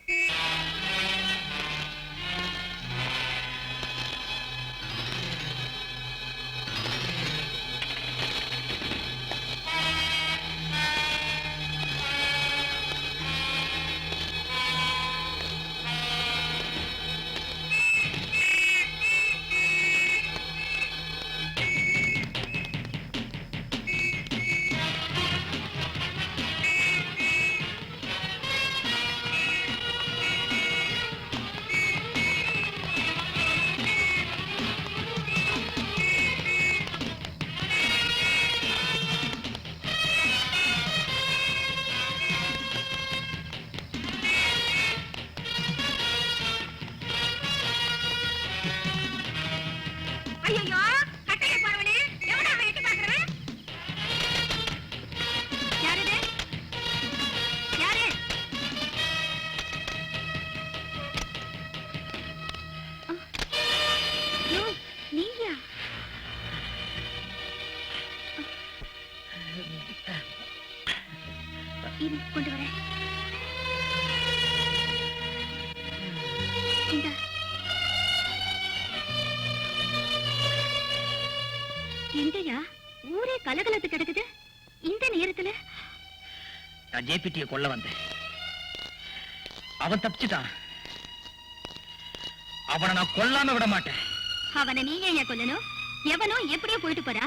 ஐயோ, கட்டைய பாருவனே, எவனா அவன் எட்டி பாக்குறவன்? யாரு? யாரு? யோ, நீயா? இரு, கொண்டு வரேன். இந்தா. எங்கயா ஊரே கலகலத்து கிடக்குது இந்த நேரத்துல? நான் ஜேபிடியை கொல்ல வந்தேன். அவன் தப்பிச்சுட்டான். அவனை நான் கொல்லாம விட மாட்டேன். அவனை நீ ஏன் கொல்லணும்? எவனோ எப்படியோ போயிட்டு போறா.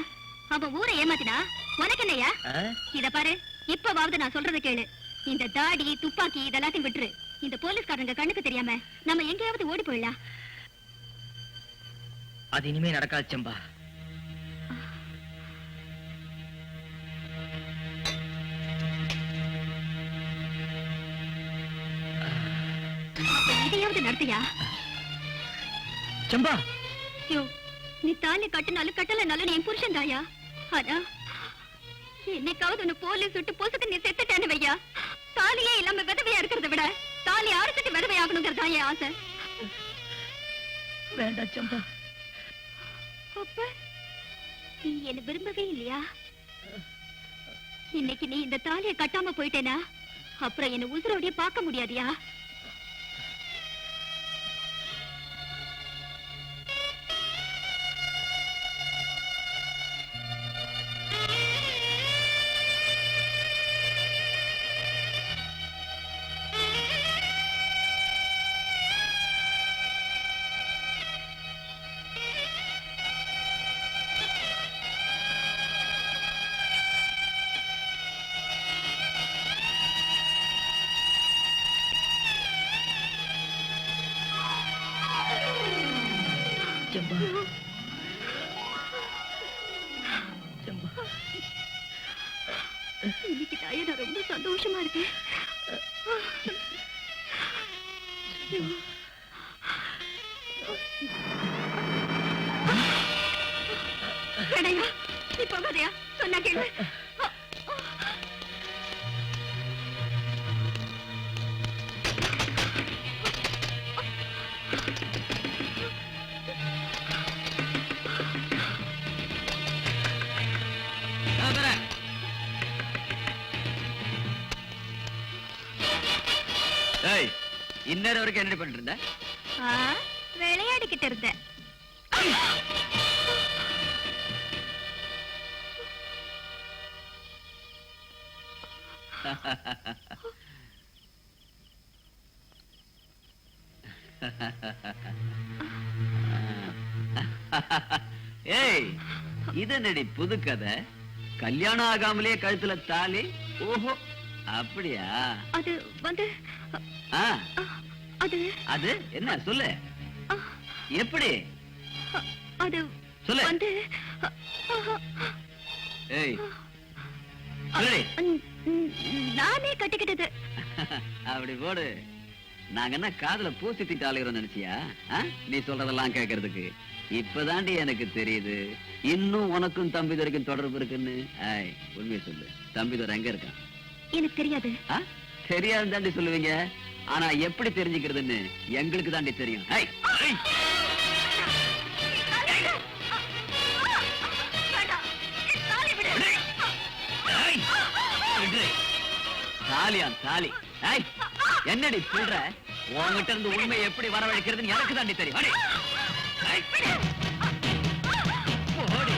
அவன் ஊரை ஏமாத்தினா உனக்கு என்னையா? இத பாரு, இப்பவாவது நான் சொல்றத கேளு. இந்த தாடி துப்பாக்கி இதெல்லாத்தையும் விட்டுரு. இந்த போலீஸ்காரங்க கண்ணுக்கு தெரியாம நம்ம எங்கேயாவது ஓடி போயிடலாம். அது இனிமே நடக்காது செம்பா. இதையாவது நடத்தியா? செம்பா, யோ, நீ தாலி கட்டினாலும் கட்டலனாலும் நீ என் புருஷன் தாயா. ஆனா என்னைக்காவது உன்னை போலீஸ் விட்டு பொசுக்கு நீ செத்துட்டேன்னு வையா, தாலியே இல்லாம விதவையா இருக்கிறத விட தாலி அறுத்துட்டு விதவையாகணுங்கிறதா என் ஆசை. வேண்டாம் செம்பா. அப்ப நீ என்ன விரும்பவே இல்லையா? இன்னைக்கு நீ இந்த தாலியை கட்டாம போயிட்டேனா அப்புறம் என்ன உசுரோடைய பார்க்க முடியாதியா? செம்பா, செம்பா, இன்னைக்கு தாயா நான் ரொம்ப சந்தோஷமா இருக்கேன். வேடையா, நீ போகாதயா, சொன்னா கேளு. இந்நேரம் வரைக்கும் என்ன பண்ணிட்டு இருந்த? விளையாடிக்கிட்டு இருந்தேன். ஏய் இது என்னடி புது கதை? கல்யாணம் ஆகாமலே கழுத்துல தாலி? ஓஹோ, அப்படியா? அது வந்து ஆ, அது அது என்ன சொல்லு? எப்படி அது சொல்லு? வந்து ஏய் சொல்லு. நானே கட்டிக்கிட்டது. அப்படி போடு. நாங்க என்ன காதுல பூசி திட்டாளுகிறோம் நினைச்சியா? நீ சொல்றதெல்லாம் கேட்கறதுக்கு இப்பதாண்டி எனக்கு தெரியுது இன்னும் உனக்கும் தம்பிதுரைக்கும் தொடர்பு இருக்குன்னு. உண்மையை சொல்லு, தம்பிதுரை எங்க இருக்கான்? எனக்கு தெரியாது. தெரியாது தாண்டி சொல்லுவீங்க, ஆனா எப்படி தெரிஞ்சுக்கிறதுன்னு எங்களுக்கு தாண்டி தெரியும். தாலியான் தாலி. என்னடி சொல்ற? உன்கிட்ட இருந்து உண்மை எப்படி வரவழைக்கிறதுன்னு எனக்கு தாண்டி தெரியும். அடி. ஓடி.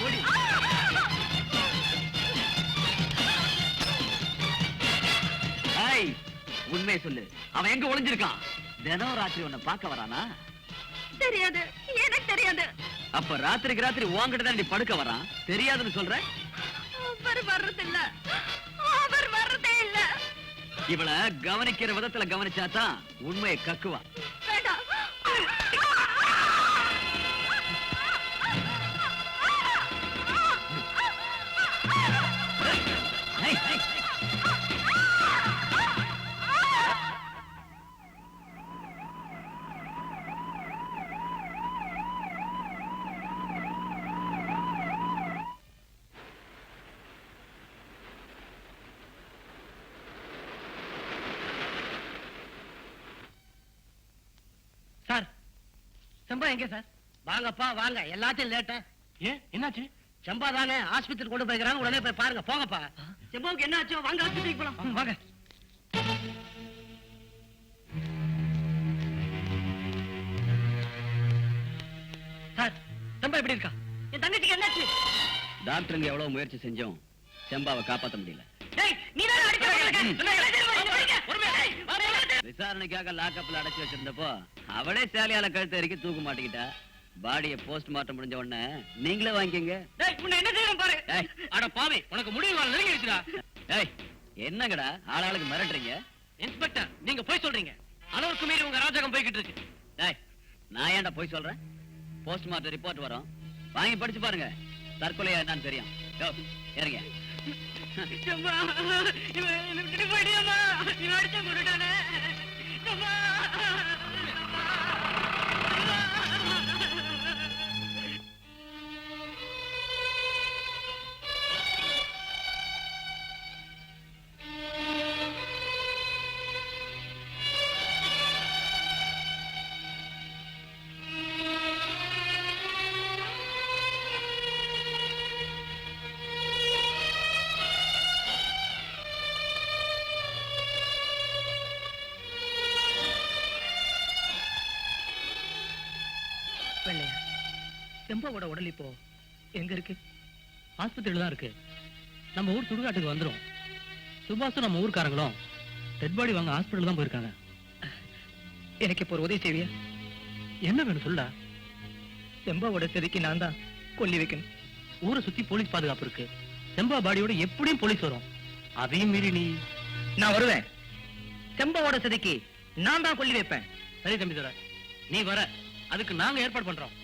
ஓடி. உண்மையை சொல்லு, அவன் எங்க ஒளிஞ்சிருக்கான்? தினம் ராத்திரி உன்னை பார்க்க வரானா? தெரியாது, எனக்கு தெரியாது. அப்ப ராத்திரிக்கு ராத்திரி உன்கிட்ட தான் படுக்க வரான், தெரியாதுன்னு சொல்ற? அவர் வர்றதில்ல, அவர் வர்றதே இல்ல. இவள கவனிக்கிற விதத்துல கவனிச்சாதான் உண்மையை கக்குவா. வேண்டாம். சார், செம்பா எங்க சார்? வாங்கப்பா வாங்க, எல்லாத்தையும் லேட்டா. ஏன் என்னாச்சு? செம்பா தானே ஆஸ்பத்திரி கொண்டு போய்க்கிறாங்க, உடனே போய் பாருங்க. போங்கப்பா. செம்பாவுக்கு என்ன ஆச்சோ? வாங்க ஆஸ்பத்திரிக்கு போலாம். வாங்க. சார், செம்பா எப்படி இருக்கா? என் தங்கச்சிக்கு என்னாச்சு? டாக்டருங்க எவ்வளவு முயற்சி செஞ்சோம் செம்பாவை காப்பாற்ற முடியல. விசாரணைக்காக லாக்கப்ல அடைச்சு வச்சிருந்தப்போ அவளே சேலையால கழுத்து இறக்கி தூக்க மாட்டிக்கிட்டா. பாடியை போஸ்ட்மார்ட்டம் முடிஞ்ச உடனே நீங்களே வாங்கிக்கங்க. என்ன செய்யணும் பாரு. அட பாவி, உனக்கு முடிவு நெருங்கிடுச்சுடா. என்னங்கடா ஆளாளுக்கு மிரட்டுறீங்க? இன்ஸ்பெக்டர், நீங்க போய் சொல்றீங்க. அளவுக்கு மீறி உங்க ராஜகம் போய்கிட்டு இருக்கு. நான் ஏன்டா போய் சொல்றேன்? போஸ்ட்மார்ட்டம் ரிப்போர்ட் வரும், வாங்கி படிச்சு பாருங்க. தற்கொலையா என்னன்னு தெரியும். இறங்க. செம்பாவோட உடல் இப்போ எங்க இருக்கு? ஆஸ்பத்திரியில தான் இருக்கு. நம்ம ஊர் சுடுகாட்டுக்கு வந்துரும். சுபாஷும் நம்ம ஊர்க்காரங்களும் டெட் பாடி வாங்க ஹாஸ்பிட்டல் தான் போயிருக்காங்க. எனக்கு இப்போ ஒரு உதவி செய்வியா? என்ன வேணும் சொல்லா? செம்பாவோட செதுக்கி நான் தான் கொல்லி வைக்கணும். ஊரை சுத்தி போலீஸ் பாதுகாப்பு இருக்கு. செம்பா பாடியோட எப்படியும் போலீஸ் வரும். அதையும் மீறி நீ... நான் வருவேன். செம்பாவோட செதுக்கி நான் தான் கொல்லி வைப்பேன். சரி தம்பி தர, நீ வர, அதுக்கு நாங்க ஏற்பாடு பண்றோம்.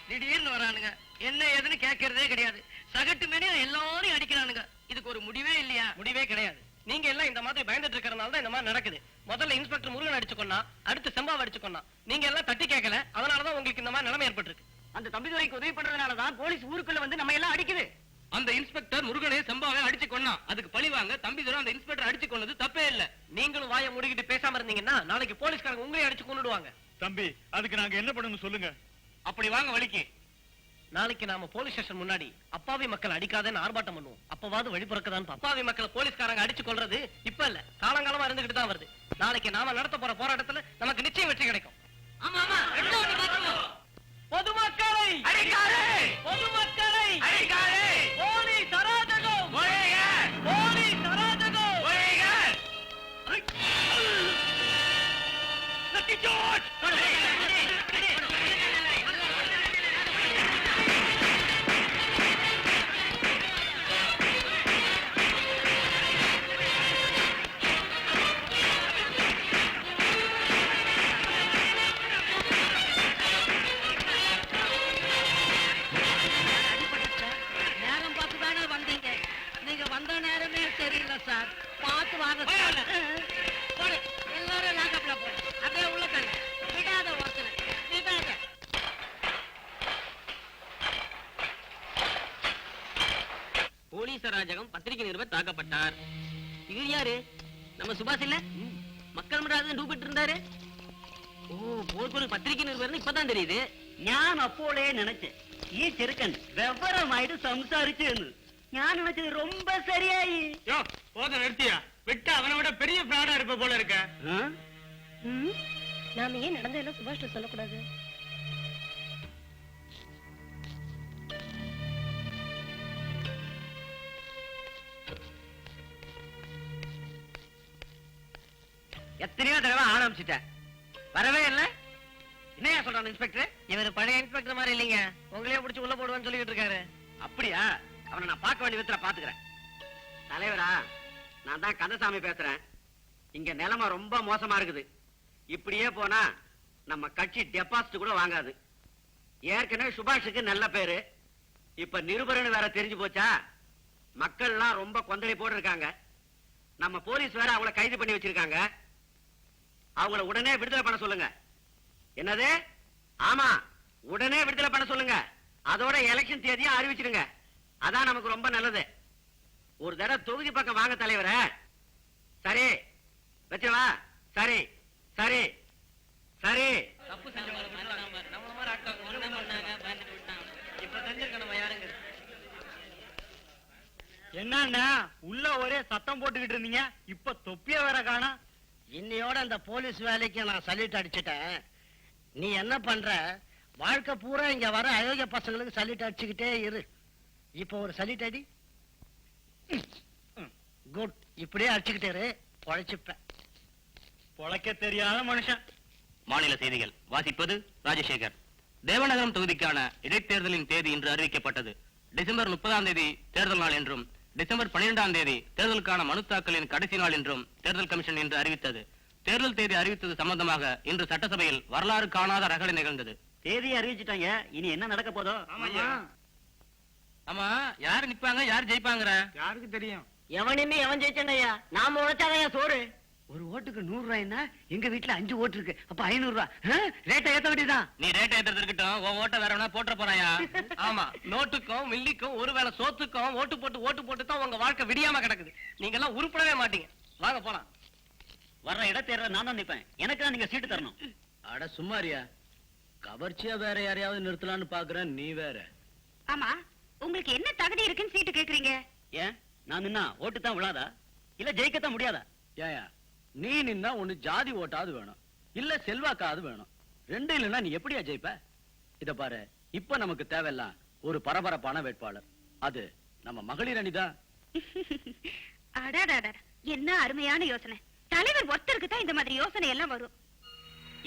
திடீர்னு வரானுங்க, என்ன ஏதுன்னு கேட்கறதே கிடையாது. சகட்டு மேனி எல்லாரும் அடிக்கிறானுங்க. இதுக்கு ஒரு முடிவே இல்லையா? முடிவே கிடையாது. நீங்க எல்லாம் இந்த மாதிரி பயந்துட்டு இருக்கறனால தான் இந்த மாதிரி நடக்குது. முதல்ல இன்ஸ்பெக்டர் முருகன் அடிச்சு கொன்னா, அடுத்து செம்பாவை அடிச்சு கொன்னா. நீங்க எல்லாம் தட்டி கேட்கல, அதனாலதான் உங்களுக்கு இந்த மாதிரி நிலைமை ஏற்பட்டிருக்கு. அந்த தம்பிதுரைக்கு உதவி பண்றதுனாலதான் போலீஸ் ஊருக்குள்ள வந்து நம்ம எல்லாம் அடிக்குது. அந்த இன்ஸ்பெக்டர் முருகனே செம்பாவை அடிச்சு கொன்னா, அதுக்கு பழி வாங்க தம்பிதுரை அந்த இன்ஸ்பெக்டர் அடிச்சு கொன்னது தப்பே இல்ல. நீங்களும் வாயை மூடிக்கிட்டு பேசாம இருந்தீங்கன்னா நாளைக்கு போலீஸ்காரங்க உங்களையும் அடிச்சு கொன்னுடுவாங்க. தம்பி, அதுக்கு நாங்க என்ன பண்ணணும் சொல்லுங்க. அப்படி வாங்க வழிக்கு. நாளைக்கு நாம போலீஸ் ஸ்டேஷன் முன்னாடி அப்பாவி மக்கள் அடிக்காதேன்னு ஆர்ப்பாட்டம் பண்ணுவோம். அப்பவாது வழி பிறக்கதான். அப்பாவி மக்கள் போலீஸ்காரங்க அடிச்சு கொள்றது இப்ப இல்ல, காலங்காலமா இருந்துகிட்டு தான் வருது. நாளைக்கு நாம நடத்த போற போராட்டத்துல நமக்கு நிச்சயம் வெற்றி கிடைக்கும். ஆமா ஆமா, ரெண்டாவது பார்க்கணும். பொதுமக்களை அடிக்காதே, பொதுமக்களை அடிக்காதே, போலீஸ் அராஜகம் ஒழிக, போலீஸ் அராஜகம் ஒழிக. ஜார்ஜ் நேரம் பார்த்து தானே வந்தீங்க. நீங்க வந்த நேரமே தெரியல சார். பார்த்து வாங்க. போடு, எல்லாரும் லாக்கப்ல போடு. அப்படியே உள்ள தள்ளு. விடாத ஒருத்தனை, விடாத. போலீஸ் அராஜகம் பத்திரிகை நிருபர் தாக்கப்பட்டார். இது யாரு? நம்ம சுபாஷ் இல்ல? மக்கள் மன்றம் டூபிட்டு இருந்தாரு. ஓ, போலீஸ் பத்திரிகை நிருபர்னு இப்பதான் தெரியுது. ഞാൻ അപ്പോളേ നനച്ച് ഈ ചെറുക്കൻ വ്യവരമായിട്ട് സംസാരിച്ചെന്ന് ഞാൻ നിனைச்சது ரொம்ப சரியாயி. யோ, போத நிறுத்தியா? விட்டு அவனை விட பெரிய ஃப்ராடா இருப்ப போல இருக்க. நாம ஏன் நடந்ததெல்லாம் சுபாஷ் சொல்லக்கூடாது? எத்தனையோ தடவை ஆரம்பிச்சுட்டேன், வரவே இல்ல. என்னையா சொல்றான் இன்ஸ்பெக்டர்? இவரு பழைய இன்ஸ்பெக்டர் மாதிரி இல்லைங்க, உங்களையே பிடிச்சி உள்ள போடுவான்னு சொல்லிட்டு இருக்காரு. அப்படியா? அவனை நான் பார்க்க வேண்டிய விதத்துல பாத்துக்கிறேன். தலைவரா, நான் தான் கந்தசாமி பேசுறேன். இங்க நிலைமை ரொம்ப மோசமா இருக்குது. இப்படியே போனா நம்ம கட்சி டெபாசிட் கூட வாங்காது. ஏற்கனவே சுபாஷுக்கு நல்ல பேரு, இப்ப நிருபரன்னு வேற தெரிஞ்சு போச்சா? மக்கள்லாம் ரொம்ப கொந்தளி போட்டு இருக்காங்க. நம்ம போலீஸ் வேற அவங்கள கைது பண்ணி வச்சிருக்காங்க. அவங்கள உடனே விடுதலை பண்ண சொல்லுங்க. என்னது? ஆமா, உடனே விடுதலை பண்ண சொல்லுங்க. அதோட எலெக்ஷன் தேதியும் அறிவிச்சிருங்க. அதான் நமக்கு ரொம்ப நல்லது. ஒரு தடவை தொகுதி பக்கம் வாங்க தலைவரே. சரி வச்சுவா. சரி சரி சரி. தப்பு செஞ்சவங்களை விட்டுறாங்க. நம்மள மாதிரி ஆட்கள் ஒண்ணும் பண்ணாங்க, பயந்துட்டு விட்டாங்க. இப்ப தெரிஞ்சிருக்கணும் யாருங்க. என்னன்னா உள்ள ஒரே சத்தம் போட்டுக்கிட்டு இருந்தீங்க, இப்ப தொப்பிய வேற காணா. இன்னையோட அந்த போலீஸ் வேலைக்கு நான் சல்யூட் அடிச்சுட்டேன். நீ என்ன பண்ற? வாழ்க்கை பூரா இங்க வர அயோக்கிய பசங்களுக்கு சல்யூட் அடிச்சுக்கிட்டே இரு. இப்ப ஒரு சல்யூட் அடி. குட். இப்படியே அடிச்சுக்கிட்டே இரு, பொழைச்சுப்ப. பொழைக்க தெரியாத மனுஷன். மாநில செய்திகள் வாசிப்பது ராஜசேகர். தேவநகரம் தொகுதிக்கான இடைத்தேர்தலின் தேதி இன்று அறிவிக்கப்பட்டது. டிசம்பர் 30ஆம் தேதி தேர்தல் நாள் என்றும் டிசம்பர் 12ஆம் தேதி தேர்தலுக்கான மனு தாக்கலின் கடைசி நாள் என்றும் தேர்தல் கமிஷன் இன்று அறிவித்தது. தேர்தல் தேதி அறிவித்தது சம்பந்தமாக இன்று சட்டசபையில் வரலாறு காணாத ரகளை நிகழ்ந்தது. தேதியை அறிவிச்சுட்டாங்க, இனி என்ன நடக்க போதோ? ஆமா, யாரு நிப்பாங்க, யாரு ஜெயிப்பாங்கற யாருக்கு தெரியும்? எவனுமே எவன் ஜெயிச்சனையா? நாம உழைச்சாதையா சோறு. ஒரு ஓட்டுக்கு 100 ரூபாய்னா எங்க வீட்டுல 5 ஓட்டு இருக்கு. அப்ப 500 ரூபாய் ரேட்டை ஏத்த வேண்டியதான். நீ ரேட் ஏத்துறது இருக்கட்டும், உன் ஓட்ட வேற வேணா போட்டுற போறாயா? ஆமா, நோட்டுக்கும் மில்லிக்கும் ஒருவேளை சோத்துக்கும் ஓட்டு போட்டு தான் உங்க வாழ்க்கை விடியாம கிடக்குது. நீங்க எல்லாம் உருப்படவே மாட்டீங்க. வாங்க போலாம். வர்ற இடத்தேர்தல நான் தான் நிப்பேன். எனக்கு தான் நீங்க சீட்டு தரணும். அட சும்மாரியா, கவர்ச்சியா வேற யாரையாவது நிறுத்தலான்னு பாக்குறேன், நீ வேற. ஆமா, உங்களுக்கு என்ன தகுதி இருக்குன்னு சீட்டு கேக்குறீங்க? ஏன் நான் நின்னா ஓட்டு தான் விழாதா? இல்ல ஜெயிக்கத்தான் முடியாதா? ஏயா, நீ நின்னா ஒண்ணு ஜாதி ஓட்டாவது வேணும், இல்ல செல்வாக்காவது வேணும். ரெண்டு இல்லைன்னா நீ எப்படியா ஜெயிப்ப? இத பாரு, இப்ப நமக்கு தேவையில்லாம் ஒரு பரபரப்பான வேட்பாளர். அது நம்ம மகளிர் அணிதான். அடாடாடா, என்ன அருமையான யோசனை. தலைவர் ஒருத்தருக்கு தான் இந்த மாதிரி யோசனை எல்லாம் வரும்.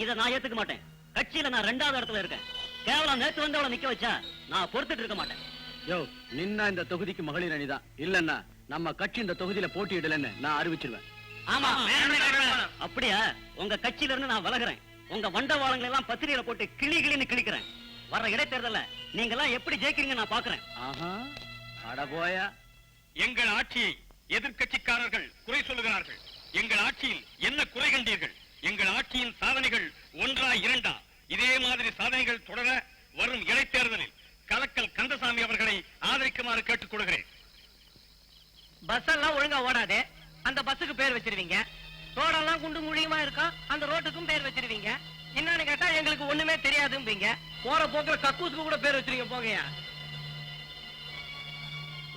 இத நான் ஏத்துக்க மாட்டேன். கட்சியில நான் 2வது இடத்துல இருக்கேன். கேவலம் நேத்து வந்து அவளை நிக்க வச்சா நான் பொறுத்துட்டு இருக்க மாட்டேன். யோ, நின்னா இந்த தொகுதிக்கு மகளிர் அணிதான், இல்லன்னா நம்ம கட்சி இந்த தொகுதியில போட்டியிடலன்னு நான் அறிவிச்சிருவேன். ஆமா, அப்படியா? உங்க கட்சியில இருந்து நான் விலகுறேன். உங்க வண்டவாளங்களை எல்லாம் பத்திரிகையில போட்டு கிளின்னு கிழிக்கிறேன். வர்ற இடைத்தேர்தல்ல நீங்க எல்லாம் எப்படி ஜெயிக்கிறீங்க நான் பாக்குறேன். ஆஹா, அட போயா. எங்கள் ஆட்சியை எதிர்க்கட்சிக்காரர்கள் குறை சொல்லுகிறார்கள். எங்கள் ஆட்சியில் என்ன குறை கண்டீர்கள்? எங்கள் ஆட்சியின் சாதனைகள் ஒன்றா இரண்டா? இதே மாதிரி சாதனைகள் தொடர வரும் இடைத்தேர்தலில் கலக்கல் கந்தசாமி அவர்களை ஆதரிக்குமாறு கேட்டுக் கொள்கிறேன். பஸ் எல்லாம் ஒழுங்கா ஓடாதே, அந்த பஸ்ஸுக்கு பேர் வச்சிருவீங்க. ரோடெல்லாம் குண்டு குழியுமா இருக்கும், அந்த ரோட்டுக்கும் பேர் வச்சிருவீங்க. என்னன்னு கேட்டா எங்களுக்கு ஒண்ணுமே தெரியாதும்பீங்க. போற போக்குல கக்கூசுக்கு கூட பேர் வச்சிருக்கீங்க. போகையா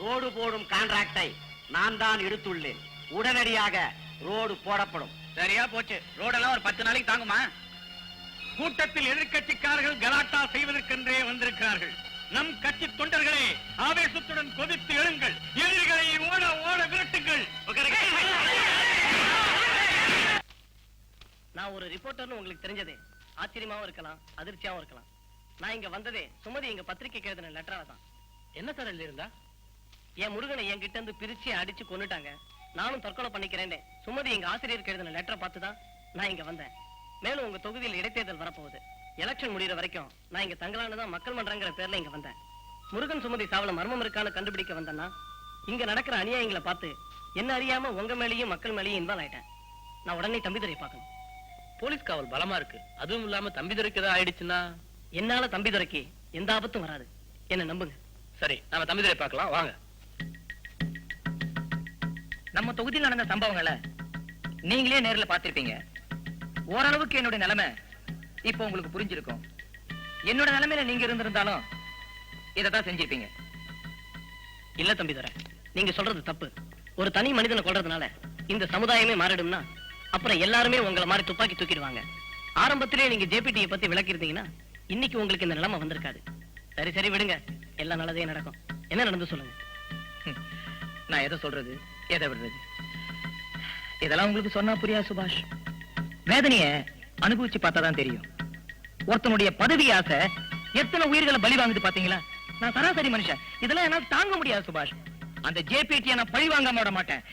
ரோடு போடும் கான்ட்ராக்டை நான் தான் எடுத்துள்ளேன். உடனடியாக ரோடு போடப்படும். சரியா போச்சு. ரோடெல்லாம் ஒரு 10 நாளைக்கு தாங்குமா? கூட்டத்தில் எதிர்க்கட்சிக்காரர்கள் கலாட்டா செய்வதற்கென்றே வந்திருக்கிறார்கள். நம் கட்சி தொண்டர்களே, ஆவேசத்துடன் கொதித்து எழுங்கள். எதிரிகளை ஓட ஓட விரட்டுங்கள். நான் ஒரு ரிப்போர்ட்டர்னு உங்களுக்கு தெரிஞ்சதே ஆச்சரியமாவும் இருக்கலாம், அதிர்ச்சியாவும் இருக்கலாம். நான் இங்க வந்ததே சுமதி எங்க பத்திரிகைக்கு எழுதின லெட்டரால தான். என்ன சார் எழுதி இருந்தா? என் முருகனை என்கிட்ட இருந்து பிரிச்சு அடிச்சு கொன்னுட்டாங்க. நானும் தற்கொலை பண்ணிக்கிறேன். சுமதி எங்க ஆசிரியருக்கு எழுதின லெட்டரை பார்த்துதான் நான் இங்க வந்தேன். மேலும் உங்க தொகுதியில் இடைத்தேர்தல் வரப்போகுது. எலெக்ஷன் முடிகிற வரைக்கும் நான் இங்க தங்கலான்னு தான் மக்கள் மன்றங்கிற பேர்ல இங்க வந்தேன். முருகன் சுமதி சாவல மர்மம் இருக்கான்னு கண்டுபிடிக்க வந்தேன்னா இங்க நடக்கிற அநியாயங்களை பார்த்து என்ன அறியாம உங்க மேலேயும் மக்கள் மேலேயும் இன்வால்வ் ஆயிட்டேன். நான் உடனே தம்பிதுரை பார்க்கணும். போலீஸ் காவல் பலமா இருக்கு. அதுவும் இல்லாம தம்பிதுரைக்கு ஏதாவது ஆயிடுச்சுன்னா என்னால தம்பிதுரைக்கு எந்த ஆபத்தும் வராது. என்ன நம்புங்க. சரி, நாம தம்பிதுரை பார்க்கலாம் வாங்க. நம்ம தொகுதியில் நடந்த சம்பவங்களை நீங்களே நேர்ல பார்த்திருப்பீங்க. ஓரளவுக்கு என்னோட நிலைமை இப்போ உங்களுக்கு புரிஞ்சிருக்கும். என்னோட நிலைமையில நீங்க இருந்திருந்தாலும் இததான் செஞ்சிருப்பீங்க. இல்ல தம்பிதுரை, நீங்க சொல்றது தப்பு. ஒரு தனி மனிதனை கொல்றதுனால இந்த சமுதாயமே மாறிடும்னா அப்புறம் எல்லாருமே உங்களை மாதிரி துப்பாக்கி தூக்கிடுவாங்க. ஆரம்பத்திலேயே நீங்க ஜேபிடியை பத்தி விளக்கிருந்தீங்கன்னா இன்னைக்கு உங்களுக்கு இந்த நிலைமை வந்திருக்காது. சரி சரி விடுங்க, எல்லாம் நல்லதே நடக்கும். என்ன நடந்து சொல்லுங்க. நான் எதை சொல்றது, எதை விடுறது, இதெல்லாம் உங்களுக்கு சொன்னா புரியாது சுபாஷ். வேதனைய அனுபவிச்சு பார்த்தாதான் தெரியும். ஒருத்தனுடைய பதவி ஆசை எத்தனை உயிர்களை பலி வாங்குது பாத்தீங்களா? நான் சராசரி மனுஷன், இதெல்லாம் என்னால தாங்க முடியாது சுபாஷ். அந்த ஜேபிடியை நான் பழி வாங்காம விட மாட்டேன்.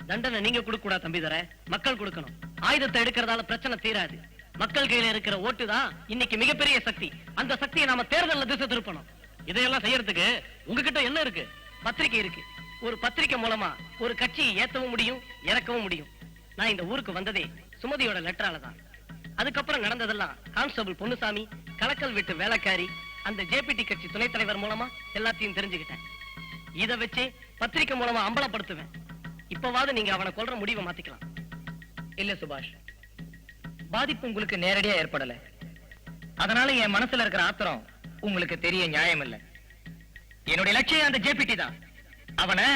தண்டனை நீங்க கொடுக்க கூடாது தம்பிதுரை, மக்கள் கொடுக்கணும். ஆயுதத்தை எடுக்கிறதால பிரச்சனை தீராது. மக்கள் கையில இருக்கிற ஓட்டு தான் இன்னைக்கு மிகப்பெரிய சக்தி. அந்த சக்தியை நாம தேர்தல்ல திசை திருப்பணும். இதையெல்லாம் செய்யறதுக்கு உங்ககிட்ட என்ன இருக்கு? பத்திரிகை இருக்கு. ஒரு பத்திரிகை மூலமா ஒரு கட்சியை ஏத்தவும் முடியும், இறக்கவும் முடியும். நான் இந்த ஊருக்கு வந்ததே சுமதியோட லெட்டரால தான். அதுக்கப்புறம் நடந்ததெல்லாம் கான்ஸ்டபிள் பொன்னுசாமி, கலக்கல் வீட்டு வேலைக்காரி, அந்த ஜேபிடி கட்சி துணைத் தலைவர் மூலமா எல்லாத்தையும் தெரிஞ்சுக்கிட்டேன். இத வச்சு பத்திரிகை மூலமா அம்பலப்படுத்துவேன். இப்பவாவது நீங்க அவனை கொல்ற முடிவை மாத்திக்கலாம். இல்ல சுபாஷ், பாதிப்பு உங்களுக்கு நேரடியா ஏற்படல. அதனால என் மனசுல இருக்கிற ஆத்திரம் உங்களுக்கு தெரிய நியாயம் இல்ல. என்னுடைய லட்சியம் அந்த ஜேபிடி தான். அவனை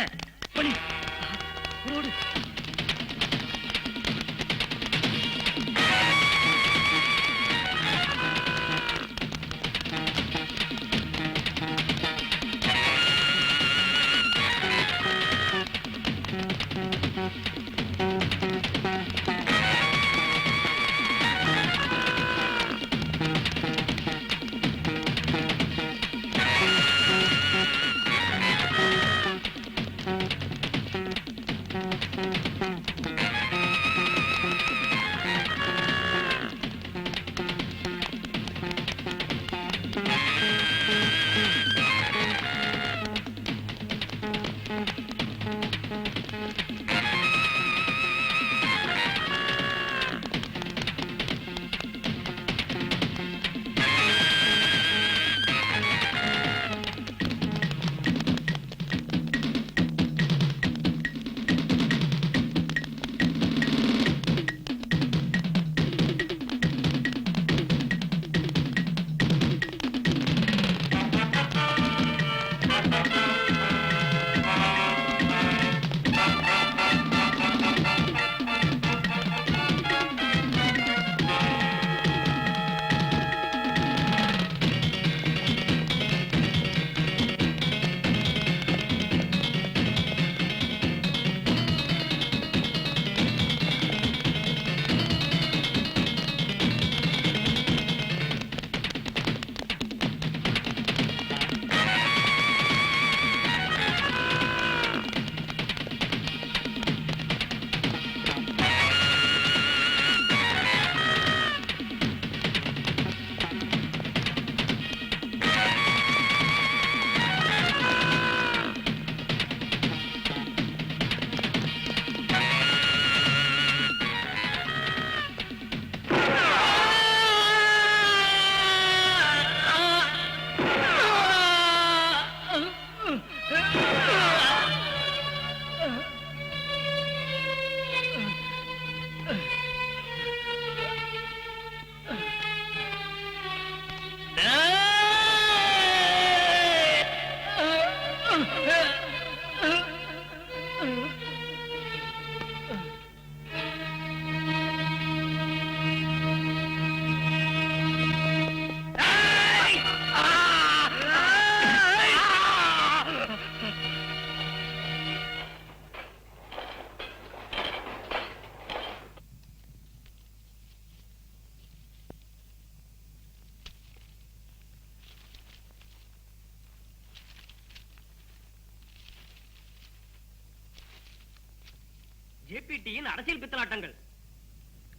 ஜேபிடியின் அரசியல் பித்தலாட்டங்கள்.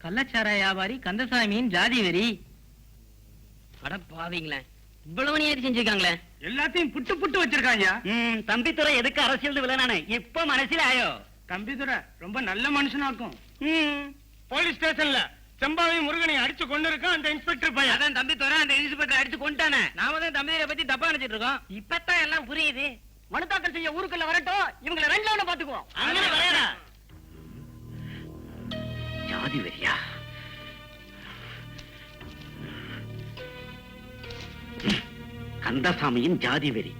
கள்ளச்சார வியாபாரி கந்தசாமியின் ஜாதி வெறி. அட பாவீங்களே, இவ்வளவு நீதி செஞ்சிருக்காங்களே. எல்லாத்தையும் புட்டு புட்டு வச்சிருக்காங்க. தம்பித்துறை எதுக்கு அரசியல் விளையானே இப்ப மனசில் ஆயோ. தம்பிதுரை ரொம்ப நல்ல மனுஷனாக்கும். போலீஸ் ஸ்டேஷன்ல செம்பாவை முருகனை அடிச்சு கொண்டு இருக்கான் அந்த இன்ஸ்பெக்டர் பையன். அதான் தம்பித்துறை அந்த இன்ஸ்பெக்டர் அடிச்சு கொண்டானே. நாம தான் தம்பியை பத்தி தப்பா நினைச்சிட்டு இருக்கோம். இப்பதான் எல்லாம் புரியுது. மனு தாக்கல் செய்ய ஊருக்குள்ள வரட்டும், இவங்களை ரெண்டுல ஒண்ணு பாத்துக்குவோம். അങ്ങനെ പറയാ. ஜாதி வெறியா? கந்தசாமியின் ஜாதி வெறி.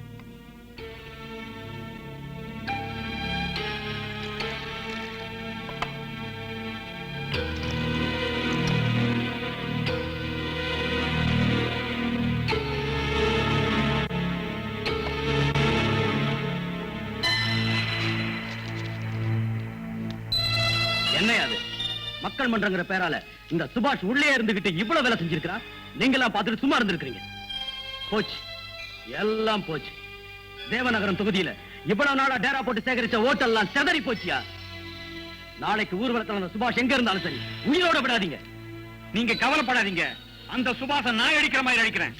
என்ன அது? மக்கள் மன்றங்கிற பேரால இந்த சுபாஷ் உள்ளே இருந்துகிட்டு இவ்வளவு வேலை செஞ்சிருக்கிறார். நீங்க எல்லாம் பார்த்துட்டு சும்மா இருந்திருக்கிறீங்க. போச்சு, எல்லாம் போச்சு. தேவநகரம் தொகுதியில இவ்வளவு நாளா டேரா போட்டு சேகரிச்ச ஓட்டெல்லாம் செதறி போச்சியா. நாளைக்கு ஊர்வலத்தில் அந்த சுபாஷ் எங்க இருந்தாலும் சரி, உயிரோட விடாதீங்க. நீங்க கவலைப்படாதீங்க, அந்த சுபாஷை நான் அடிக்கிற மாதிரி அடிக்கிறேன்.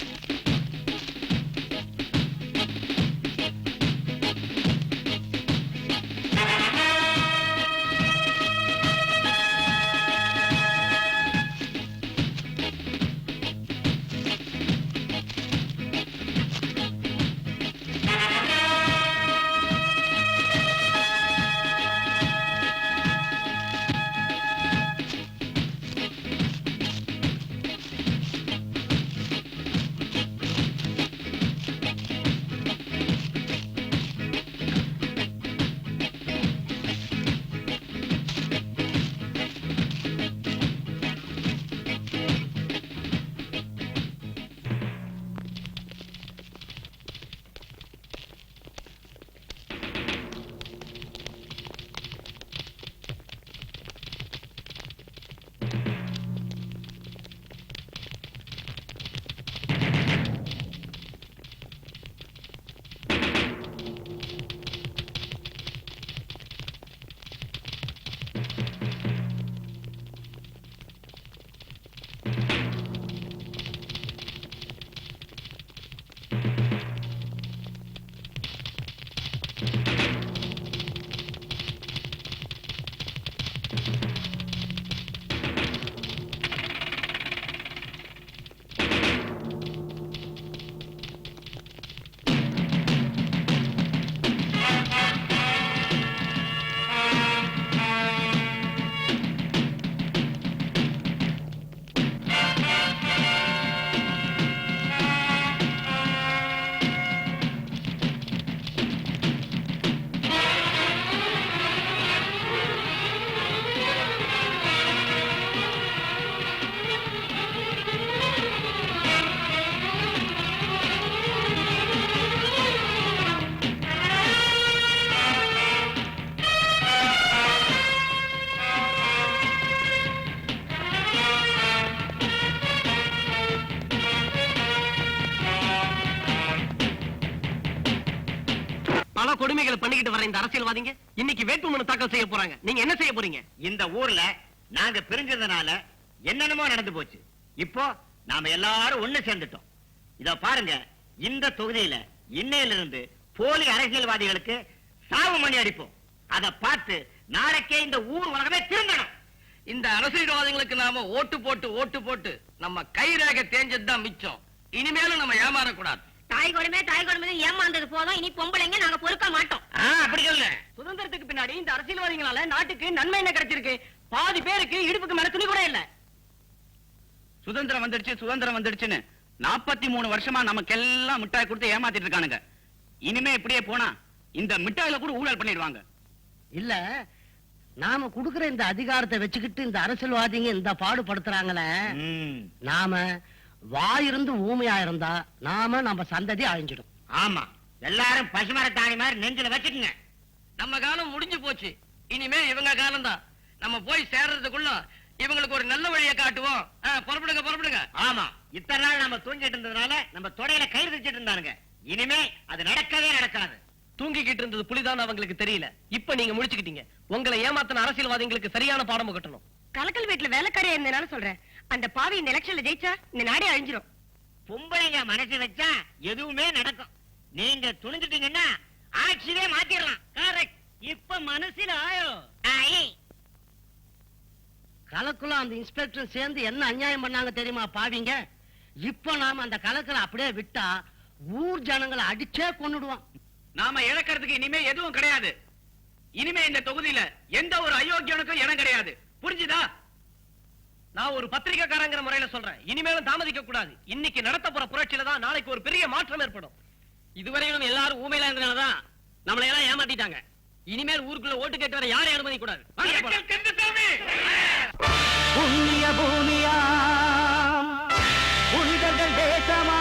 பல கொடுமைகளை பண்ணிக்கிட்டு வர இந்த அரசியல்வாதிங்க இன்னைக்கு வேட்புமனு தாக்கல் செய்ய போறாங்க. நீங்க என்ன செய்ய போறீங்க? இந்த ஊர்ல நாங்க பிரிஞ்சதுனால என்னென்னமோ நடந்து போச்சு. இப்போ நாம எல்லாரும் ஒண்ணு சேர்ந்துட்டோம். இத பாருங்க, இந்த தொகுதியில இன்னையிலிருந்து போலி அரசியல்வாதிகளுக்கு சாவு மணி அடிப்போம். அத பார்த்து நாளைக்கே இந்த ஊர் உலகமே திருந்தணும். இந்த அரசியல்வாதிகளுக்கு நாம ஓட்டு போட்டு நம்ம கை ரேகை தேஞ்சதுதான் மிச்சம். இனிமேலும் நம்ம ஏமாறக்கூடாது. தாய் கொடுமை ஏமாந்தது போதும். இனி பொம்பளைங்க நாங்க பொறுக்க மாட்டோம். அப்படி சொல்ல. சுதந்திரத்துக்கு பின்னாடி இந்த அரசியல்வாதிகளால நாட்டுக்கு நன்மை என்ன கிடைச்சிருக்கு? பாதி பேருக்கு இடுப்புக்கு மேல துணி கூட இல்ல. சுதந்திரம் வந்துடுச்சுன்னு 43 வருஷமா நமக்கெல்லாம் மிட்டாய் கொடுத்து ஏமாத்திட்டு இருக்கானுங்க. இனிமே இப்படியே போனா இந்த மிட்டாயில கூட ஊழல் பண்ணிடுவாங்க. இல்ல, நாம குடுக்கிற இந்த அதிகாரத்தை வச்சுக்கிட்டு இந்த அரசியல்வாதிங்க இந்த பாடுபடுத்துறாங்களே, நாம வாயிருந்து ஊமையா இருந்தா நம்ம சந்ததி அழிஞ்சிடும். ஆமா, எல்லாரும் பசுமரத்தாணி மாதிரி நெஞ்சில வச்சுக்குங்க. நம்ம காலம் முடிஞ்சு போச்சு. இனிமே இவங்க காலம் தான். நம்ம போய் சேர்றதுக்குள்ள இவங்களுக்கு ஒரு நல்ல வழியை காட்டுவோம். புறப்படுங்க. ஆமா, இத்தனை நாள் நம்ம தூங்கிட்டு இருந்ததுனால நம்ம தொடையில கயிறு வச்சிட்டு இருந்தானுங்க. இனிமே அது நடக்கவே நடக்காது. தூங்கிக்கிட்டு இருந்தது புலிதான் அவங்களுக்கு தெரியல. இப்ப நீங்க முழிச்சுக்கிட்டீங்க. உங்களை ஏமாத்தின அரசியல்வாதிகளுக்கு சரியான பாடம் கட்டணும். கலக்கல் வீட்டுல வேலைக்காரியா இருந்தனால சொல்றேன். அந்த பாவி இந்த எலெக்ஷன்ல ஜெயிச்சா இந்த நாடே அழிஞ்சிரும். பொம்பளைங்க மனசு வச்சா எதுவுமே நடக்கும். நீங்க துணிஞ்சிட்டீங்கன்னா ஆட்சியே மாத்திரலாம். கரெக்ட். இப்ப மனசுல ஆயோ கலக்குள்ள அந்த இன்ஸ்பெக்டர் சேர்ந்து என்ன அநியாயம் பண்ணாங்க தெரியுமா பாவிங்க? இப்ப நாம அந்த கலக்கலை அப்படியே விட்டா ஊர் ஜனங்களை அடிச்சே கொன்னுடுவான். நாம இழக்கிறதுக்கு இனிமே எதுவும் கிடையாது. இனிமே இந்த தொகுதியில எந்த ஒரு அயோக்கியனுக்கும் இடம் கிடையாது. புரிஞ்சுதா? நான் ஒரு பத்திரிகைக்காரங்கிற முறையில சொல்றேன். இனிமேலும் தாமதிக்க கூடாது. இன்னைக்கு நடத்த போற புரட்சியில தான் நாளைக்கு ஒரு பெரிய மாற்றம் ஏற்படும். இதுவரையிலும் எல்லாரும் ஊமையில இருந்தனாலதான் நம்மளை எல்லாம் ஏமாத்திட்டாங்க. இனிமேல் ஊருக்குள்ள ஓட்டு கேட்டு வர யாரையும் அனுமதி கூடாது. புண்ணிய பூமியா புனிதர்கள் தேசமா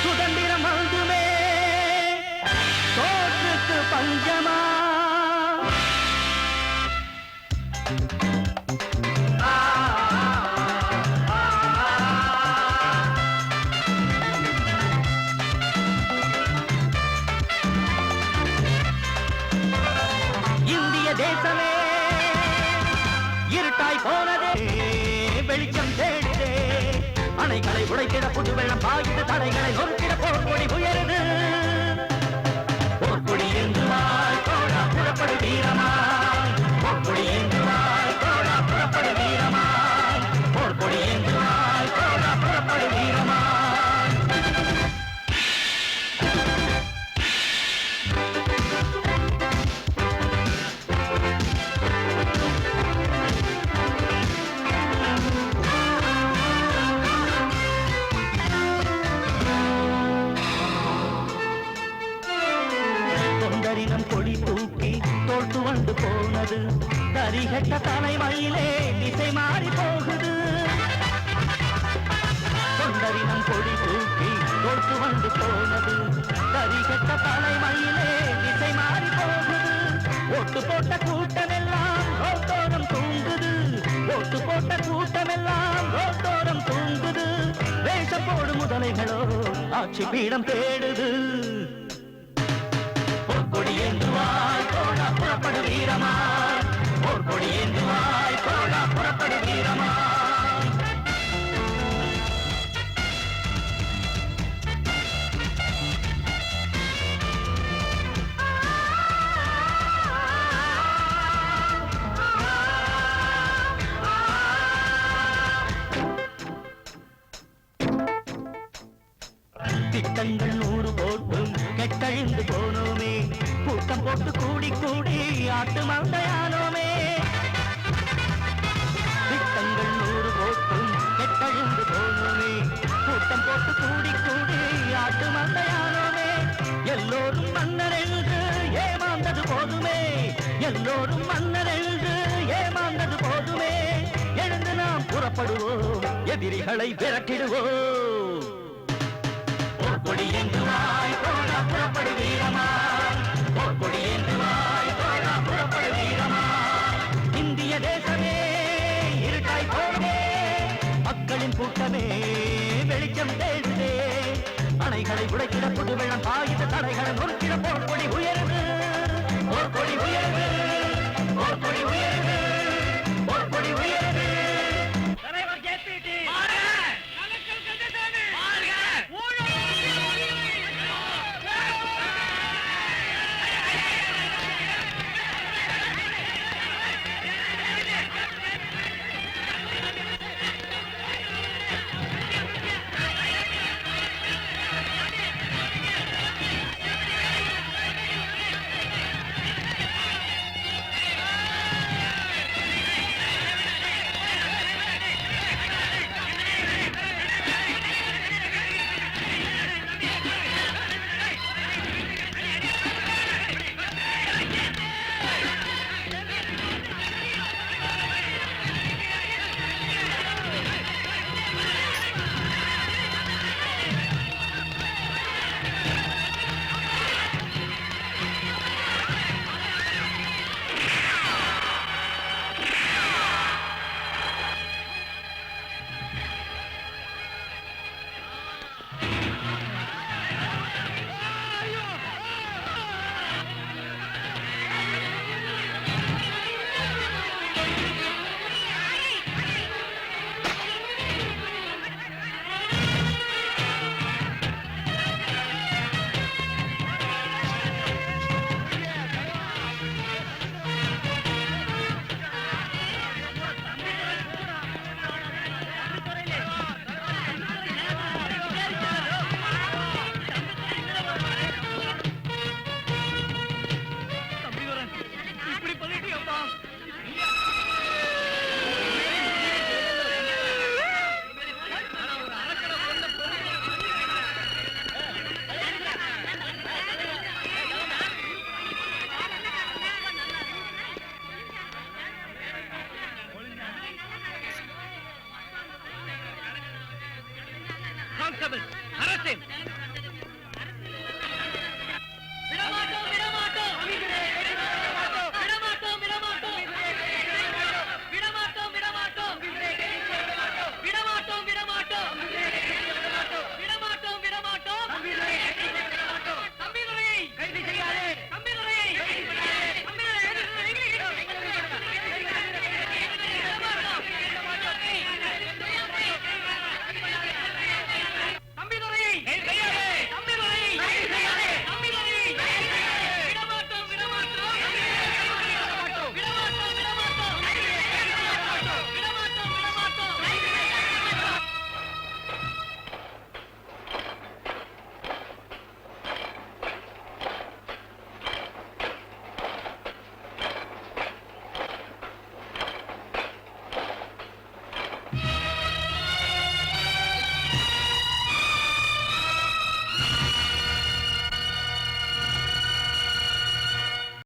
சுதந்திரம் வந்துமே தோற்றுக்கு பஞ்சமா இந்திய தேசமே இருட்டாய் போனதே வெளிச்சம் தேடிதே அணைகளை உடைத்திட புது வெள்ளம் பாய்ந்து தடைகளை நொறுக்கிட போர்க்கொடி உயருது போர்க்கொடி என்று தோழா புறப்படு வீரமா போர்க்கொடி என்று தோழா புறப்படு வீரமா போர்க்கொடி என்று தோழா புறப்படு வீரமா தொண்டரினம் கொடி தூக்கி தோற்று வந்து போனது கரிகட்ட தலைமையிலே திசை மாறி போகுது தொண்டரினம் கொடி தூக்கி தோற்று வந்து போனது கரிகட்ட தலைமையிலே திசை மாறி போகுது ஓட்டு போட்ட கூட்டமெல்லாம் ரோட்டோரம் தூங்குது ஓட்டு போட்ட கூட்டமெல்லாம் ரோட்டோரம் தூங்குது வேஷம் போடு முதலைகளோ ஆட்சி பீடம் தேடுது போர்க்கொடி ஏந்துவாய் தோழா புறப்படு வீரமா போர்க்கொடி ஏந்துவாய் தோழா புறப்படு வீரமா திட்டங்கள் 100 போட்டும் கெட்டழிந்து போனோமே கூட்டம் போட்டு கூடி கூடி ஆட்டு மந்தையானோமே திட்டங்கள் 100 போட்டும் கெட்டழிந்து போனோமே கூட்டம் போட்டு கூடி கூடி ஆட்டு மந்தையானோமே எல்லோரும் மன்னர் என்று ஏமாந்தது போதுமே எல்லோரும் மன்னர் என்று ஏமாந்தது போதுமே எழுந்து நாம் புறப்படுவோம் எதிரிகளை விரட்டிடுவோம் போர்க்கொடி ஏந்துவாய் தோழா புறப்படு வீரமா போர்க்கொடி ஏந்துவாய் தோழா புறப்படு வீரமா இந்திய தேசமே இருட்டாய் போனதே மக்களின் கூட்டமே வெளிச்சம் தேடுதே அணைகளை உடைக்கிட புது வெள்ளம் பாய்ந்த தடைகளை நொறுக்கிட போர்க்கொடி உயருது